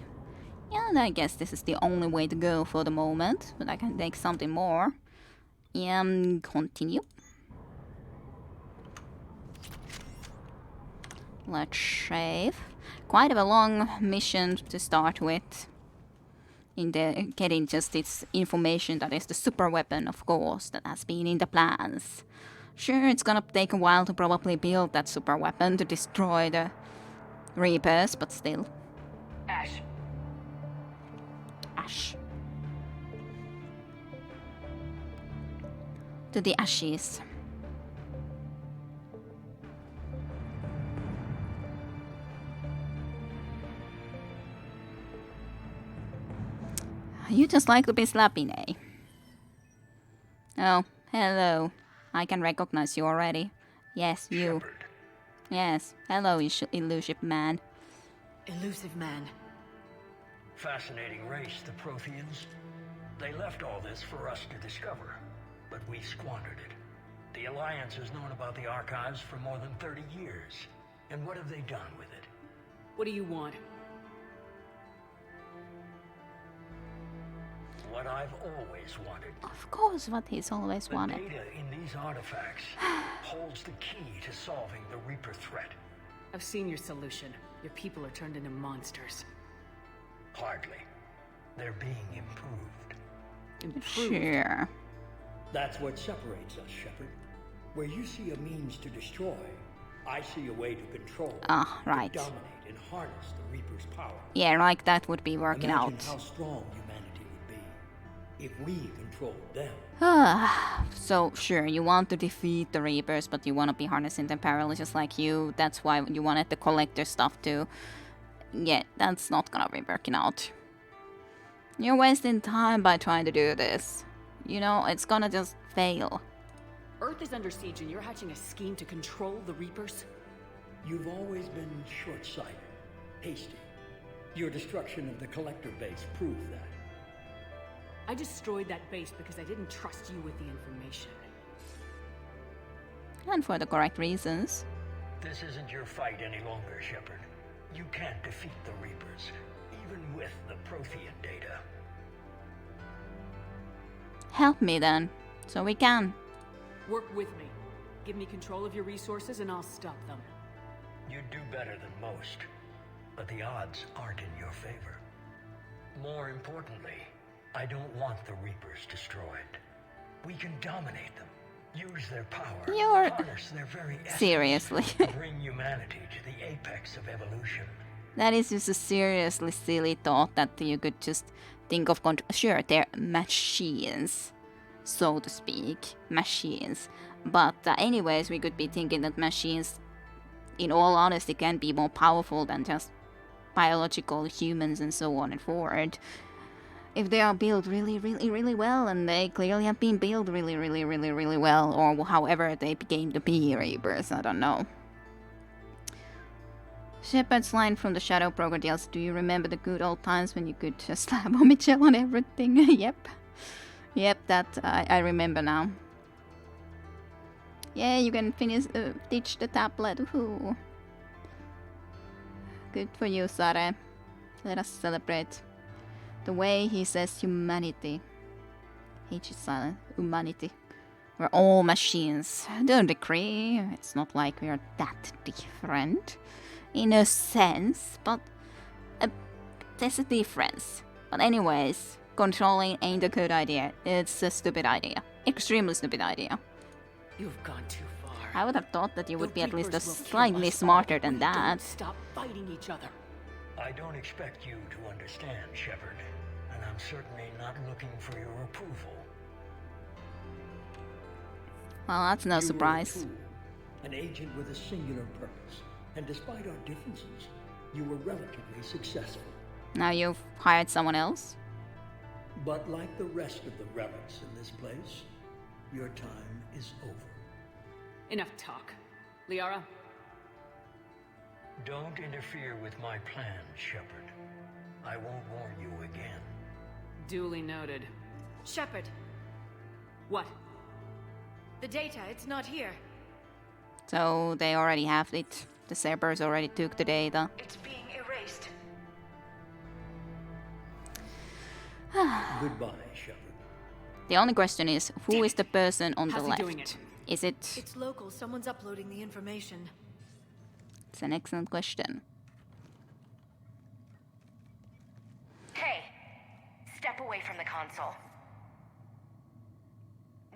Yeah, and I guess this is the only way to go for the moment, but I can take something more. Continue. Let's save. Quite a long mission to start with. In the getting just its information that is the super weapon, of course, that has been in the plans. Sure, it's gonna take a while to probably build that super weapon to destroy the Reapers, but still. Ash. Ash. To the ashes. You just like to be slapping, eh? Oh, hello. I can recognize you already. Yes, you. Shepard. Yes, hello, elusive man. Elusive man. Fascinating race, the Protheans. They left all this for us to discover, but we squandered it. The Alliance has known about the archives for more than 30 years. And what have they done with it? What do you want? What I've always wanted. Of course, what he's always wanted. The data in these artifacts holds the key to solving the Reaper threat. I've seen your solution. Your people are turned into monsters. Hardly. They're being improved. Improved? Sure. That's what separates us, Shepard. Where you see a means to destroy, I see a way to control. Ah, right. To dominate and harness the Reaper's power. Yeah, like that would be working Imagine out. how strong humanity would be if we controlled them. So, sure, you want to defeat the Reapers, but you want to be harnessing them parallel just like you. That's why you wanted the Collector stuff too. Yeah, that's not gonna be working out. You're wasting time by trying to do this. You know, it's gonna just fail. Earth is under siege and you're hatching a scheme to control the Reapers? You've always been short-sighted, hasty. Your destruction of the Collector base proved that. I destroyed that base because I didn't trust you with the information. And for the correct reasons. This isn't your fight any longer, Shepard. You can't defeat the Reapers, even with the Prothean data. Help me then, so we can. Work with me. Give me control of your resources and I'll stop them. You'd do better than most, but the odds aren't in your favor. More importantly, I don't want the Reapers destroyed. We can dominate them, use their power, harness their very essence, seriously. bring humanity to the apex of evolution. That is just a seriously silly thought that you could just think of. Sure, they're machines, so to speak, machines. But anyways, we could be thinking that machines, in all honesty, can be more powerful than just biological humans and so on and forward. If they are built really, really, really well, and they clearly have been built really, really, really, really well, or however they became the Bee Reapers, I don't know. Shepard's line from the Shadow Crocodiles, do you remember the good old times when you could just slap Omichel on everything? Yep. Yep, that I remember now. Yeah, you can finish, ditch the tablet, woohoo. Good for you, Sare. Let us celebrate. The way he says humanity. H is silent. Humanity. We're all machines. Don't agree. It's not like we are that different. In a sense, but there's a difference. But anyways, controlling ain't a good idea. It's a stupid idea. Extremely stupid idea. You've gone too far. I would have thought that you would be at least Reapers a will kill slightly us smarter all. than We that. don't stop fighting each other. I don't expect you to understand, Shepard, and I'm certainly not looking for your approval. Well, that's no You were a surprise. tool, an agent with a singular purpose, and despite our differences, you were relatively successful. Now you've hired someone else? But like the rest of the relics in this place, your time is over. Enough talk. Liara? Don't interfere with my plans, Shepard. I won't warn you again. Duly noted. Shepard, What? the data, it's not here. So they already have it. The Cerberus already took the data. It's being erased. Goodbye, Shepard. The only question is, who is the person on How's the he doing left? it? Is it... It's local. Someone's uploading the information. It's an excellent question. Hey, step away from the console.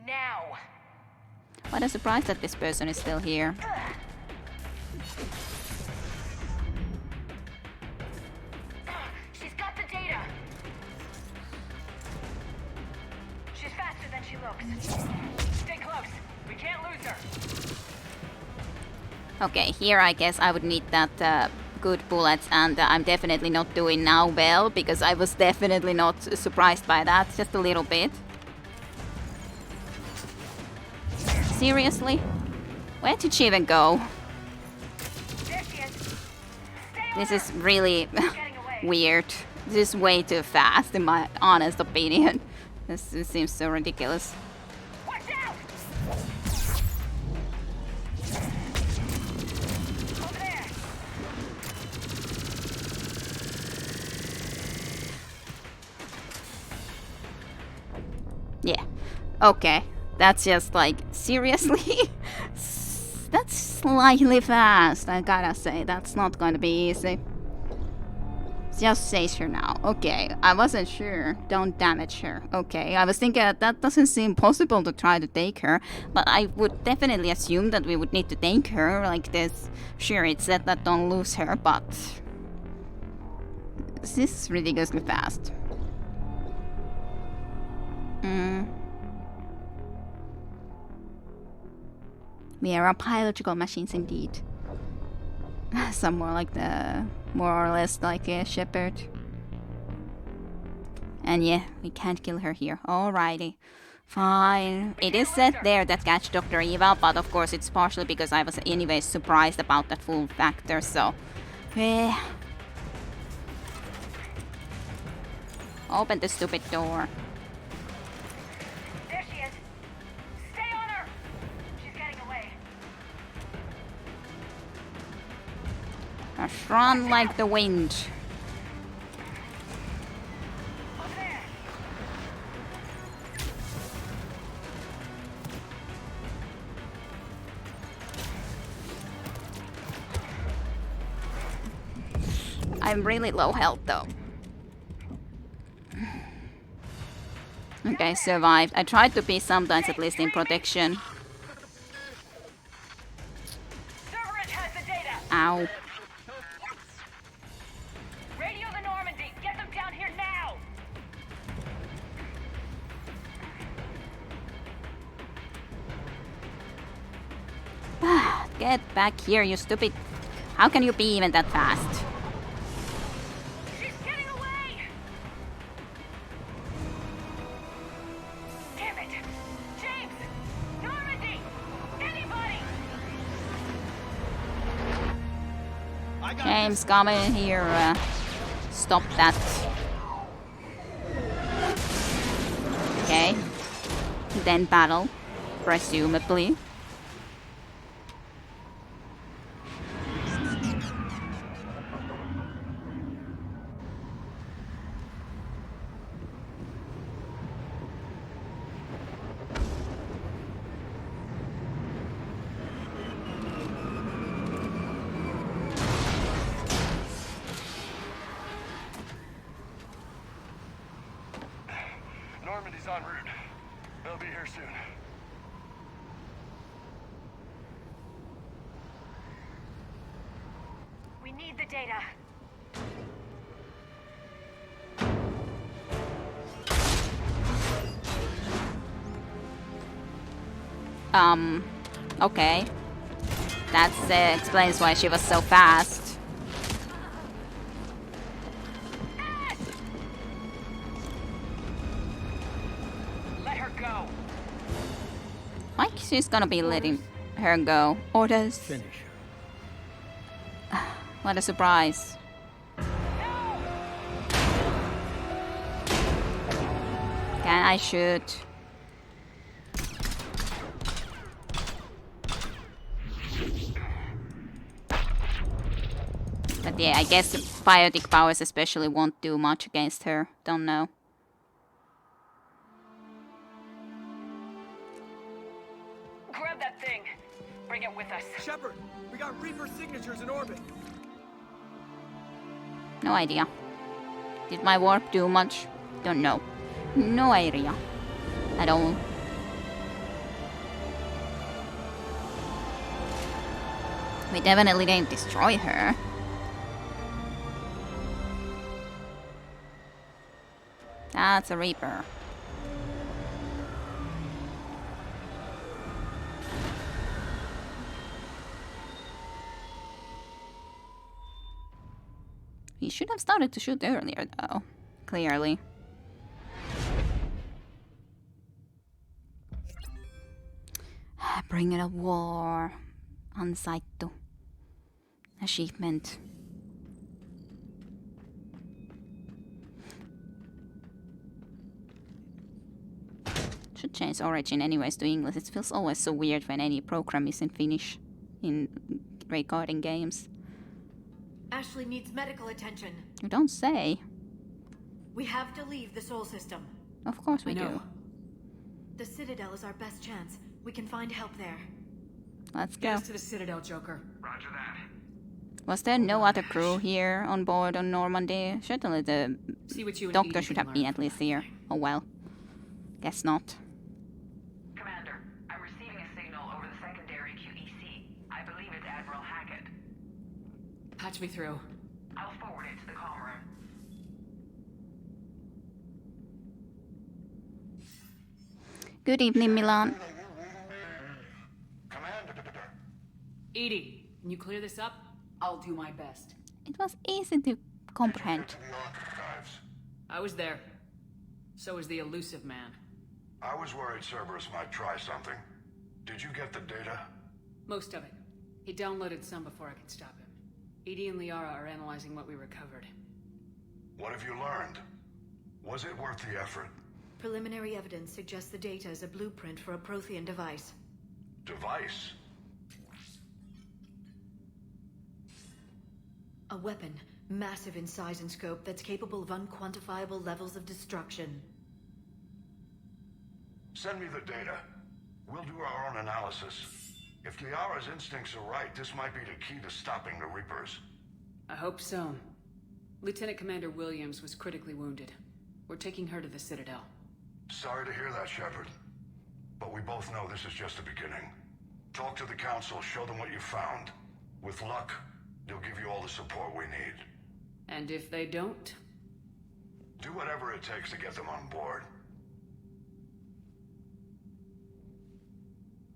Now! What a surprise that this person is still here. She's got the data! She's faster than she looks. Stay close. We can't lose her. Okay, here I guess I would need that good bullets, and I'm definitely not doing now well, because I was definitely not surprised by that, just a little bit. Seriously? Where did she even go? This is really weird. This is way too fast, in my honest opinion. This seems so ridiculous. Yeah. Okay. That's just like, seriously? That's slightly fast, I gotta say. That's not gonna be easy. Just chase her now. Okay, I wasn't sure. Don't damage her. Okay, I was thinking that doesn't seem possible to try to take her, but I would definitely assume that we would need to take her like this. Sure, it said that don't lose her, but this is ridiculously fast. We are biological machines indeed. Some more like more or less like a shepherd. And yeah, we can't kill her here. Alrighty. Fine. It is said there that catch Dr. Eva, but of course it's partially because I was anyways surprised about that full factor, so... Open the stupid door. There she is. Stay on her! She's getting away. Just run like the wind. I'm really low health though. Okay, survived. I tried to be sometimes at least in protection. Ow. Get back here, you stupid. How can you be even that fast? She's getting away! Damn it! James! Normandy! Anybody! James, come in here. Stop that. Okay. Then battle, presumably. Normandy's en route. They'll be here soon. We need the data. Okay. That explains why she was so fast. Let her go. Like she's gonna be letting her go. Orders. Finish her. What a surprise. Can I shoot? But yeah, I guess the biotic powers especially won't do much against her. Don't know. Grab that thing. Bring it with us. Shepard, we got Reaper signatures in orbit. No idea. Did my warp do much? Don't know. No idea. At all. We definitely didn't destroy her. That's a Reaper. He should have started to shoot earlier, though. Clearly. Bring it a war. Ansaittu. Achievement. Should change origin anyways to English. It feels always so weird when any program is in Finnish in recording games. Ashley needs medical attention. You don't say. We have to leave the Sol system. Of course we do. The Citadel is our best chance. We can find help there. Let's Get go. us to the Citadel, Joker. Roger that. Was there no other crew here on board on Normandy? Certainly the See what you and doctor Edie should can have been learn at from least that here. thing. Oh well. Guess not. Commander, I'm receiving a signal over the secondary QEC. I believe it's Admiral Hackett. Patch me through. I'll forward it to the comm room. Good evening, Milan. Edie, can you clear this up? I'll do my best. It was easy to comprehend. I was there. So was the elusive man. I was worried Cerberus might try something. Did you get the data? Most of it. He downloaded some before I could stop him. Edie and Liara are analyzing what we recovered. What have you learned? Was it worth the effort? Preliminary evidence suggests the data is a blueprint for a Prothean device. Device? A weapon, massive in size and scope, that's capable of unquantifiable levels of destruction. Send me the data. We'll do our own analysis. If Liara's instincts are right, this might be the key to stopping the Reapers. I hope so. Lieutenant Commander Williams was critically wounded. We're taking her to the Citadel. Sorry to hear that, Shepard. But we both know this is just the beginning. Talk to the Council, show them what you found. With luck, they'll give you all the support we need. And if they don't? Do whatever it takes to get them on board.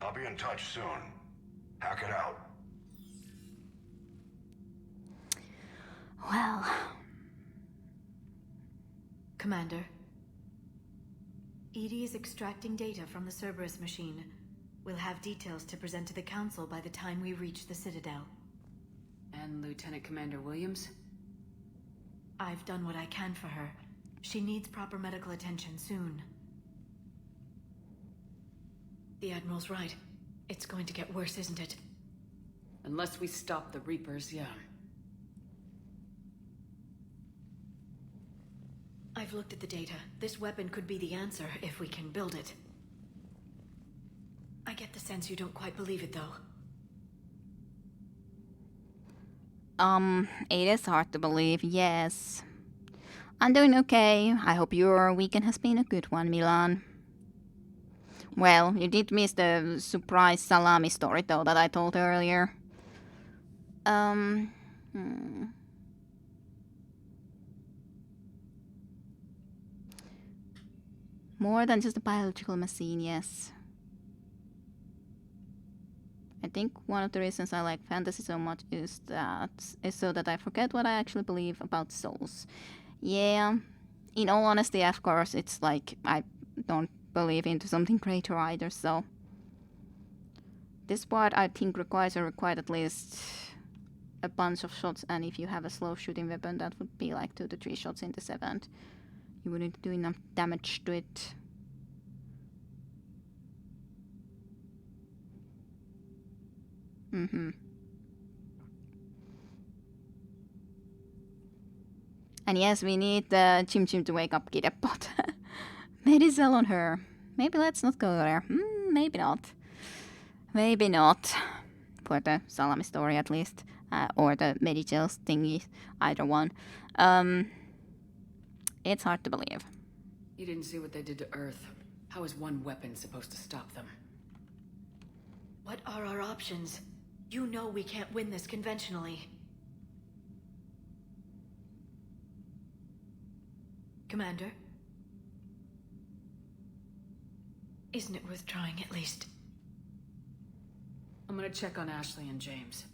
I'll be in touch soon. Hack it out. Well... Commander. EDI is extracting data from the Cerberus machine. We'll have details to present to the Council by the time we reach the Citadel. And Lieutenant Commander Williams? I've done what I can for her. She needs proper medical attention soon. The Admiral's right. It's going to get worse, isn't it? Unless we stop the Reapers, yeah. I've looked at the data. This weapon could be the answer if we can build it. I get the sense you don't quite believe it, though. It is hard to believe, yes. I'm doing okay. I hope your weekend has been a good one, Milan. Well, you did miss the surprise salami story, though, that I told earlier. More than just a biological machine, yes. I think one of the reasons I like fantasy so much is so that I forget what I actually believe about souls. Yeah, in all honesty, of course, it's like I don't believe into something greater either, so... This part, I think, requires at least a bunch of shots, and if you have a slow shooting weapon, that would be like 2 to 3 shots in the 7th. You wouldn't do enough damage to it. And yes, we need Chim Chim to wake up Kidep, but Medicel on her. Maybe let's not go there. Maybe not. Maybe not. For the salami story, at least. Or the Medicel thingy. Either one. It's hard to believe. You didn't see what they did to Earth. How is one weapon supposed to stop them? What are our options? You know we can't win this conventionally. Commander? Isn't it worth trying at least? I'm gonna check on Ashley and James.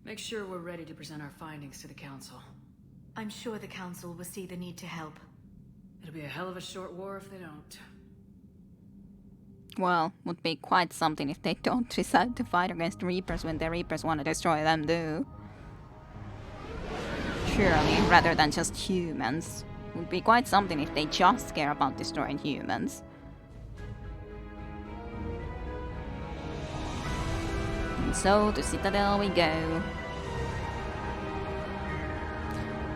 Make sure we're ready to present our findings to the Council. I'm sure the Council will see the need to help. It'll be a hell of a short war if they don't. Well, would be quite something if they don't decide to fight against Reapers when the Reapers want to destroy them, do. Surely, rather than just humans. Would be quite something if they just care about destroying humans. And so, to Citadel we go.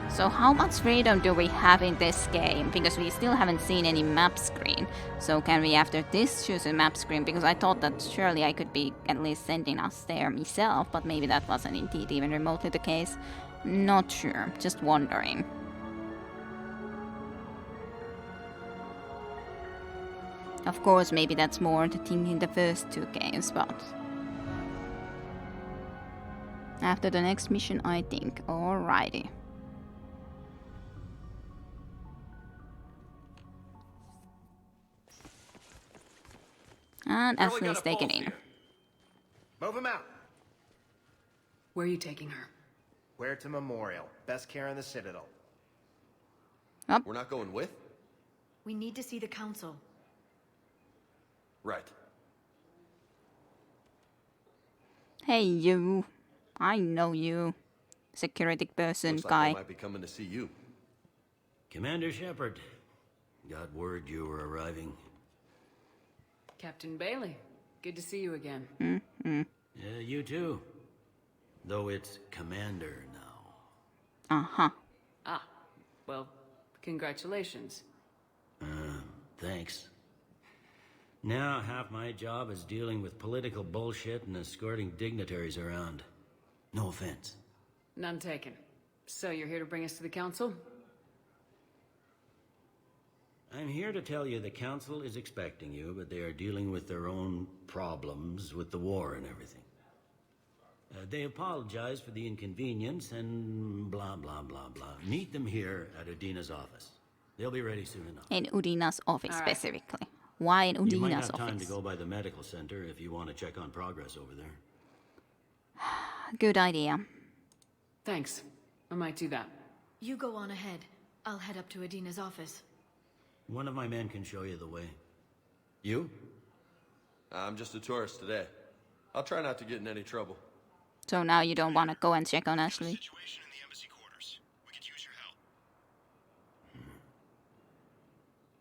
So how much freedom do we have in this game? Because we still haven't seen any map screen. So can we after this choose a map screen? Because I thought that surely I could be at least sending us there myself, but maybe that wasn't indeed even remotely the case. Not sure, just wondering. Of course, maybe that's more the thing in the first 2 games, but... After the next mission, I think. Alrighty. And Ashley is taken in. Move him out. Where are you taking her? Where to Memorial. Best care in the Citadel. We're not going with? We need to see the Council. Right. Hey, you. I know you. Security person Looks guy. like I might be coming to see you. Commander Shepard. Got word you were arriving. Captain Bailey, good to see you again. Yeah, you too. Though it's Commander now. Uh-huh. Ah, well, congratulations. Thanks. Now half my job is dealing with political bullshit and escorting dignitaries around. No offense. None taken. So you're here to bring us to the Council? I'm here to tell you the Council is expecting you, but they are dealing with their own problems with the war and everything. They apologize for the inconvenience and blah, blah, blah, blah. Meet them here at Udina's office. They'll be ready soon enough. In Udina's office, specifically. Why in Udina's You might have office? time to go by the medical center if you want to check on progress over there. Good idea. Thanks. I might do that. You go on ahead. I'll head up to Adina's office. One of my men can show you the way. You? I'm just a tourist today. I'll try not to get in any trouble. So now you don't want to go and check on Ashley.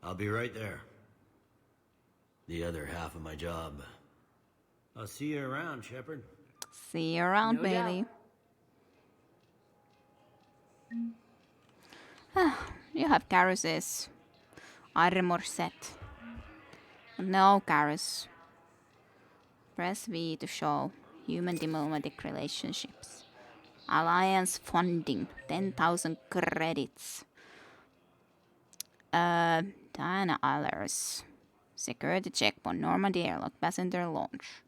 I'll be right there. The other half of my job. I'll see you around, Shepard. See you around, No Bailey. You have Garrus's armor set. No, Garrus. Press V to show human diplomatic relationships. Alliance funding, 10,000 credits. Diana Allers. Security checkpoint, Normandy airlock, passenger launch.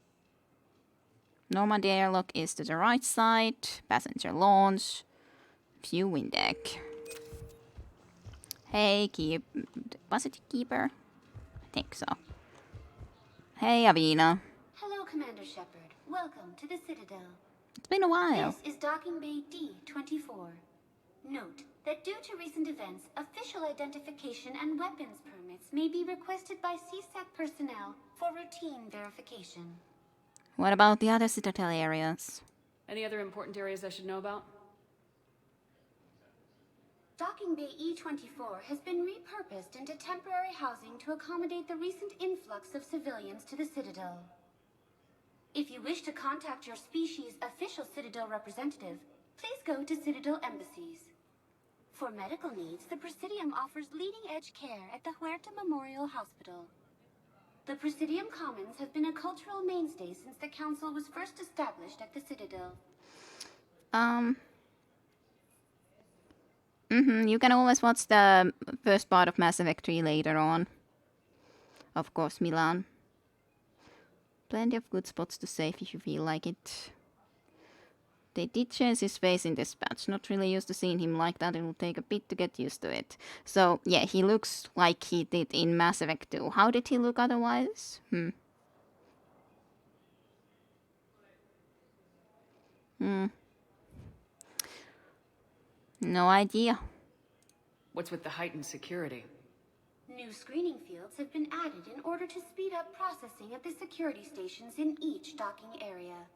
Normandy airlock is to the right side, passenger launch, viewing deck. Hey, was it Keeper? I think so. Hey, Avina. Hello, Commander Shepard. Welcome to the Citadel. It's been a while. This is Docking Bay D-24. Note that due to recent events, official identification and weapons permits may be requested by CSAC personnel for routine verification. What about the other Citadel areas? Any other important areas I should know about? Docking Bay E-24 has been repurposed into temporary housing to accommodate the recent influx of civilians to the Citadel. If you wish to contact your species' official Citadel representative, please go to Citadel embassies. For medical needs, the Presidium offers leading-edge care at the Huerta Memorial Hospital. The Presidium Commons have been a cultural mainstay since the Council was first established at the Citadel. You can always watch the first part of Mass Effect 3 later on. Of course, Milan. Plenty of good spots to save if you feel like it. They did change his face in this patch. Not really used to seeing him like that. It will take a bit to get used to it. So, yeah, he looks like he did in Mass Effect 2. How did he look otherwise? No idea. What's with the heightened security? New screening fields have been added in order to speed up processing at the security stations in each docking area.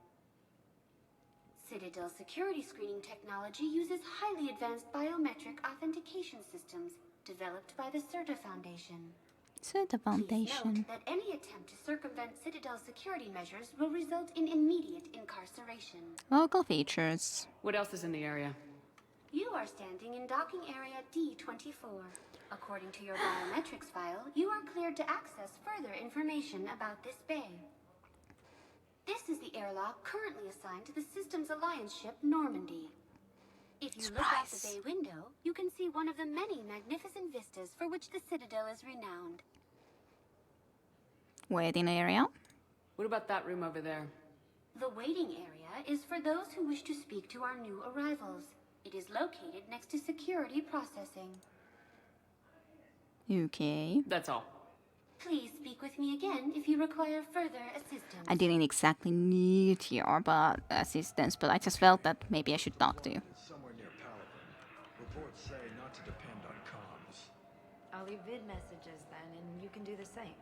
Citadel security screening technology uses highly advanced biometric authentication systems developed by the CERTA Foundation. CERTA Foundation. Please note that any attempt to circumvent Citadel security measures will result in immediate incarceration. Local features. What else is in the area? You are standing in docking area D-24. According to your biometrics file, you are cleared to access further information about this bay. This is the airlock currently assigned to the Systems Alliance ship Normandy. If you look out the bay window, you can see one of the many magnificent vistas for which the Citadel is renowned. Waiting area. What about that room over there? The waiting area is for those who wish to speak to our new arrivals. It is located next to security processing. Okay. That's all. Please speak with me again if you require further assistance. I didn't exactly need your assistance, but I just felt that maybe I should talk to you. Somewhere near Palaven. Reports say not to depend on comms. I'll leave vid messages then, and you can do the same.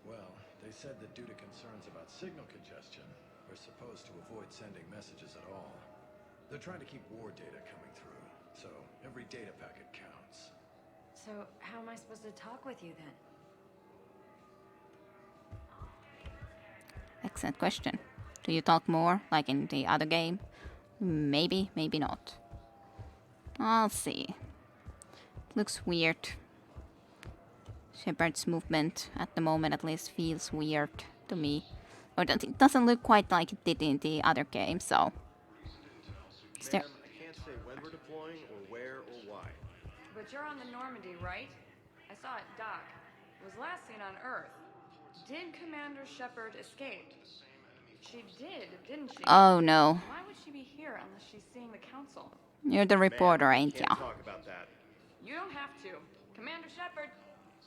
Well, they said that due to concerns about signal congestion, we're supposed to avoid sending messages at all. They're trying to keep war data coming through, so every data packet counts. So, how am I supposed to talk with you then? Excellent question. Do you talk more, like in the other game? Maybe, maybe not. I'll see. Looks weird. Shepard's movement, at the moment at least, feels weird to me. Or it doesn't look quite like it did in the other game, so... Ma'am, I can't say when we're deploying, or where, or why. But you're on the Normandy, right? I saw it dock. It was last seen on Earth. Did Commander Shepard escape? She did, didn't she? Oh no. Why would she be here unless she's seeing the council? You're the reporter, Ma'am, ain't ya? can't talk about that. You don't have to. Commander Shepard.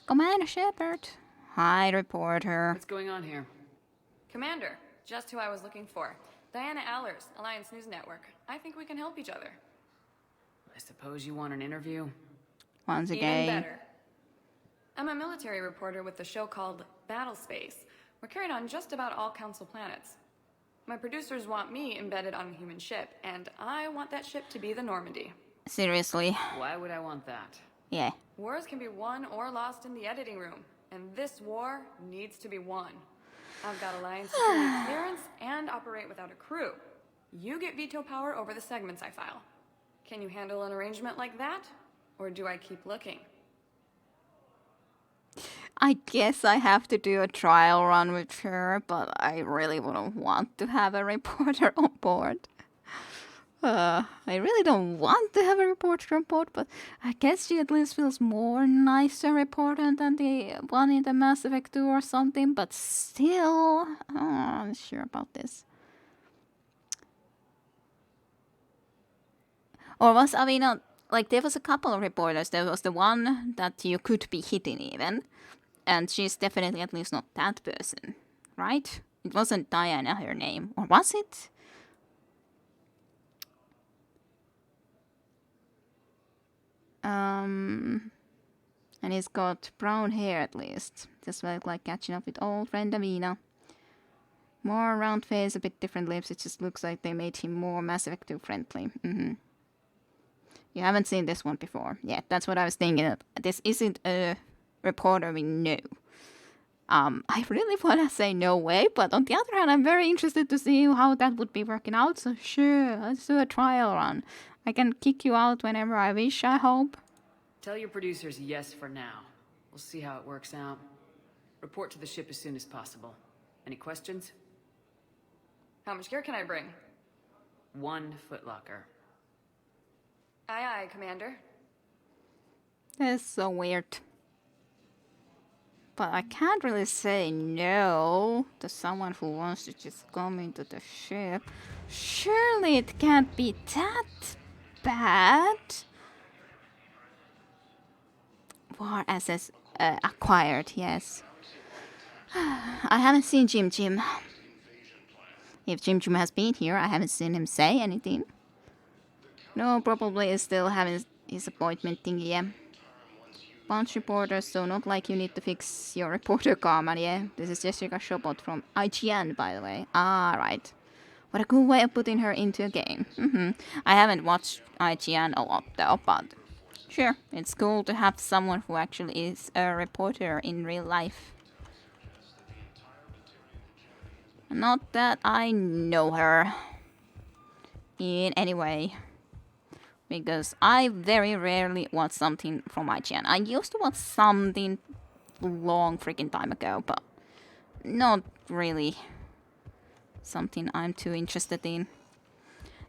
Commander Shepard. Hi, reporter. What's going on here? Commander, just who I was looking for. Diana Allers, Alliance News Network. I think we can help each other. I suppose you want an interview? Once Even again. better. I'm a military reporter with a show called Battle Space. We're carried on just about all Council planets. My producers want me embedded on a human ship, and I want that ship to be the Normandy. Seriously. Why would I want that? Yeah. Wars can be won or lost in the editing room, and this war needs to be won. I've got Alliance security clearance and operate without a crew. You get veto power over the segments I file. Can you handle an arrangement like that? Or do I keep looking? I guess I have to do a trial run with her, but I really wouldn't want to have a reporter on board. I really don't want to have a reporter on board, but I guess she at least feels more nicer reporter than the one in the Mass Effect 2 or something, but still, I'm not sure about this. Or was Avina, like there was a couple of reporters, there was the one that you could be hitting even, and she's definitely at least not that person, right? It wasn't Diana her name, or was it? And he's got brown hair at least. Just like catching up with old friend Avina. More round face, a bit different lips. It just looks like they made him more Mass Effect 2 friendly. You haven't seen this one before. Yeah, that's what I was thinking. This isn't a reporter we know. I really want to say no way, but on the other hand, I'm very interested to see how that would be working out. So sure, let's do a trial run. I can kick you out whenever I wish, I hope. Tell your producers yes for now. We'll see how it works out. Report to the ship as soon as possible. Any questions? How much gear can I bring? 1 footlocker. Aye, aye, Commander. That's so weird. But I can't really say no to someone who wants to just come into the ship. Surely it can't be that bad. War assets acquired, yes. I haven't seen Jim Jim. If Jim Jim has been here, I haven't seen him say anything. No, probably is still having his appointment thingy, yeah. Bunch reporters, so not like you need to fix your reporter karma, yeah. This is Jessica Shobot from IGN, by the way. Ah, right. What a cool way of putting her into a game. I haven't watched IGN a lot, though, but sure, it's cool to have someone who actually is a reporter in real life. Not that I know her in any way. Because I very rarely watch something from IGN. I used to watch something long freaking time ago, but not really something I'm too interested in.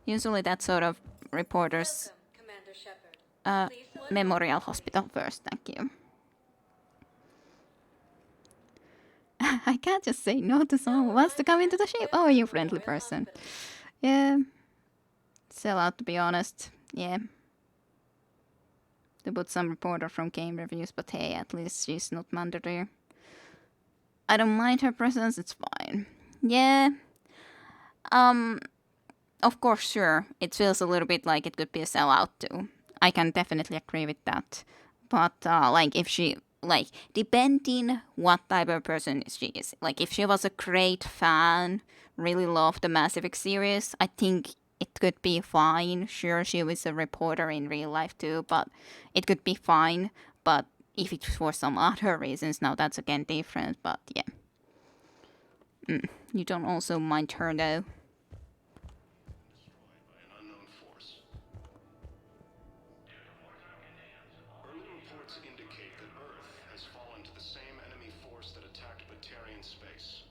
Usually that sort of reporters... Memorial Hospital first, thank you. I can't just say no to someone who wants to come into the ship. Oh, you friendly person. Yeah. Sell out, to be honest. Yeah. They put some reporter from game reviews, but hey, at least she's not mandatory. I don't mind her presence, it's fine. Yeah. Of course, sure. It feels a little bit like it could be a sellout too. I can definitely agree with that. But, like, if she... Like, depending what type of person she is. Like, if she was a great fan, really loved the Mass Effect series, I think it could be fine. Sure, she was a reporter in real life too, but it could be fine. But if it's for some other reasons, now that's again different, but yeah. You don't also mind her though. Early reports indicate that Earth has fallen to the same enemy force that attacked Batarian space.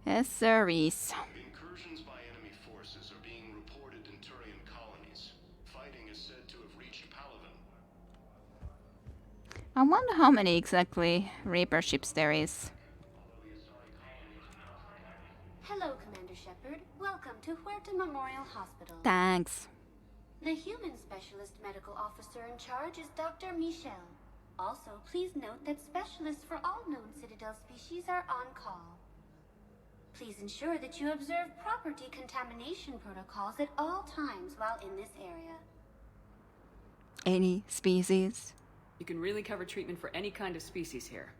Yes, sir, Reese. Incursions by enemy forces are being reported in Turian colonies. Fighting is said to have reached Palaven. I wonder how many exactly Reaper ships there is. Hello, Commander Shepard. Welcome to Huerta Memorial Hospital. Thanks. The human specialist medical officer in charge is Dr. Michel. Also, please note that specialists for all known Citadel species are on call. Please ensure that you observe proper decontamination protocols at all times while in this area. Any species? You can really cover treatment for any kind of species here.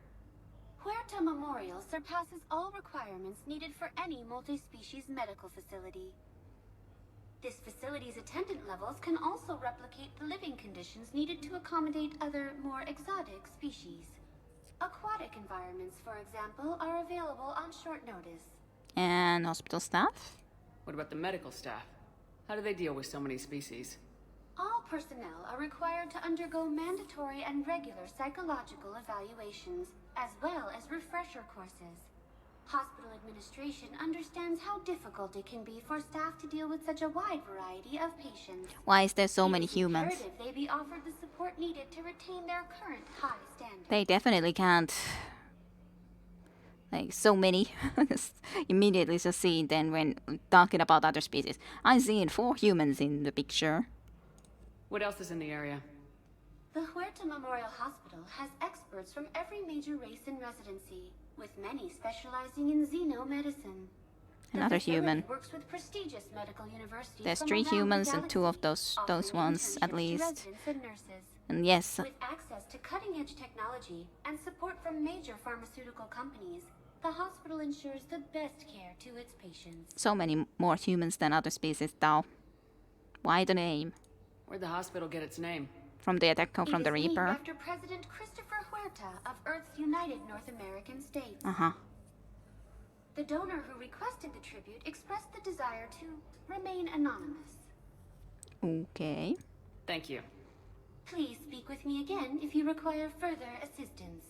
Huerta Memorial surpasses all requirements needed for any multi-species medical facility. This facility's attendant levels can also replicate the living conditions needed to accommodate other, more exotic species. Aquatic environments, for example, are available on short notice. And hospital staff? What about the medical staff? How do they deal with so many species? All personnel are required to undergo mandatory and regular psychological evaluations, as well as refresher courses. Hospital administration understands how difficult it can be for staff to deal with such a wide variety of patients. Why is there so many It is humans? imperative they be offered the support needed to retain their current high standards. They definitely can't. Like, so many. Immediately just see then when talking about other species. I'm seeing 4 humans in the picture. What else is in the area? The Huerta Memorial Hospital has experts from every major race in residency, with many specializing in xenomedicine. Another human. Works with prestigious medical universities. There's from 3 around the humans and 2 of galaxy, those offering ones at internships to least. residents and nurses. And yes, With access to cutting-edge technology and support from major pharmaceutical companies, the hospital ensures the best care to its patients. so many more humans than other species though. Why the name? Where'd the hospital get its name? From the attack from the It is named Reaper? after President Christopher Huerta of Earth's United North American States. Uh-huh. The donor who requested the tribute expressed the desire to remain anonymous. Okay. Thank you. Please speak with me again if you require further assistance.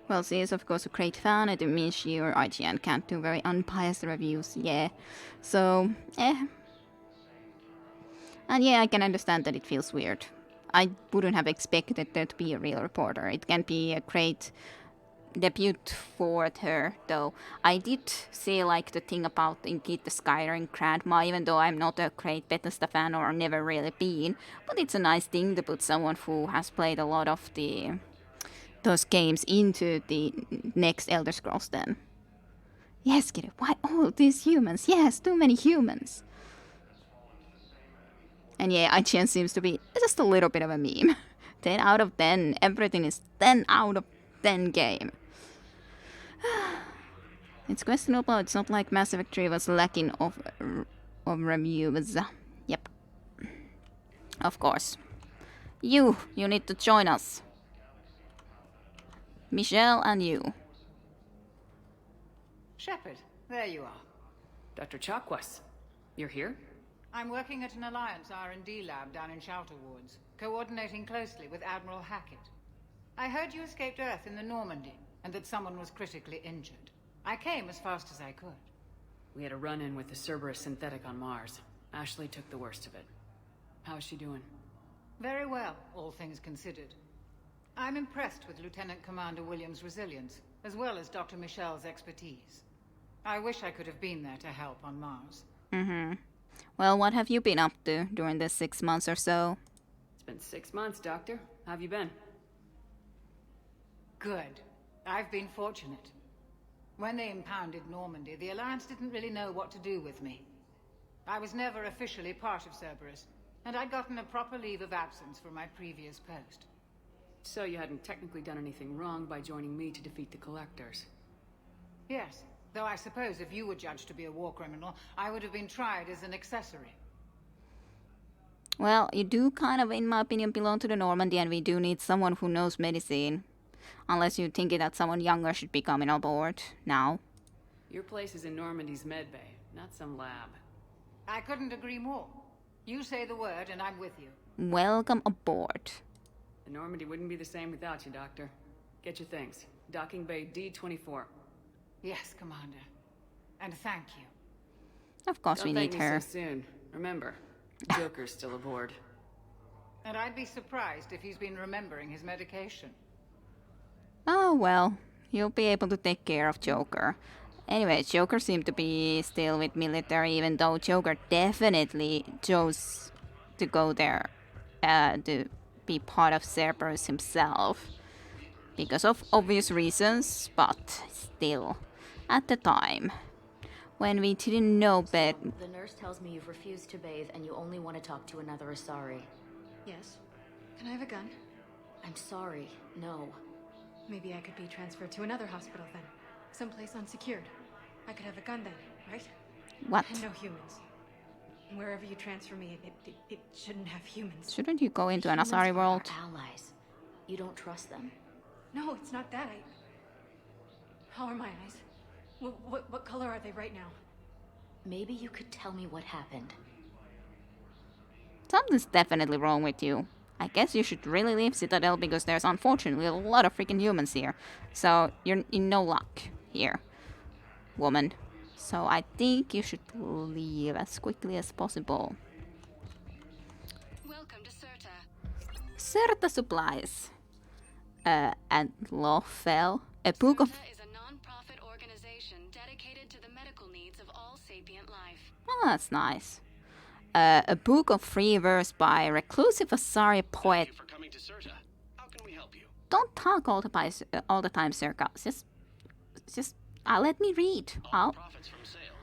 Well, she is of course a great fan. It means she or IGN can't do very unbiased reviews, yeah. So, And yeah, I can understand that it feels weird. I wouldn't have expected there to be a real reporter. It can be a great debut for her, though. I did say like the thing about Indeed the Skyrim Grandma, even though I'm not a great Bethesda fan or never really been. But it's a nice thing to put someone who has played a lot of those games into the next Elder Scrolls then. Yes, Kiddo, why all these humans? Yes, too many humans. And yeah, IGN seems to be just a little bit of a meme. 10 out of 10. Everything is 10 out of 10 game. It's questionable. It's not like Mass Effect 3 was lacking of reviews. Yep. Of course. You need to join us. Michelle and you. Shepard, there you are. Dr. Chakwas, you're here? I'm working at an Alliance R&D lab down in Shelter Woods, coordinating closely with Admiral Hackett. I heard you escaped Earth in the Normandy, and that someone was critically injured. I came as fast as I could. We had a run-in with the Cerberus synthetic on Mars. Ashley took the worst of it. How's she doing? Very well, all things considered. I'm impressed with Lieutenant Commander Williams' resilience, as well as Dr. Michelle's expertise. I wish I could have been there to help on Mars. Mm-hmm. Well, what have you been up to during this 6 months or so? It's been 6 months, Doctor. How have you been? Good. I've been fortunate. When they impounded Normandy, the Alliance didn't really know what to do with me. I was never officially part of Cerberus, and I'd gotten a proper leave of absence from my previous post. So you hadn't technically done anything wrong by joining me to defeat the Collectors? Yes, though I suppose if you were judged to be a war criminal, I would have been tried as an accessory. Well, you do kind of, in my opinion, belong to the Normandy, and we do need someone who knows medicine. Unless you think that someone younger should be coming on board now. Your place is in Normandy's medbay, not some lab. I couldn't agree more. You say the word and I'm with you. Welcome aboard. The Normandy wouldn't be the same without you, Doctor. Get your things. Docking Bay D-24. Yes, Commander. And thank you. Of course we need her. Don't thank me so soon. Remember, Joker's still aboard. And I'd be surprised if he's been remembering his medication. Oh well, you'll be able to take care of Joker. Anyway, Joker seemed to be still with military, even though Joker definitely chose to go there to be part of Cerberus himself. Because of obvious reasons, but still, at the time, when we didn't know better. The nurse tells me you've refused to bathe and you only want to talk to another Asari. Yes. Can I have a gun? I'm sorry, no. Maybe I could be transferred to another hospital then. Someplace unsecured. I could have a gun then, right? What? And no humans. Wherever you transfer me, it shouldn't have humans. Shouldn't you go into an Asari world? Allies. You don't trust them? No, it's not that. How are my eyes? What color are they right now? Maybe you could tell me what happened. Something's definitely wrong with you. I guess you should really leave Citadel because there's unfortunately a lot of freaking humans here. So you're in no luck here, woman. So I think you should leave as quickly as possible. Welcome to Certa. Certa supplies. And Lofel. A book of... Certa is a non-profit organization dedicated to the medical needs of all sapient life. Oh, that's nice. A book of free verse by reclusive Asari poet. For coming to Certa. How can we help you? Don't talk all the time, Circa. Just let me read. I'll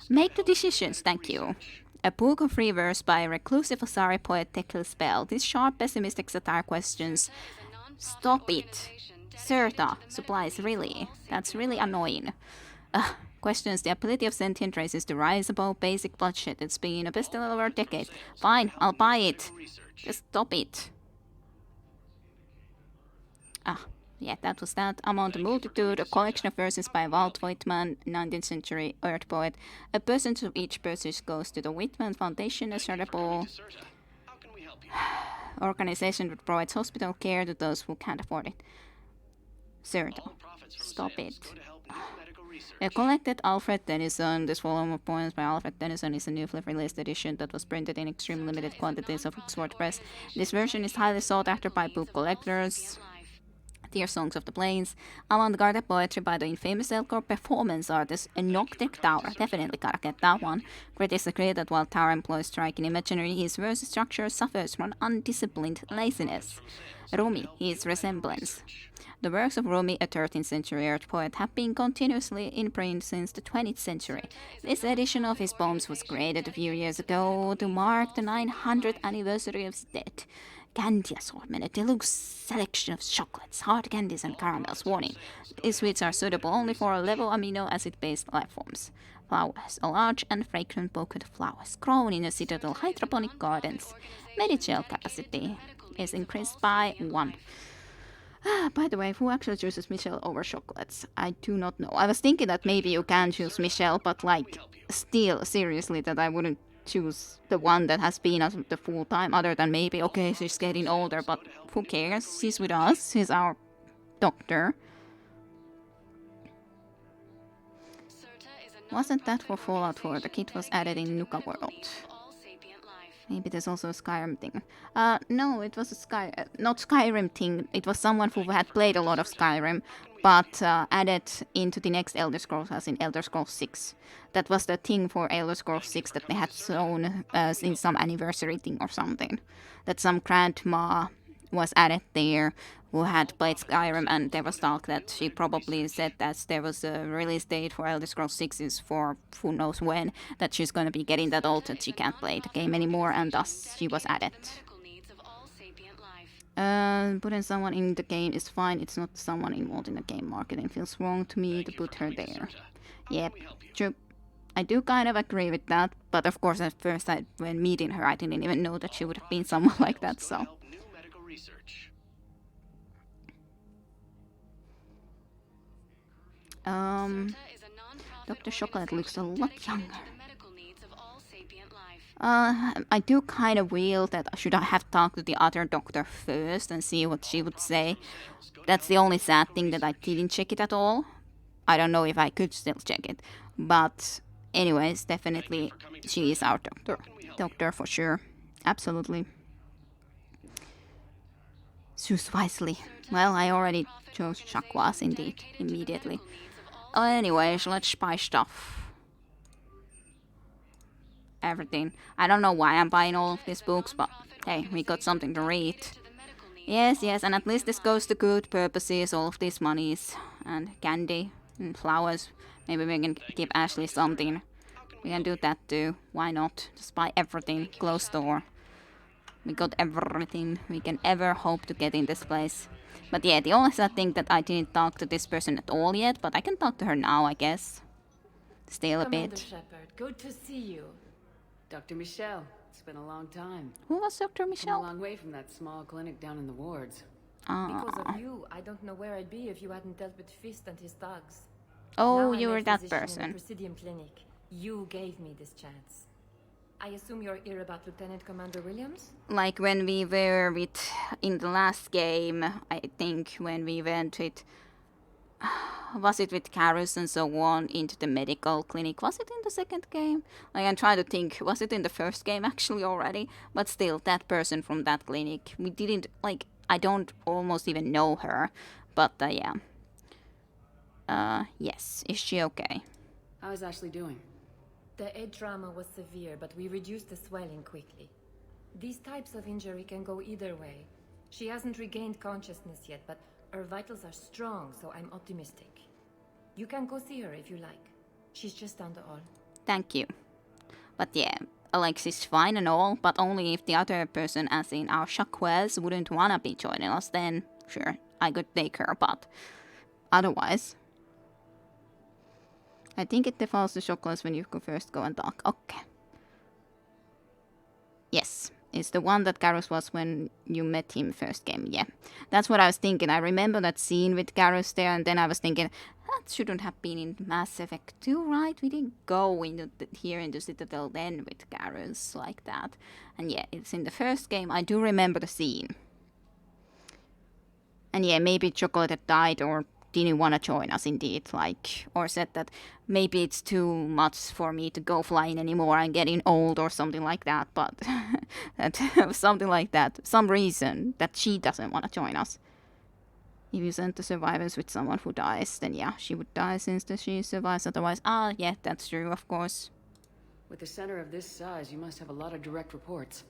make the decisions, thank you. A book of free verse by reclusive Asari poet Tekil Spell. These sharp, pessimistic satire questions. Stop it. Certa supplies, really. That's really annoying. Questions the ability of sentient races to rise above basic bloodshed. It's been a bestseller over a decade. Fine, I'll buy it. Just stop it. Yeah, that was that. Among the Multitude, a collection of verses by Walt Whitman, 19th century earth poet. A percentage of each purchase goes to the Whitman Foundation, a charitable organization that provides hospital care to those who can't afford it. Certa. Stop it. A collected Alfred Tennyson. This volume of poems by Alfred Tennyson is a newly released edition that was printed in extremely limited quantities of Oxford Press. This version is highly sought after by book collectors. Dear Songs of the Plains. Avant-garde poetry by the infamous Elcor performance artist Noctic Tower. Definitely gotta get that one. Critics agree that while Tower employs striking imagery, his verse structure suffers from undisciplined laziness. Rumi, his resemblance. The works of Rumi, a 13th century earth poet, have been continuously in print since the 20th century. This edition of his poems was created a few years ago to mark the 900th anniversary of his death. Candy assortment, a deluxe selection of chocolates, hard candies and caramels. Warning, these sweets are suitable only for level amino acid-based life forms. Flowers, a large and fragrant bouquet of flowers grown in a Citadel hydroponic gardens. Medicinal capacity is increased by 1. By the way, who actually chooses Michelle over chocolates? I do not know. I was thinking that maybe you can choose Michelle, but like, still, seriously, that I wouldn't choose the one that has been us the full time, other than maybe, okay, she's getting older, but who cares? She's with us, she's our doctor. Wasn't that for Fallout 4? The kit was added in Nuka World. Maybe there's also a Skyrim thing. No, it was a not Skyrim thing. It was someone who had played a lot of Skyrim, but added into the next Elder Scrolls, as in Elder Scrolls 6. That was the thing for Elder Scrolls 6 that they had shown in some anniversary thing or something. That some grandma was added there who had played Skyrim, and there was talk that she probably said that there was a release date for Elder Scrolls 6 is for who knows when, that she's going to be getting that old that she can't play the game anymore, and thus she was added. Putting someone in the game is fine, it's not someone involved in the game. Marketing feels wrong to me to put her there. Yep, true. I do kind of agree with that, but of course at first when meeting her I didn't even know that she would have been someone like that, so... Dr. Chocolate looks a lot younger. I do kind of feel that should I have talked to the other doctor first and see what she would say. That's the only sad thing, that I didn't check it at all. I don't know if I could still check it. But anyways, definitely she is our doctor. Doctor for sure. Absolutely. Choose wisely. Well, I already chose Chakwas indeed, immediately. Anyways, let's buy stuff. Everything. I don't know why I'm buying all of these books, but hey, we got something to read. Yes, yes, and at least this goes to good purposes, all of these monies and candy and flowers. Maybe we can give Ashley something. We can do that too. Why not? Just buy everything. Close door. We got everything we can ever hope to get in this place. But yeah, the only sad thing that I didn't talk to this person at all yet, but I can talk to her now, I guess. Still a Commander bit. Shepard, good to see you. Dr. Michelle, it's been a long time. Who was Dr. Come Michelle? a long way from that small clinic down in the wards. Because of you, I don't know where I'd be if you hadn't dealt with Fist and his thugs. Oh, Now you I'm a were that physician in person. the Presidium Clinic. You gave me this chance. I assume you're here about Lieutenant Commander Williams? Like when we were with, in the last game, I think when we went with, was it with Karus and so on, into the medical clinic? Was it in the second game? Like, I'm trying to think, was it in the first game actually already? But still, that person from that clinic, we didn't, like, I don't almost even know her. But, yeah. Yes, is she okay? How is Ashley doing? The head trauma was severe, but we reduced the swelling quickly. These types of injury can go either way. She hasn't regained consciousness yet, but her vitals are strong, so I'm optimistic. You can go see her if you like. She's just down the hall. Thank you. But yeah, Alexis fine and all, but only if the other person, as in our Shaquez, wouldn't wanna be joining us, then sure, I could take her, but otherwise... I think it defaults to Shaquez when you first go and talk. Okay. Yes, it's the one that Garrus was when you met him first game, yeah. That's what I was thinking. I remember that scene with Garrus there, and then I was thinking, that shouldn't have been in Mass Effect 2, right? We didn't go into here into Citadel then with Garrus like that. And yeah, it's in the first game. I do remember the scene. And yeah, maybe Chocolate had died or didn't want to join us indeed, like, or said that maybe it's too much for me to go flying anymore, I'm getting old or something like that, but that, something like that, some reason that she doesn't want to join us. If you send the survivors with someone who dies, then yeah, she would die since she survives, otherwise, yeah, that's true, of course. With a center of this size, you must have a lot of direct reports.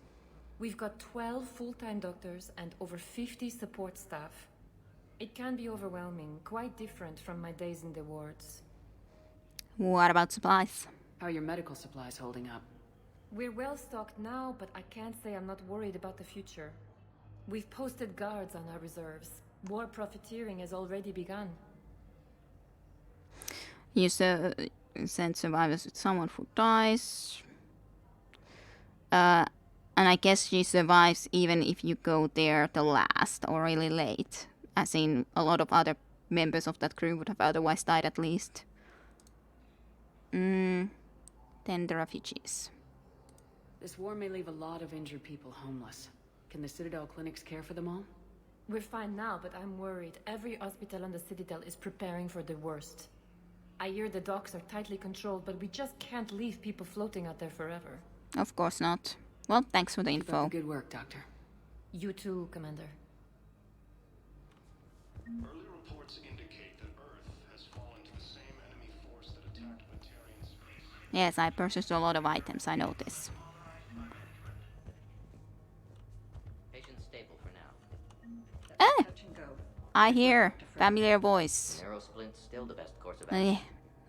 We've got 12 full-time doctors and over 50 support staff. It can be overwhelming, quite different from my days in the wards. What about supplies? How are your medical supplies holding up? We're well stocked now, but I can't say I'm not worried about the future. We've posted guards on our reserves. War profiteering has already begun. You send survivors with someone who dies. And I guess she survives even if you go there the last or really late. As in, a lot of other members of that crew would have otherwise died at least. Then the refugees. This war may leave a lot of injured people homeless. Can the Citadel clinics care for them all? We're fine now, but I'm worried. Every hospital on the Citadel is preparing for the worst. I hear the docks are tightly controlled, but we just can't leave people floating out there forever. Of course not. Well, thanks for the Keep info. up the good work, Doctor. You too, Commander. Early reports indicate that Earth has fallen to the same enemy force that attacked Batarian space. Yes, I purchased a lot of items, I know this. Patient stable for now. I hear familiar voice. Narrow splint still the best course of action.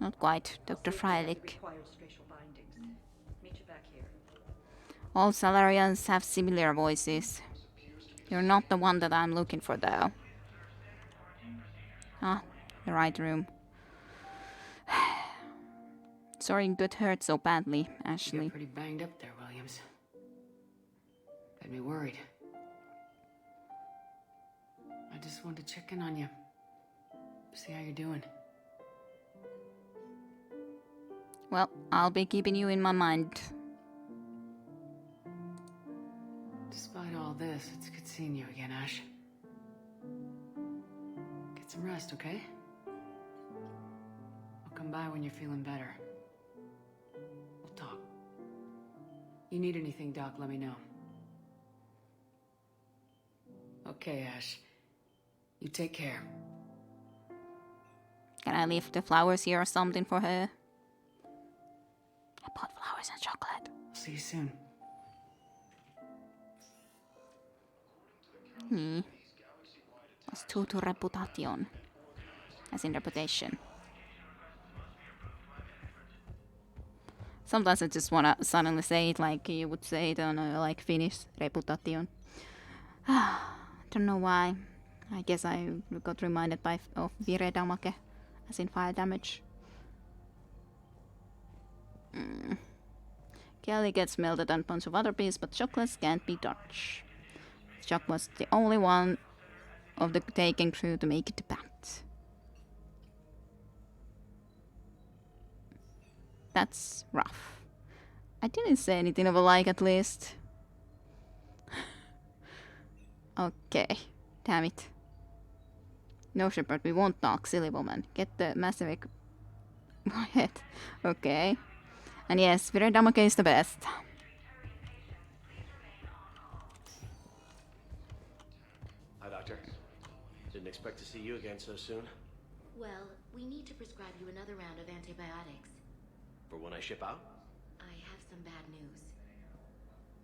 Not quite, Dr. Freilich. All Salarians have similar voices. You're not the one that I'm looking for, though. Ah, the right room. Sorry it hurt so badly, Ashley. You're pretty banged up there, Williams. Got me worried. I just wanted to check in on you. See how you're doing. Well, I'll be keeping you in my mind. Despite all this, it's good seeing you again, Ash. Get some rest, okay? I'll come by when you're feeling better. We'll talk. You need anything, Doc, let me know. Okay, Ash. You take care. Can I leave the flowers here or something for her? I bought flowers and chocolate. See you soon. It's to reputation. As in reputation. Sometimes I just wanna suddenly say it like you would say it on like Finnish reputation. Don't know why. I guess I got reminded of viredamake, as in fire damage. Kelly gets melted and a bunch of other bees, but Chocolates can't be dodged. Chuck was the only one of the taken crew to make it to Bat. That's rough. I didn't say anything of a like, at least. Okay. Damn it. No, Shepard, we won't talk, silly woman. Get the massive... What? Okay. And yes, Viredamake is the best. Hi, Doctor. Didn't expect to see you again so soon. Well, we need to prescribe you another round of antibiotics. For when I ship out? I have some bad news.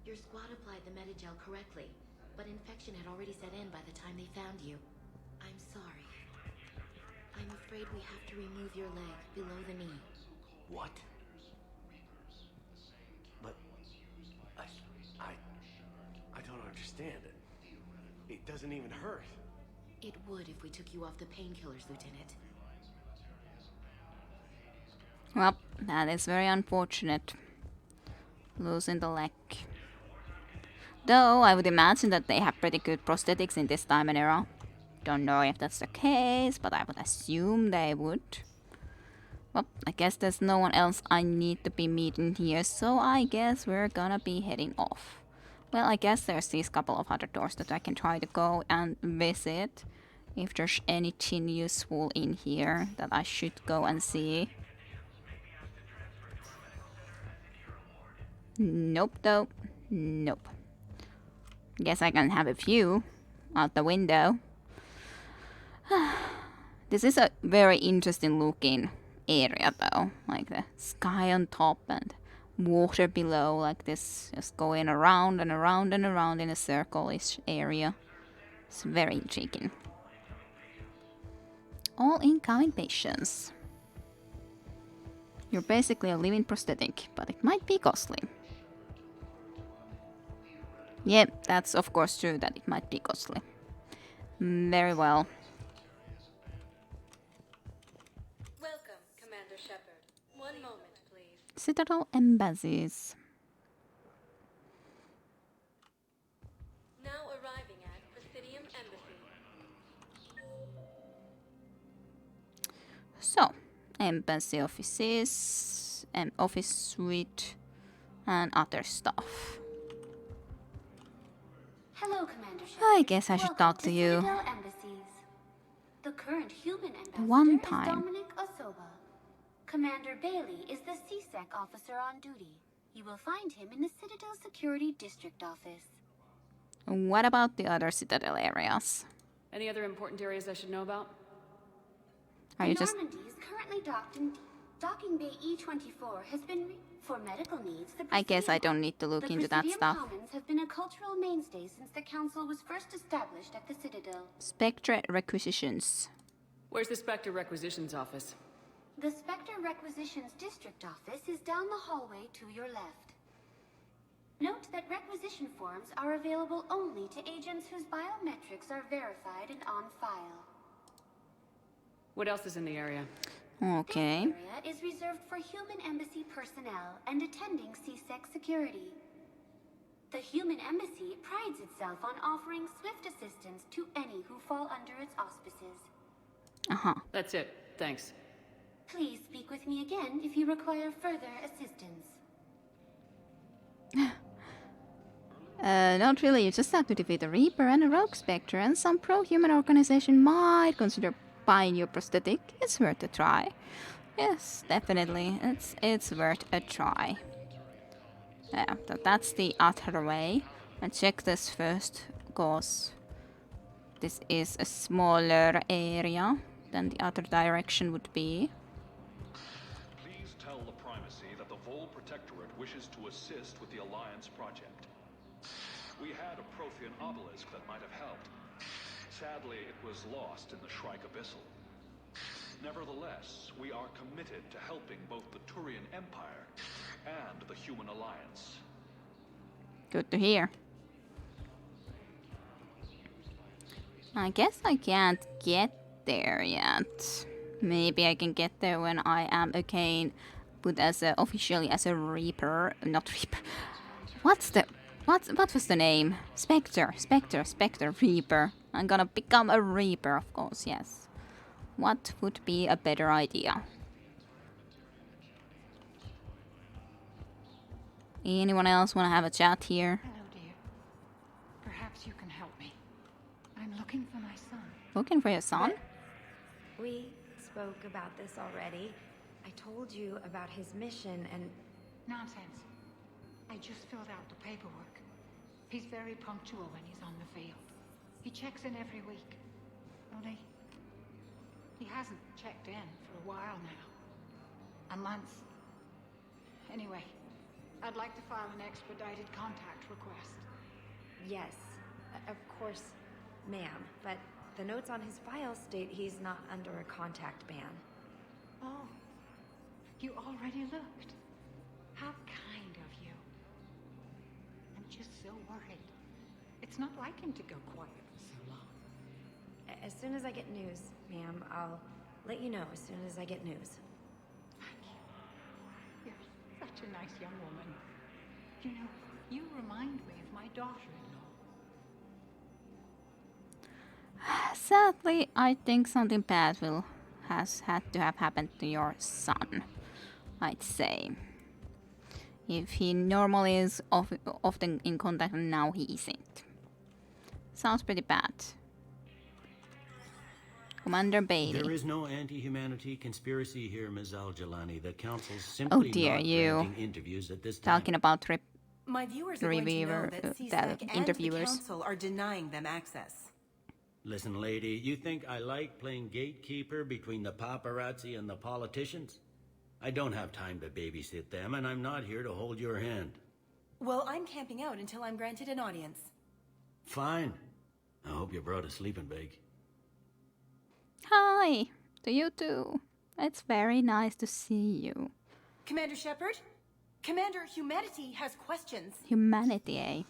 Your squad applied the Metagel correctly, but infection had already set in by the time they found you. I'm sorry. I'm afraid we have to remove your leg below the knee. What? But... I don't understand it. It doesn't even hurt. It would if we took you off the painkillers, Lieutenant. Well, that is very unfortunate. Losing the leg. Though, I would imagine that they have pretty good prosthetics in this time and era. Don't know if that's the case, but I would assume they would. Well, I guess there's no one else I need to be meeting here, so I guess we're gonna be heading off. Well, I guess there's these couple of other doors that I can try to go and visit. If there's anything useful in here that I should go and see. Nope, though. Nope. Guess I can have a view out the window. This is a very interesting looking area, though. Like the sky on top and water below, like this, just going around and around and around in a circle-ish area. It's very intriguing. All incoming patients. You're basically a living prosthetic, but it might be costly. Yep, that's of course true that it might be costly. Very well. Welcome, Commander Shepard. One moment, please. Citadel embassies. Now arriving at Presidium Embassy. So, embassy offices, office suite, and other stuff. Hello, Commander Shepard. I guess I should talk to you. Citadel Embassies. The current human ambassador One is time. Dominic Osoba. Commander Bailey is the CSEC officer on duty. You will find him in the Citadel Security District office. What about the other Citadel areas? Any other important areas I should know about? Are you just... Normandy is currently docked in Docking Bay E24 has been for medical needs. I guess I don't need to look into that stuff. The Commons have been a cultural mainstay since the council was first established at the Citadel. Spectre requisitions. Where's the Spectre Requisitions office? The Spectre Requisitions District office is down the hallway to your left. Note that requisition forms are available only to agents whose biometrics are verified and on file. What else is in the area? Okay. This area is reserved for human embassy personnel and attending CSEC security. The human embassy prides itself on offering swift assistance to any who fall under its auspices. Uh-huh. That's it. Thanks. Please speak with me again if you require further assistance. Not really. You just have to defeat a Reaper and a Rogue Spectre, and some pro-human organization might consider buying your prosthetic. It's worth a try. Yes, definitely. It's worth a try. Yeah, so that's the other way. And check this first, cause this is a smaller area than the other direction would be. Please tell the Primacy that the Vol Protectorate wishes to assist with the Alliance project. We had a Prothean obelisk that might have helped. Sadly, it was lost in the Shrike Abyssal. Nevertheless, we are committed to helping both the Turian Empire and the Human Alliance. Good to hear. I guess I can't get there yet. Maybe I can get there when I am again put as officially as a Reaper, not Reaper. What was the name? Spectre Reaper. I'm gonna become a Reaper, of course, yes. What would be a better idea? Anyone else wanna have a chat here? Hello, dear. Perhaps you can help me. I'm looking for my son. Looking for your son? We spoke about this already. I told you about his mission and... Nonsense. I just filled out the paperwork. He's very punctual when he's on the field. He checks in every week. Only... he hasn't checked in for a while now. A month. Anyway, I'd like to file an expedited contact request. Yes, of course, ma'am. But the notes on his file state he's not under a contact ban. Oh, you already looked. How kind of you. I'm just so worried. It's not like him to go quiet for so long. As soon as I get news, ma'am, I'll let you know as soon as I get news. Thank you. You're such a nice young woman. You know, you remind me of my daughter-in-law. Sadly, I think something bad has had to have happened to your son, I'd say. If he normally is often in contact and now he isn't. Sounds pretty bad. Commander Bailey. There is no anti-humanity conspiracy here, Ms. Al-Jalani. The Council's simply Oh dear, not you. granting interviews at this time. Talking about My viewers are going to know that CSEC and the interviewers. Council are denying them access. Listen, lady, you think I like playing gatekeeper between the paparazzi and the politicians? I don't have time to babysit them, and I'm not here to hold your hand. Well, I'm camping out until I'm granted an audience. Fine. I hope you brought a sleeping bag. Hi, to you too. It's very nice to see you. Commander Shepard? Commander, humanity has questions. Humanity, eh?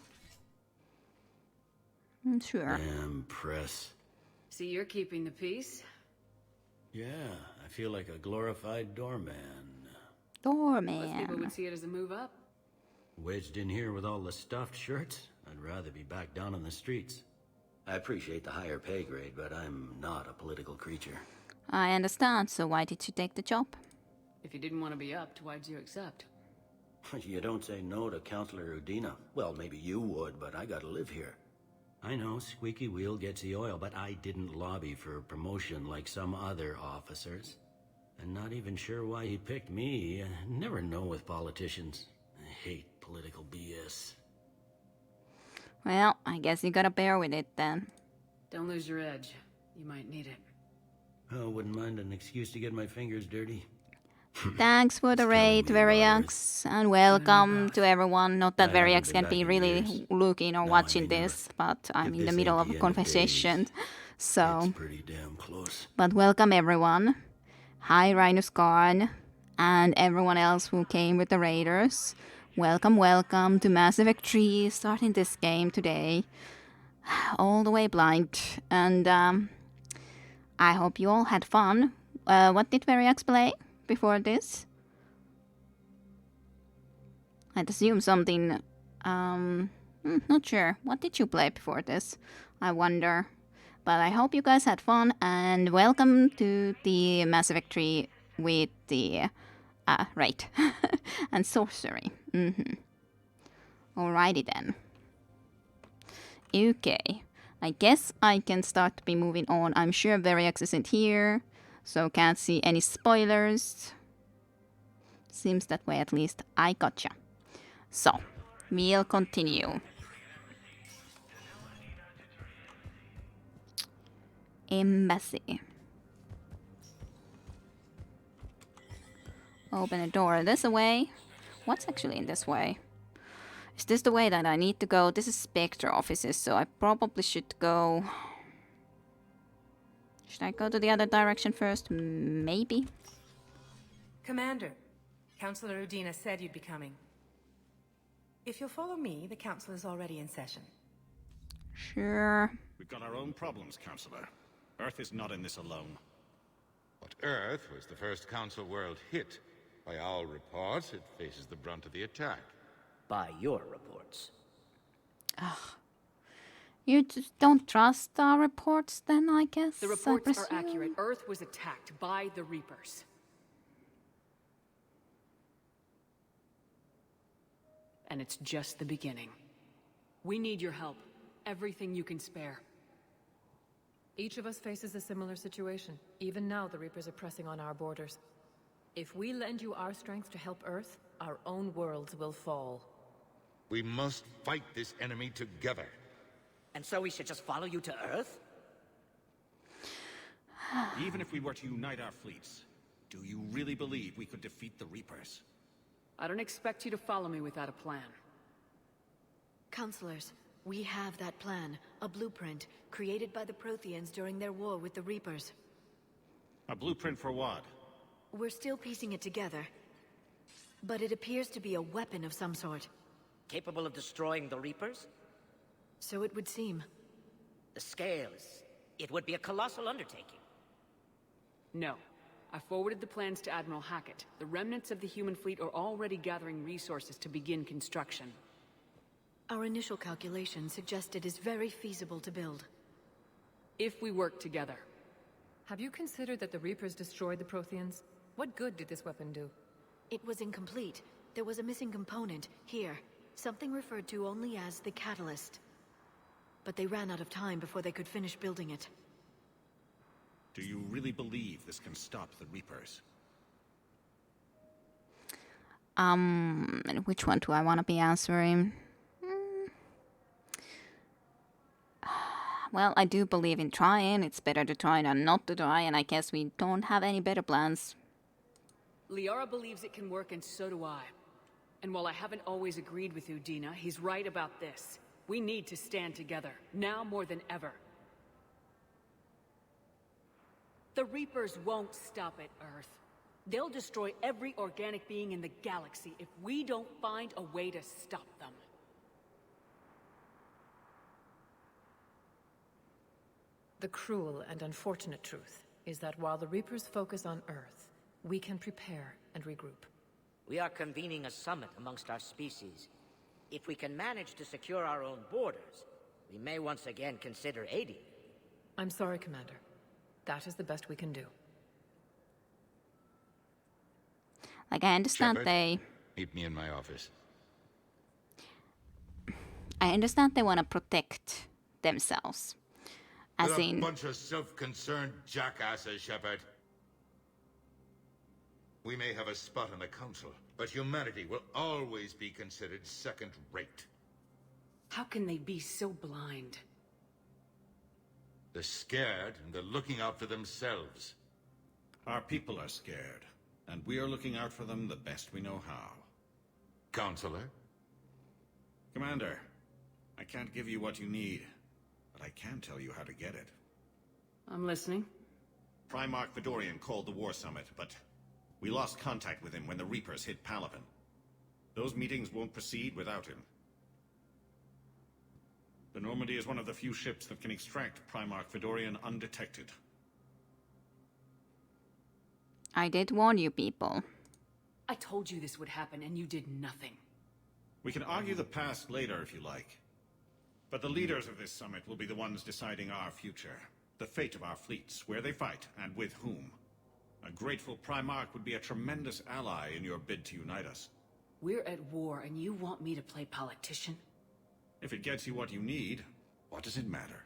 I'm sure. Empress. See, you're keeping the peace. Yeah, I feel like a glorified doorman. Most people would see it as a move up. Wedged in here with all the stuffed shirts? I'd rather be back down on the streets. I appreciate the higher pay grade, but I'm not a political creature. I understand, so why did you take the job? If you didn't want to be upped, why'd you accept? You don't say no to Counselor Udina. Well, maybe you would, but I gotta live here. I know, squeaky wheel gets the oil, but I didn't lobby for promotion like some other officers. And not even sure why he picked me. I never know with politicians. I hate political BS. Well, I guess you gotta bear with it then. Don't lose your edge. You might need it. Oh, wouldn't mind an excuse to get my fingers dirty. Thanks for the raid, Variax, and welcome to everyone. Not that Variax can be really looking or watching this, but I'm in the middle of a conversation, so... Pretty damn close. But welcome everyone. Hi Rhinus Garn, and everyone else who came with the raiders. Welcome, welcome to Mass Effect 3, starting this game today. All the way blind, and I hope you all had fun. What did Variax play before this? I'd assume something, not sure. What did you play before this? I wonder. But I hope you guys had fun, and welcome to the Mass Effect 3 with the raid and sorcery. Alrighty then. Okay. I guess I can start to be moving on. I'm sure Variax isn't here, so can't see any spoilers. Seems that way at least. I gotcha. So, we'll continue. Embassy. Open a door this way. What's actually in this way? Is this the way that I need to go? This is Spectre offices, so I probably should go Should I go to the other direction first? Maybe. Commander, Councilor Udina said you'd be coming. If you'll follow me, the council is already in session. Sure. We've got our own problems, Councilor. Earth is not in this alone. But Earth was the first Council world hit. By all reports, it faces the brunt of the attack. By your reports. Ugh. You just don't trust our reports then, I guess? The reports are accurate. Earth was attacked by the Reapers. And it's just the beginning. We need your help. Everything you can spare. Each of us faces a similar situation. Even now, the Reapers are pressing on our borders. If we lend you our strength to help Earth, our own worlds will fall. We must fight this enemy together. And so we should just follow you to Earth? Even if we were to unite our fleets, do you really believe we could defeat the Reapers? I don't expect you to follow me without a plan. Counselors, we have that plan. A blueprint, created by the Protheans during their war with the Reapers. A blueprint for what? We're still piecing it together. But it appears to be a weapon of some sort. Capable of destroying the Reapers? So it would seem. The scales. It would be a colossal undertaking. No. I forwarded the plans to Admiral Hackett. The remnants of the human fleet are already gathering resources to begin construction. Our initial calculation suggests it is very feasible to build. If we work together. Have you considered that the Reapers destroyed the Protheans? What good did this weapon do? It was incomplete. There was a missing component, here. Something referred to only as the catalyst. But they ran out of time before they could finish building it. Do you really believe this can stop the Reapers? Which one do I want to be answering? Well, I do believe in trying. It's better to try than not to try, and I guess we don't have any better plans. Liara believes it can work, and so do I. And while I haven't always agreed with Udina, he's right about this. We need to stand together, now more than ever. The Reapers won't stop at Earth. They'll destroy every organic being in the galaxy if we don't find a way to stop them. The cruel and unfortunate truth is that while the Reapers focus on Earth, we can prepare and regroup. We are convening a summit amongst our species. If we can manage to secure our own borders, we may once again consider aiding. I'm sorry, Commander. That is the best we can do. Like, I understand Shepard, meet me in my office. I understand they want to protect themselves. As They're in... a bunch of self-concerned jackasses, Shepard. We may have a spot on the Council, but humanity will always be considered second-rate. How can they be so blind? They're scared, and they're looking out for themselves. Our people are scared, and we are looking out for them the best we know how. Counselor? Commander, I can't give you what you need, but I can tell you how to get it. I'm listening. Primarch Fedorian called the War Summit, but we lost contact with him when the Reapers hit Palaven. Those meetings won't proceed without him. The Normandy is one of the few ships that can extract Primarch Fedorian undetected. I did warn you people. I told you this would happen, and you did nothing. We can argue the past later if you like. But the leaders of this summit will be the ones deciding our future. The fate of our fleets, where they fight, and with whom. A grateful Primarch would be a tremendous ally in your bid to unite us. We're at war, and you want me to play politician? If it gets you what you need, what does it matter?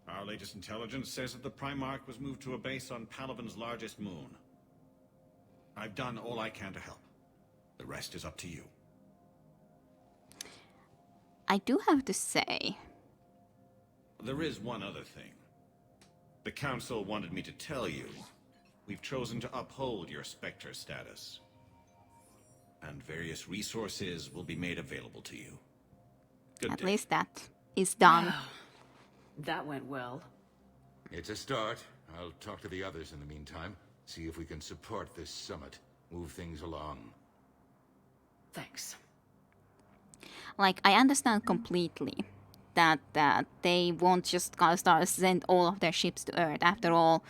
Our latest intelligence says that the Primarch was moved to a base on Palaven's largest moon. I've done all I can to help. The rest is up to you. I do have to say... There is one other thing. The Council wanted me to tell you, we've chosen to uphold your Spectre status. And various resources will be made available to you. Good At day. least that is done. That went well. It's a start. I'll talk to the others in the meantime. See if we can support this summit. Move things along. Thanks. Like, I understand completely that they won't just start send all of their ships to Earth. After all,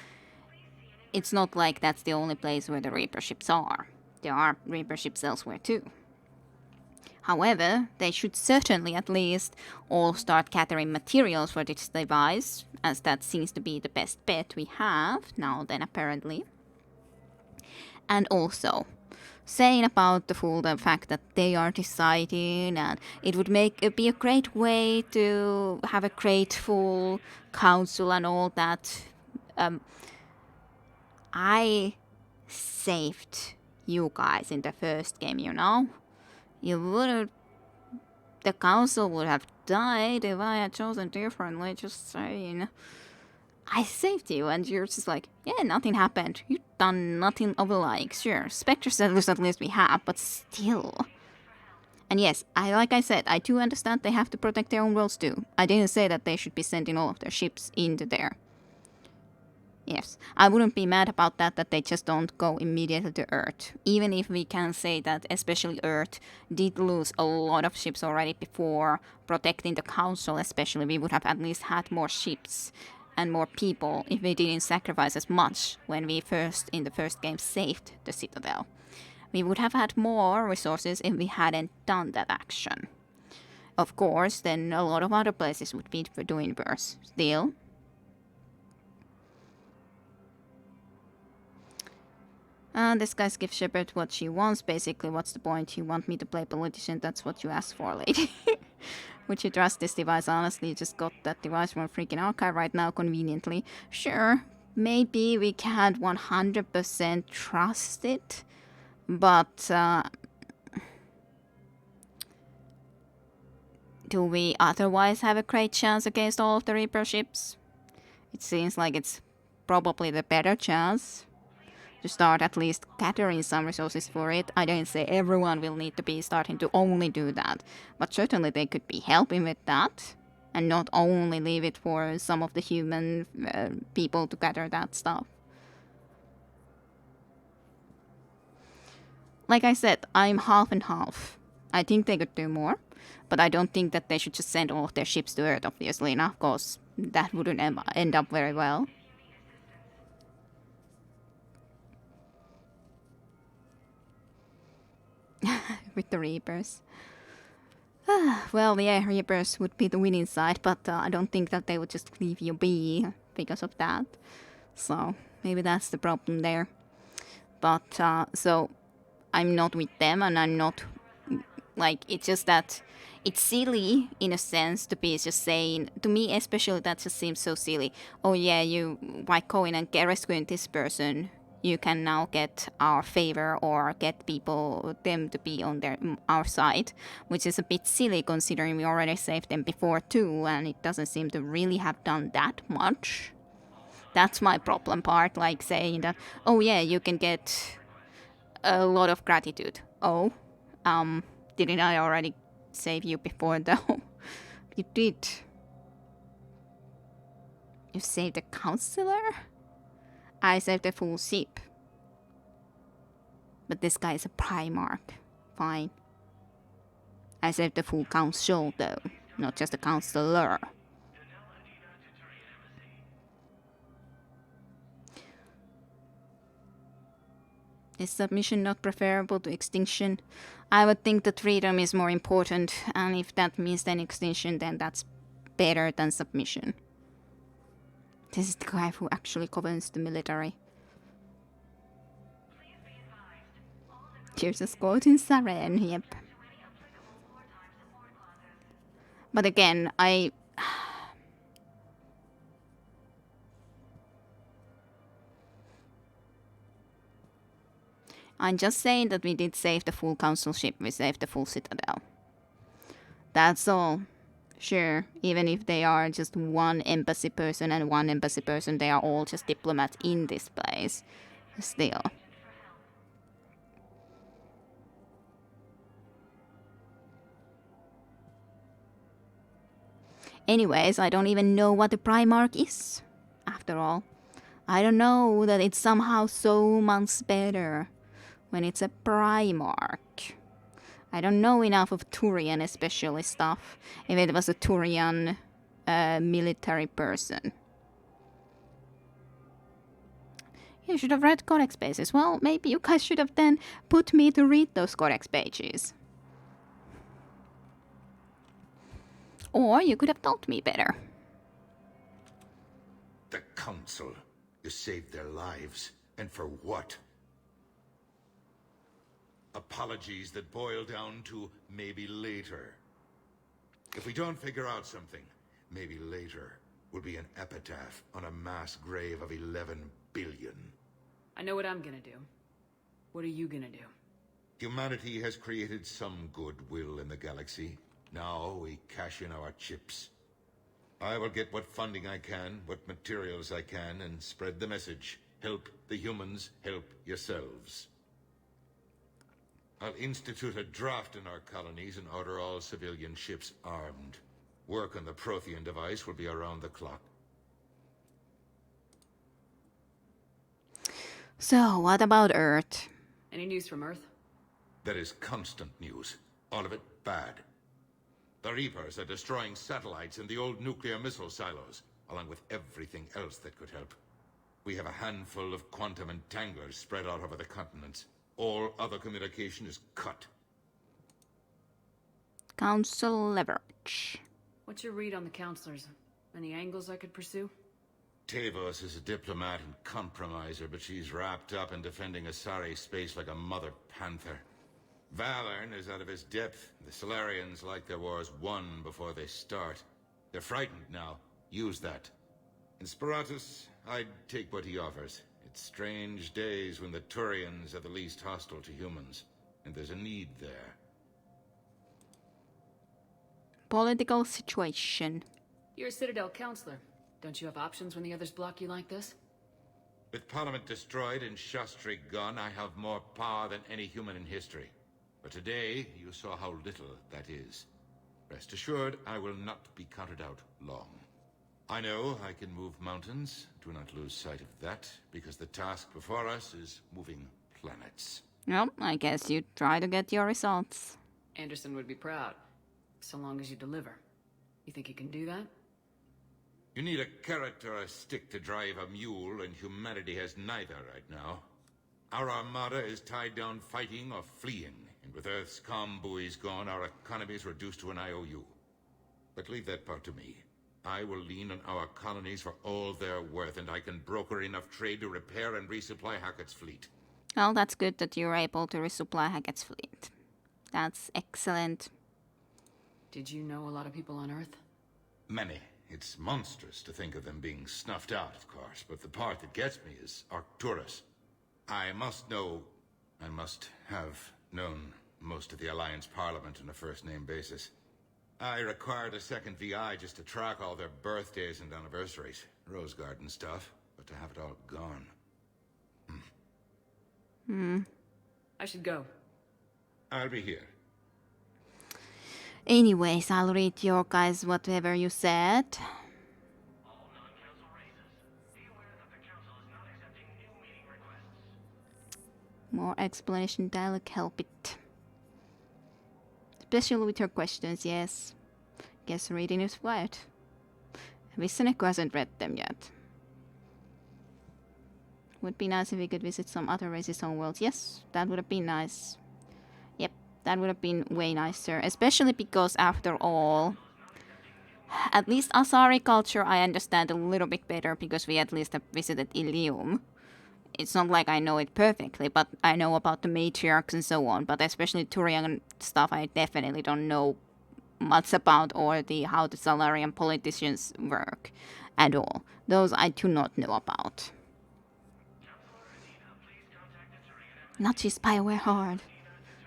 it's not like that's the only place where the Reaper ships are. There are Reaper ships elsewhere too. However, they should certainly at least all start gathering materials for this device, as that seems to be the best bet we have now then apparently. And also, saying about the fact that they are deciding and it would be a great way to have a grateful council and all that. I saved you guys in the first game, you know? The council would have died if I had chosen differently, just saying. I saved you, and you're just like, yeah, nothing happened. You've done nothing of the like. Sure, Spectre settlers at least we have, but still. And yes, like I said, I do understand they have to protect their own worlds too. I didn't say that they should be sending all of their ships into there. Yes, I wouldn't be mad about that they just don't go immediately to Earth. Even if we can say that especially Earth did lose a lot of ships already before protecting the Council especially, we would have at least had more ships and more people if we didn't sacrifice as much when we in the first game saved the Citadel. We would have had more resources if we hadn't done that action. Of course, then a lot of other places would be doing worse. Still, this guy gives Shepard what she wants. Basically, what's the point? You want me to play politician? That's what you asked for, lady. Would you trust this device? Honestly, you just got that device from a freaking archive right now, conveniently. Sure, maybe we can't 100% trust it, but do we otherwise have a great chance against all of the Reaper ships? It seems like it's probably the better chance to start at least gathering some resources for it. I don't say everyone will need to be starting to only do that, but certainly they could be helping with that and not only leave it for some of the human people to gather that stuff. Like I said, I'm half and half. I think they could do more, but I don't think that they should just send all of their ships to Earth, obviously enough, because that wouldn't end up very well. With the Reapers. Well, yeah, Reapers would be the winning side, but I don't think that they would just leave you be because of that. So, maybe that's the problem there. But, so, I'm not with them, and I'm not, like, it's just that it's silly, in a sense, to be just saying, to me especially, that just seems so silly. Oh yeah, you, by going and rescuing this person, you can now get our favor or get them to be on our side, which is a bit silly considering we already saved them before too, and it doesn't seem to really have done that much. That's my problem part, like saying that, oh yeah, you can get a lot of gratitude. Oh, didn't I already save you before though? You did. You saved the counselor? I saved a full ship. But this guy is a Primarch. Fine. I saved the full council though, not just a counselor. Is submission not preferable to extinction? I would think that freedom is more important, and if that means then extinction, then that's better than submission. This is the guy who actually governs the military. Here's a quote in Saren, yep. But again, I'm just saying that we did save the full council ship, we saved the full Citadel. That's all. Sure, even if they are just one embassy person and one embassy person, they are all just diplomats in this place. Still. Anyways, I don't even know what the Primarch is, after all. I don't know that it's somehow so much better when it's a Primarch. I don't know enough of Turian especially stuff, if it was a Turian military person. You should have read Codex pages. Well, maybe you guys should have then put me to read those Codex pages. Or you could have told me better. The Council. You saved their lives. And for what? Apologies that boil down to maybe later. If we don't figure out something, maybe later will be an epitaph on a mass grave of 11 billion. I know what I'm gonna do. What are you gonna do? Humanity has created some goodwill in the galaxy. Now we cash in our chips. I will get what funding I can, what materials I can, and spread the message. Help the humans, help yourselves. I'll institute a draft in our colonies and order all civilian ships armed. Work on the Prothean device will be around the clock. So, what about Earth? Any news from Earth? That is constant news. All of it bad. The Reapers are destroying satellites and the old nuclear missile silos, along with everything else that could help. We have a handful of quantum entanglers spread out over the continents. All other communication is cut. Council leverage. What's your read on the counselors? Any angles I could pursue? Tavos is a diplomat and compromiser, but she's wrapped up in defending Asari space like a mother panther. Valern is out of his depth. The Solarians like their wars won before they start. They're frightened now. Use that. In Sparatus, I'd take what he offers. It's strange days when the Turians are the least hostile to humans, and there's a need there. Political situation. You're a Citadel counselor. Don't you have options when the others block you like this? With Parliament destroyed and Shastri gone, I have more power than any human in history. But today, you saw how little that is. Rest assured, I will not be counted out long. I know I can move mountains. Do not lose sight of that, because the task before us is moving planets. Well, I guess you try to get your results. Anderson would be proud, so long as you deliver. You think you can do that? You need a carrot or a stick to drive a mule, and humanity has neither right now. Our armada is tied down fighting or fleeing, and with Earth's comm buoys gone, our economy is reduced to an IOU. But leave that part to me. I will lean on our colonies for all they're worth, and I can broker enough trade to repair and resupply Hackett's fleet. Well, that's good that you're able to resupply Hackett's fleet. That's excellent. Did you know a lot of people on Earth? Many. It's monstrous to think of them being snuffed out, of course, but the part that gets me is Arcturus. I must have known most of the Alliance Parliament on a first-name basis. I required a second VI just to track all their birthdays and anniversaries. Rose Garden stuff, but to have it all gone. I should go. I'll be here. Anyways, I'll read your guys whatever you said. More explanation dialogue, help it. Especially with your questions, yes. Guess reading is required. Visseneko hasn't read them yet. Would be nice if we could visit some other races' home worlds. Yes, that would have been nice. Yep, that would have been way nicer. Especially because, after all, at least Asari culture I understand a little bit better because we at least have visited Ilium. It's not like I know it perfectly, but I know about the matriarchs and so on. But especially Turian stuff I definitely don't know much about, or how the Salarian politicians work at all. Those I do not know about. Not is Bioware hard.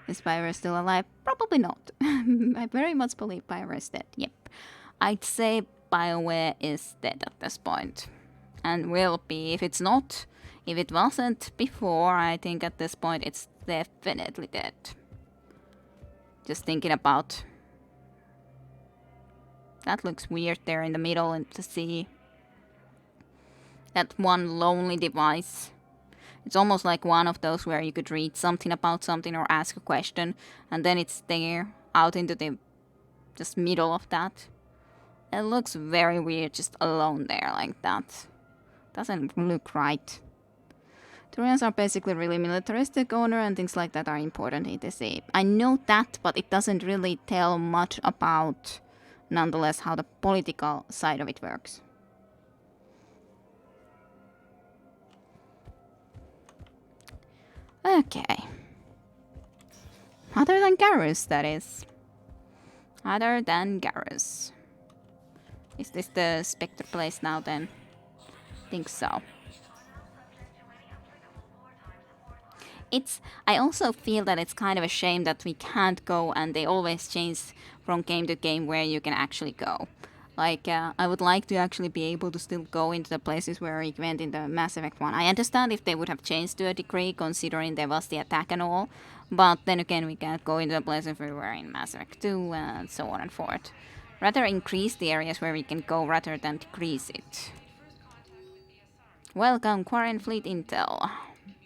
Is Bioware still alive? Probably not. I very much believe Bioware is dead. Yep. I'd say Bioware is dead at this point. And will be. If it's not, if it wasn't before, I think at this point it's definitely dead. Just thinking about That looks weird there in the middle and to see that one lonely device. It's almost like one of those where you could read something about something or ask a question, and then it's there out into the just middle of that. It looks very weird just alone there like that. Doesn't look right. Turians are basically really militaristic, honor and things like that are important in this game. I know that, but it doesn't really tell much about, nonetheless, how the political side of it works. Okay. Other than Garrus, that is. Other than Garrus. Is this the Spectre place now then? Think so. I also feel that it's kind of a shame that we can't go, and they always change from game to game where you can actually go. Like, I would like to actually be able to still go into the places where we went in the Mass Effect 1. I understand if they would have changed to a degree, considering there was the attack and all, but then again, we can't go into the places we were in Mass Effect 2, and so on and forth. Rather increase the areas where we can go rather than decrease it. Welcome, Quarren Fleet Intel.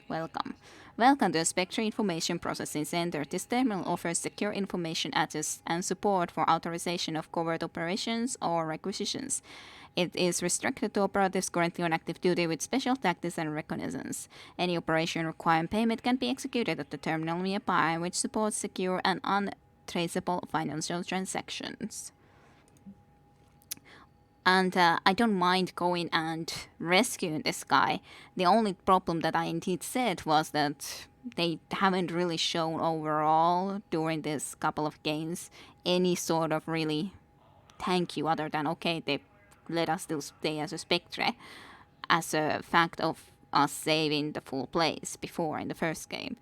Welcome. Welcome to the Spectre Information Processing Center. This terminal offers secure information access and support for authorization of covert operations or requisitions. It is restricted to operatives currently on active duty with special tactics and reconnaissance. Any operation requiring payment can be executed at the terminal nearby, which supports secure and untraceable financial transactions. And I don't mind going and rescuing this guy. The only problem that I indeed said was that they haven't really shown overall during this couple of games any sort of really thank you other than, okay, they let us still stay as a Spectre as a fact of us saving the full place before in the first game.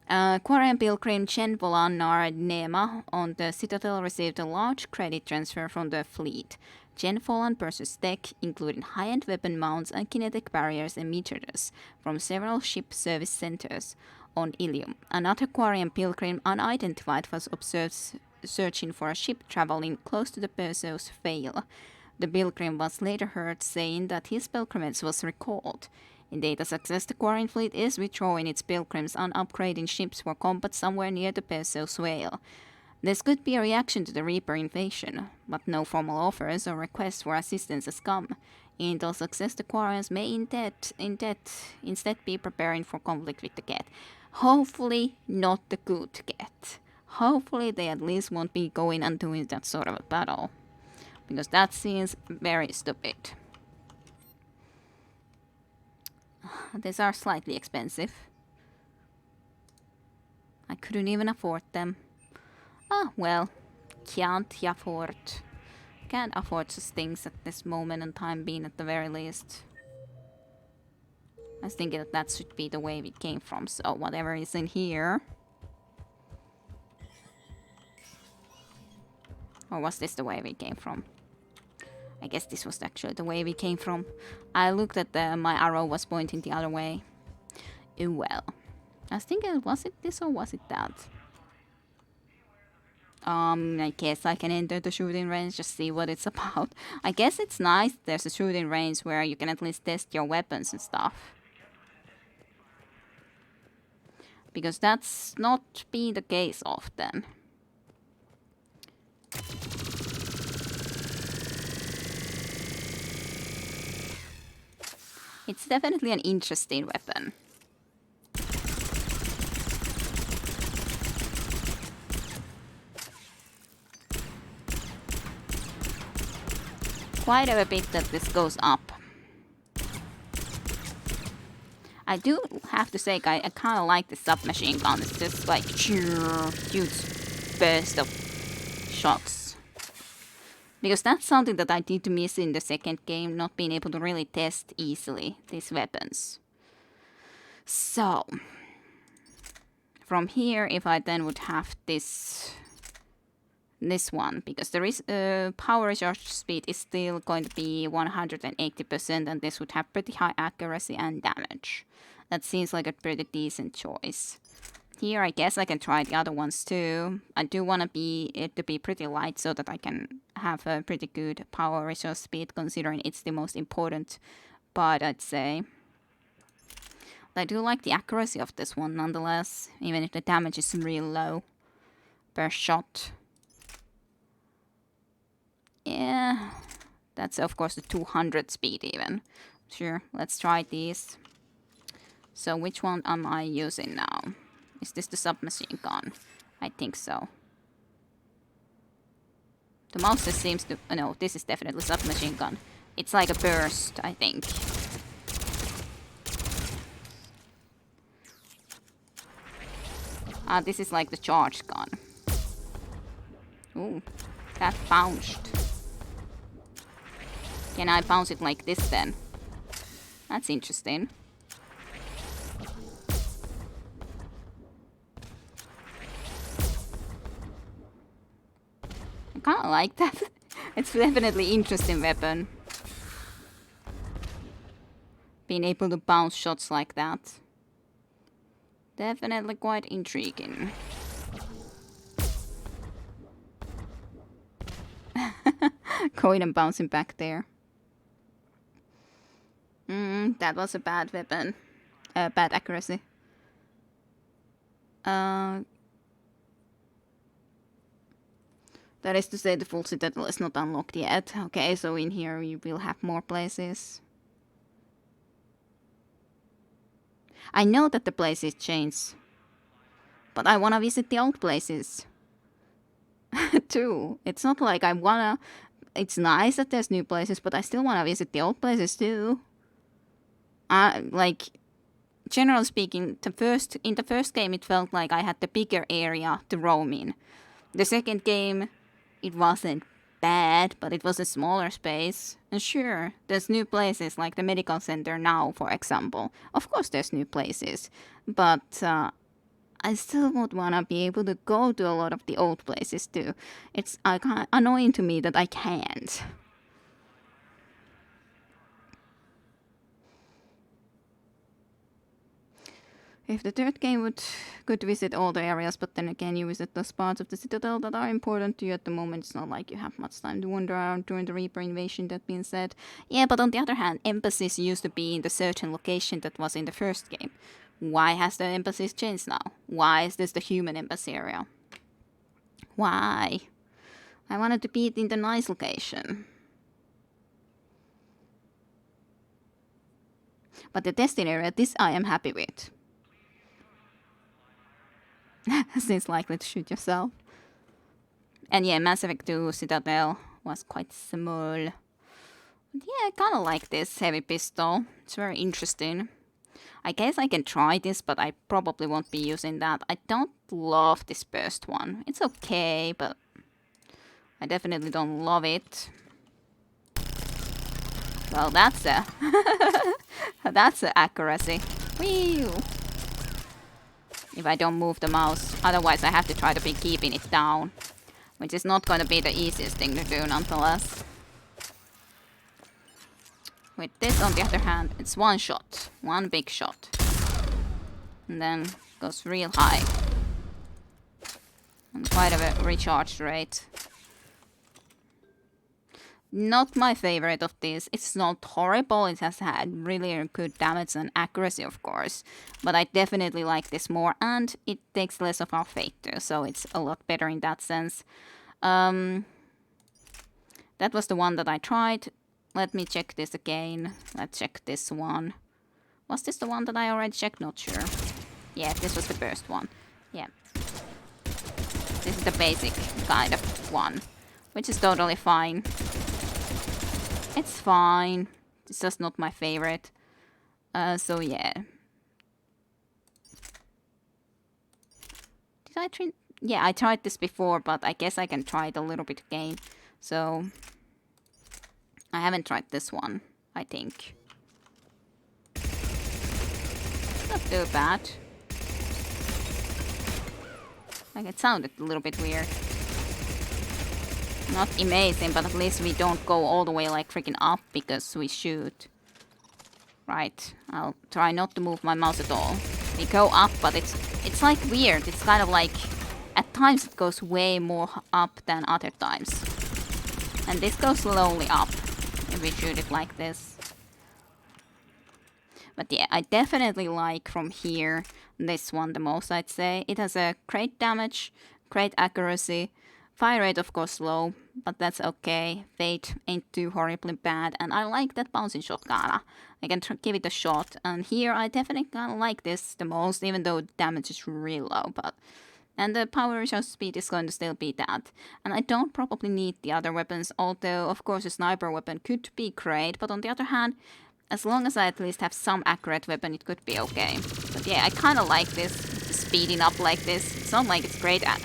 Quarren Pilgrim Chen Volanar Nema on the Citadel received a large credit transfer from the fleet. Chen Volan purchased tech, including high-end weapon mounts and kinetic barriers and meters, from several ship service centers on Ilium. Another Quarren Pilgrim, unidentified, was observed searching for a ship traveling close to the Perseus Vale. The Pilgrim was later heard saying that his pilgrimage was recalled. In data success, the Quarren fleet is withdrawing its pilgrims and upgrading ships for combat somewhere near the Perseus Whale. This could be a reaction to the Reaper invasion, but no formal offers or requests for assistance has come. In Intel success, the Quarrens may instead be preparing for conflict with the Geth. Hopefully not the good Geth. Hopefully they at least won't be going and doing that sort of a battle. Because that seems very stupid. These are slightly expensive. I couldn't even afford them. Ah, well, can't afford such things at this moment in time being at the very least. I was thinking that should be the way we came from, so whatever is in here. Or was this the way we came from? I guess this was actually the way we came from. I looked at my arrow was pointing the other way. Well, I was thinking, was it this or was it that? I guess I can enter the shooting range, just see what it's about. I guess it's nice there's a shooting range where you can at least test your weapons and stuff. Because that's not been the case often. It's definitely an interesting weapon. Quite a bit that this goes up. I do have to say, I kind of like the submachine gun. It's just like huge burst of shots. Because that's something that I did miss in the second game, not being able to really test easily these weapons. So, from here, if I then would have this one, because the power recharge speed is still going to be 180%, and this would have pretty high accuracy and damage. That seems like a pretty decent choice. Here, I guess I can try the other ones too. I do want it to be pretty light so that I can have a pretty good power resource speed, considering it's the most important part, I'd say. But I do like the accuracy of this one nonetheless, even if the damage is real low per shot. Yeah, that's of course the 200 speed even. Sure, let's try these. So which one am I using now? Is this the submachine gun? I think so. The mouse just seems to... no, this is definitely submachine gun. It's like a burst, I think. Ah, this is like the charge gun. Ooh, that bounced. Can I bounce it like this then? That's interesting. I kinda like that. It's definitely interesting weapon. Being able to bounce shots like that. Definitely quite intriguing. Going and bouncing back there. That was a bad weapon. Bad accuracy. That is to say the full Citadel is not unlocked yet. Okay, so in here we will have more places. I know that the places change. But I wanna visit the old places. Too. It's not like I wanna... It's nice that there's new places, but I still wanna visit the old places too. Like... Generally speaking, in the first game it felt like I had the bigger area to roam in. The second game, it wasn't bad, but it was a smaller space. And sure, there's new places like the medical center now, for example. Of course there's new places, but I still would want to be able to go to a lot of the old places too. It's annoying to me that I can't. If the third game would good to visit all the areas, but then again you visit those parts of the Citadel that are important to you at the moment. It's not like you have much time to wander around during the Reaper invasion, that being said. Yeah, but on the other hand, embassies used to be in the certain location that was in the first game. Why has the embassies changed now? Why is this the human embassy area? Why? I wanted to be in the nice location. But the Destiny area, this I am happy with. Seems likely to shoot yourself. And yeah, Mass Effect 2 Citadel was quite small. But yeah, I kinda like this heavy pistol. It's very interesting. I guess I can try this, but I probably won't be using that. I don't love this burst one. It's okay, but I definitely don't love it. Well, that's a... that's a accuracy. Whee! If I don't move the mouse. Otherwise I have to try to be keeping it down. Which is not going to be the easiest thing to do nonetheless. With this on the other hand, it's one shot. One big shot. And then goes real high. And quite a recharge rate. Not my favorite of these. It's not horrible. It has had really good damage and accuracy, of course. But I definitely like this more. And it takes less of our fate too. So it's a lot better in that sense. That was the one that I tried. Let me check this again. Let's check this one. Was this the one that I already checked? Not sure. Yeah, this was the first one. Yeah. This is the basic kind of one. Which is totally fine. It's fine. It's just not my favorite. So yeah. Did I try? Yeah, I tried this before, but I guess I can try it a little bit again. So I haven't tried this one, I think. Not too bad. Like, it sounded a little bit weird. Not amazing, but at least we don't go all the way like freaking up because we shoot. Right, I'll try not to move my mouse at all. We go up, but it's like weird. It's kind of like at times it goes way more up than other times. And this goes slowly up if we shoot it like this. But yeah, I definitely like from here this one the most, I'd say. It has a great damage, great accuracy. Fire rate of course low, but that's okay. Fate ain't too horribly bad, and I like that bouncing shotgun. I can give it a shot, and here I definitely kinda like this the most, even though damage is really low, but... And the power recharge speed is going to still be that. And I don't probably need the other weapons, although of course a sniper weapon could be great, but on the other hand, as long as I at least have some accurate weapon, it could be okay. But yeah, I kinda like this, speeding up like this. It's not like it's great at,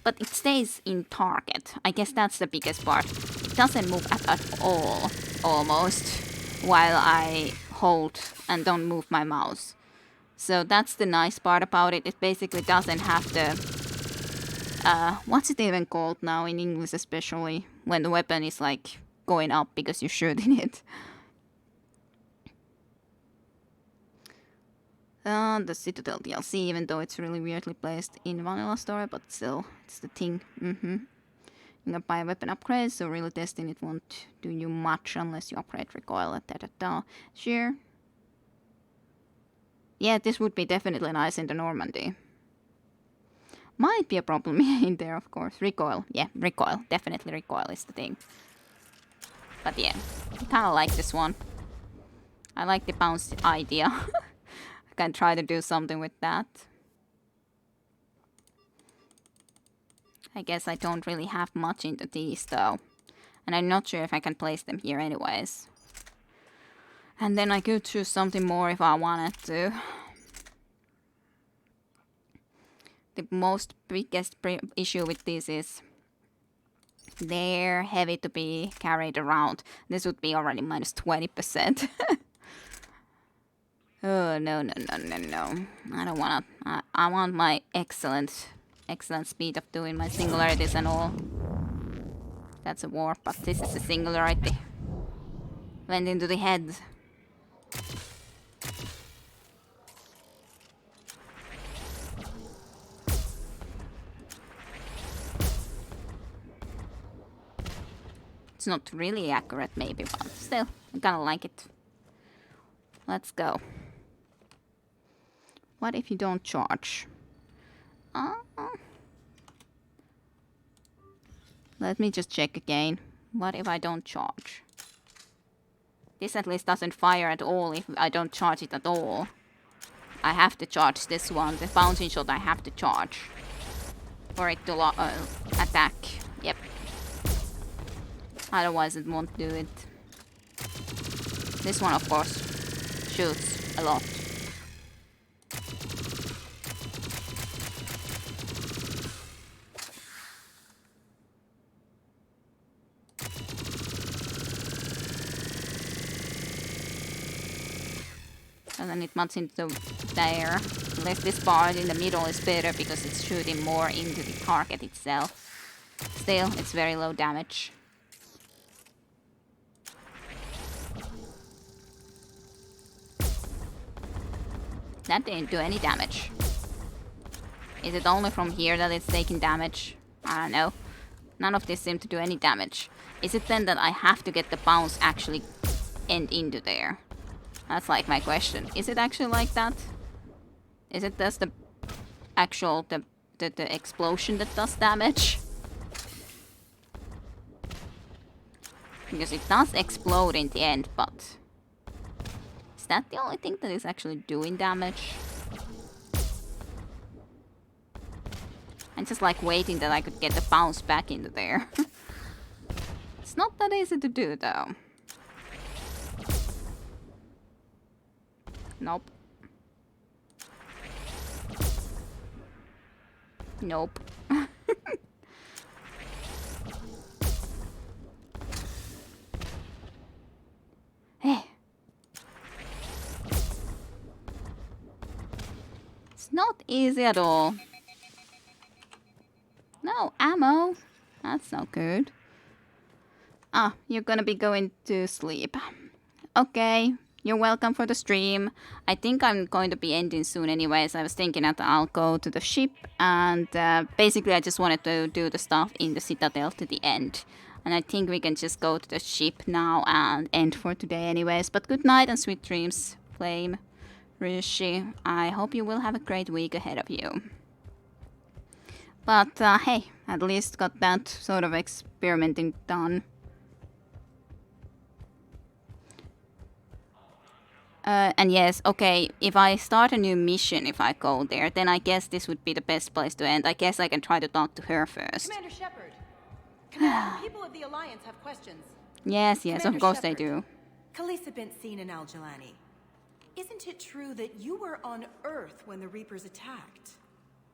but it stays in target. I guess that's the biggest part. It doesn't move at all, almost, while I hold and don't move my mouse. So that's the nice part about it. It basically doesn't have the... what's it even called now in English especially? When the weapon is like going up because you're shooting it. The Citadel DLC, even though it's really weirdly placed in Vanilla Story, but still, it's the thing. You can buy weapon upgrades, so really testing it won't do you much unless you upgrade recoil, Sure. Yeah, this would be definitely nice in the Normandy. Might be a problem in there, of course. Recoil, yeah, recoil. Definitely recoil is the thing. But yeah, I kinda like this one. I like the bounce idea. I can try to do something with that. I guess I don't really have much into these though. And I'm not sure if I can place them here anyways. And then I could choose something more if I wanted to. The most biggest issue with this is they're heavy to be carried around. This would be already minus 20%. Oh, no. I don't wanna... I want my excellent speed of doing my singularities and all. That's a warp, but this is a singularity. Went into the head. It's not really accurate maybe, but still, I kinda like it. Let's go. What if you don't charge? Let me just check again. What if I don't charge? This at least doesn't fire at all if I don't charge it at all. I have to charge this one. The bouncing shot I have to charge. For it to attack. Yep. Otherwise it won't do it. This one of course shoots a lot. And then it muts into there. Unless this part in the middle is better because it's shooting more into the target itself. Still, it's very low damage. That didn't do any damage. Is it only from here that it's taking damage? I don't know. None of this seemed to do any damage. Is it then that I have to get the bounce actually end into there? That's like my question. Is it actually like that? Is it just the actual the explosion that does damage? Because it does explode in the end, but is that the only thing that is actually doing damage? I'm just like waiting that I could get the bounce back into there. It's not that easy to do though. Nope. Nope. Hey. It's not easy at all. No ammo. That's not good. Ah, you're gonna be going to sleep. Okay. You're welcome for the stream. I think I'm going to be ending soon anyways. I was thinking that I'll go to the ship and basically I just wanted to do the stuff in the Citadel to the end. And I think we can just go to the ship now and end for today anyways. But good night and sweet dreams, Flame, Rishi. I hope you will have a great week ahead of you. But hey, at least got that sort of experimenting done. And yes, okay, if I start a new mission, if I go there, then I guess this would be the best place to end. I guess I can try to talk to her first. Commander Shepard. Commander, the people of the Alliance have questions. Yes, Commander of course Shepard, they do. Khaleesa bint Sin and Al-Jalani. Isn't it true that you were on Earth when the Reapers attacked?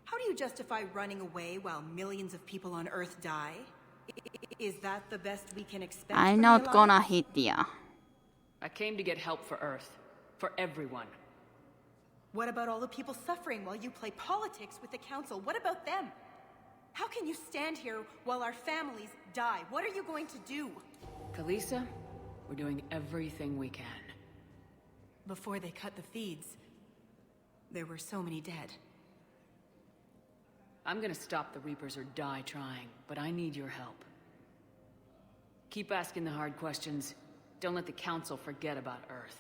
How do you justify running away while millions of people on Earth die? Is that the best we can expect I'm from not the gonna Alliance? hit ya. I came to get help for Earth. For everyone. What about all the people suffering while you play politics with the Council? What about them? How can you stand here while our families die? What are you going to do? Khaleesa, we're doing everything we can. Before they cut the feeds, there were so many dead. I'm gonna stop the Reapers or die trying, but I need your help. Keep asking the hard questions. Don't let the Council forget about Earth.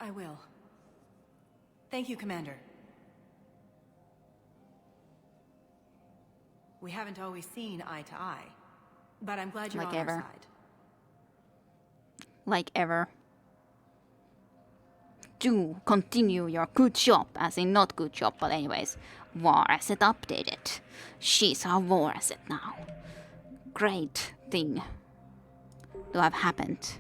I will. Thank you, Commander. We haven't always seen eye to eye, but I'm glad you're Like on ever. our side. Like ever. Do continue your good job, as in not good job, but anyways. War asset updated. She's our war asset now. Great thing to have happened.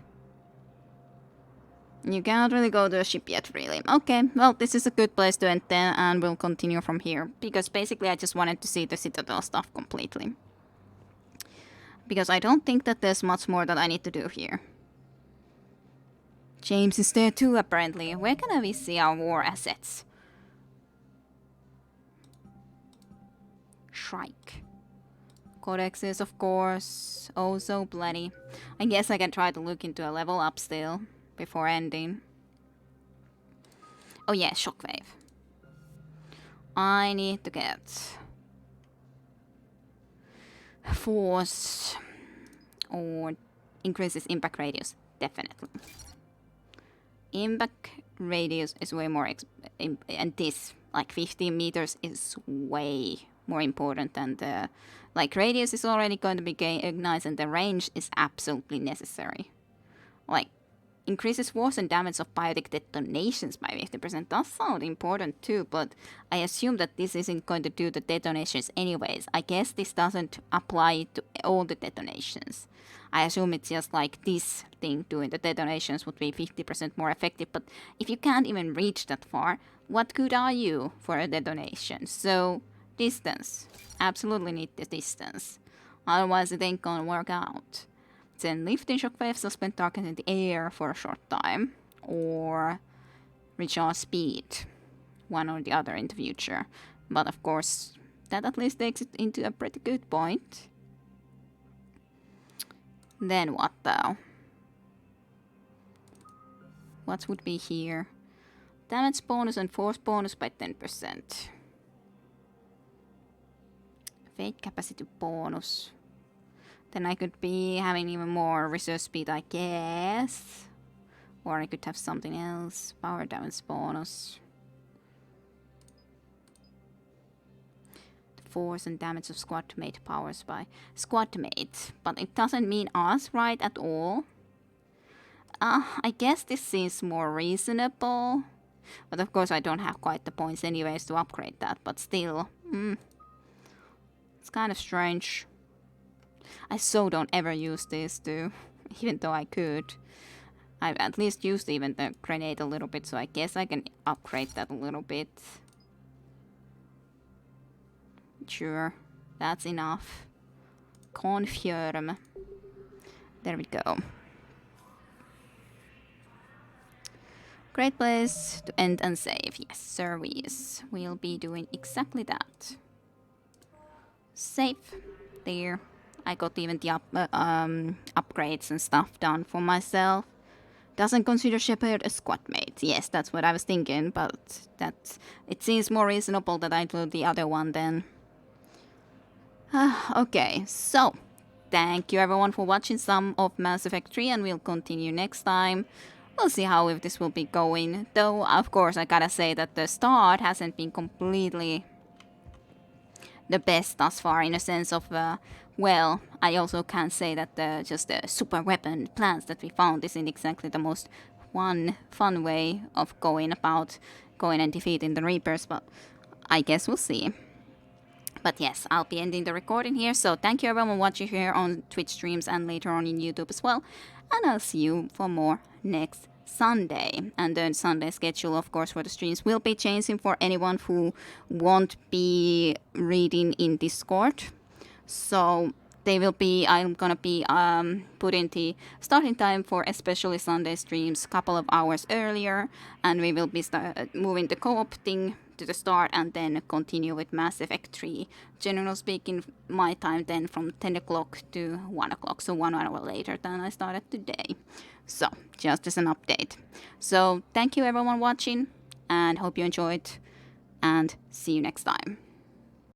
You cannot really go to a ship yet, really. Okay, well, this is a good place to end then, and we'll continue from here. Because basically I just wanted to see the Citadel stuff completely. Because I don't think that there's much more that I need to do here. James is there too, apparently. Where can we see our war assets? Shrike. Codexes, of course. Oh, so bloody. I guess I can try to look into a level up still. Before ending. Oh yeah, shockwave. I need to get force or increases impact radius, definitely. Impact radius is way more and this like 15 meters is way more important than the like radius is already going to be nice and the range is absolutely necessary. Like increases force and damage of biotic detonations by 50% does sound important too, but I assume that this isn't going to do the detonations anyways. I guess this doesn't apply to all the detonations. I assume it's just like this thing doing the detonations would be 50% more effective, but if you can't even reach that far, what good are you for a detonation? So, distance. Absolutely need the distance. Otherwise it ain't gonna work out. Then lifting shockwave, suspend target in the air for a short time, or recharge speed, one or the other in the future. But of course, that at least takes it into a pretty good point. Then what though? What would be here? Damage bonus and force bonus by 10%. Fate capacity bonus. Then I could be having even more reserve speed, I guess. Or I could have something else. Power damage bonus. The force and damage of squad mate powers by squad mate. But it doesn't mean us, right, at all. I guess this seems more reasonable. But of course I don't have quite the points anyways to upgrade that. But still, it's kind of strange. I so don't ever use this too, even though I could. I've at least used even the grenade a little bit, so I guess I can upgrade that a little bit. Sure, that's enough. Confirm. There we go. Great place to end and save. Yes, service. We'll be doing exactly that. Save. There. I got even the upgrades and stuff done for myself. Doesn't consider Shepard a squad mate. Yes, that's what I was thinking, but it seems more reasonable that I do the other one then. Okay, so thank you everyone for watching some of Mass Effect 3, and we'll continue next time. We'll see how if this will be going. Though, of course, I gotta say that the start hasn't been completely the best thus far, in a sense of, well, I also can't say that just the super weapon plans that we found isn't exactly the most fun way of going and defeating the Reapers, but I guess we'll see. But yes, I'll be ending the recording here, so thank you everyone watching here on Twitch streams and later on in YouTube as well, and I'll see you for more next Sunday. And the Sunday schedule, of course, for the streams will be changing for anyone who won't be reading in Discord. So they will be, I'm gonna be putting the starting time for especially Sunday streams a couple of hours earlier, and we will be moving the co-op thing to the start and then continue with Mass Effect 3. Generally speaking, my time then from 10 o'clock to 1 o'clock, so 1 hour later than I started today. So, just as an update. So, thank you everyone watching, and hope you enjoyed, and see you next time.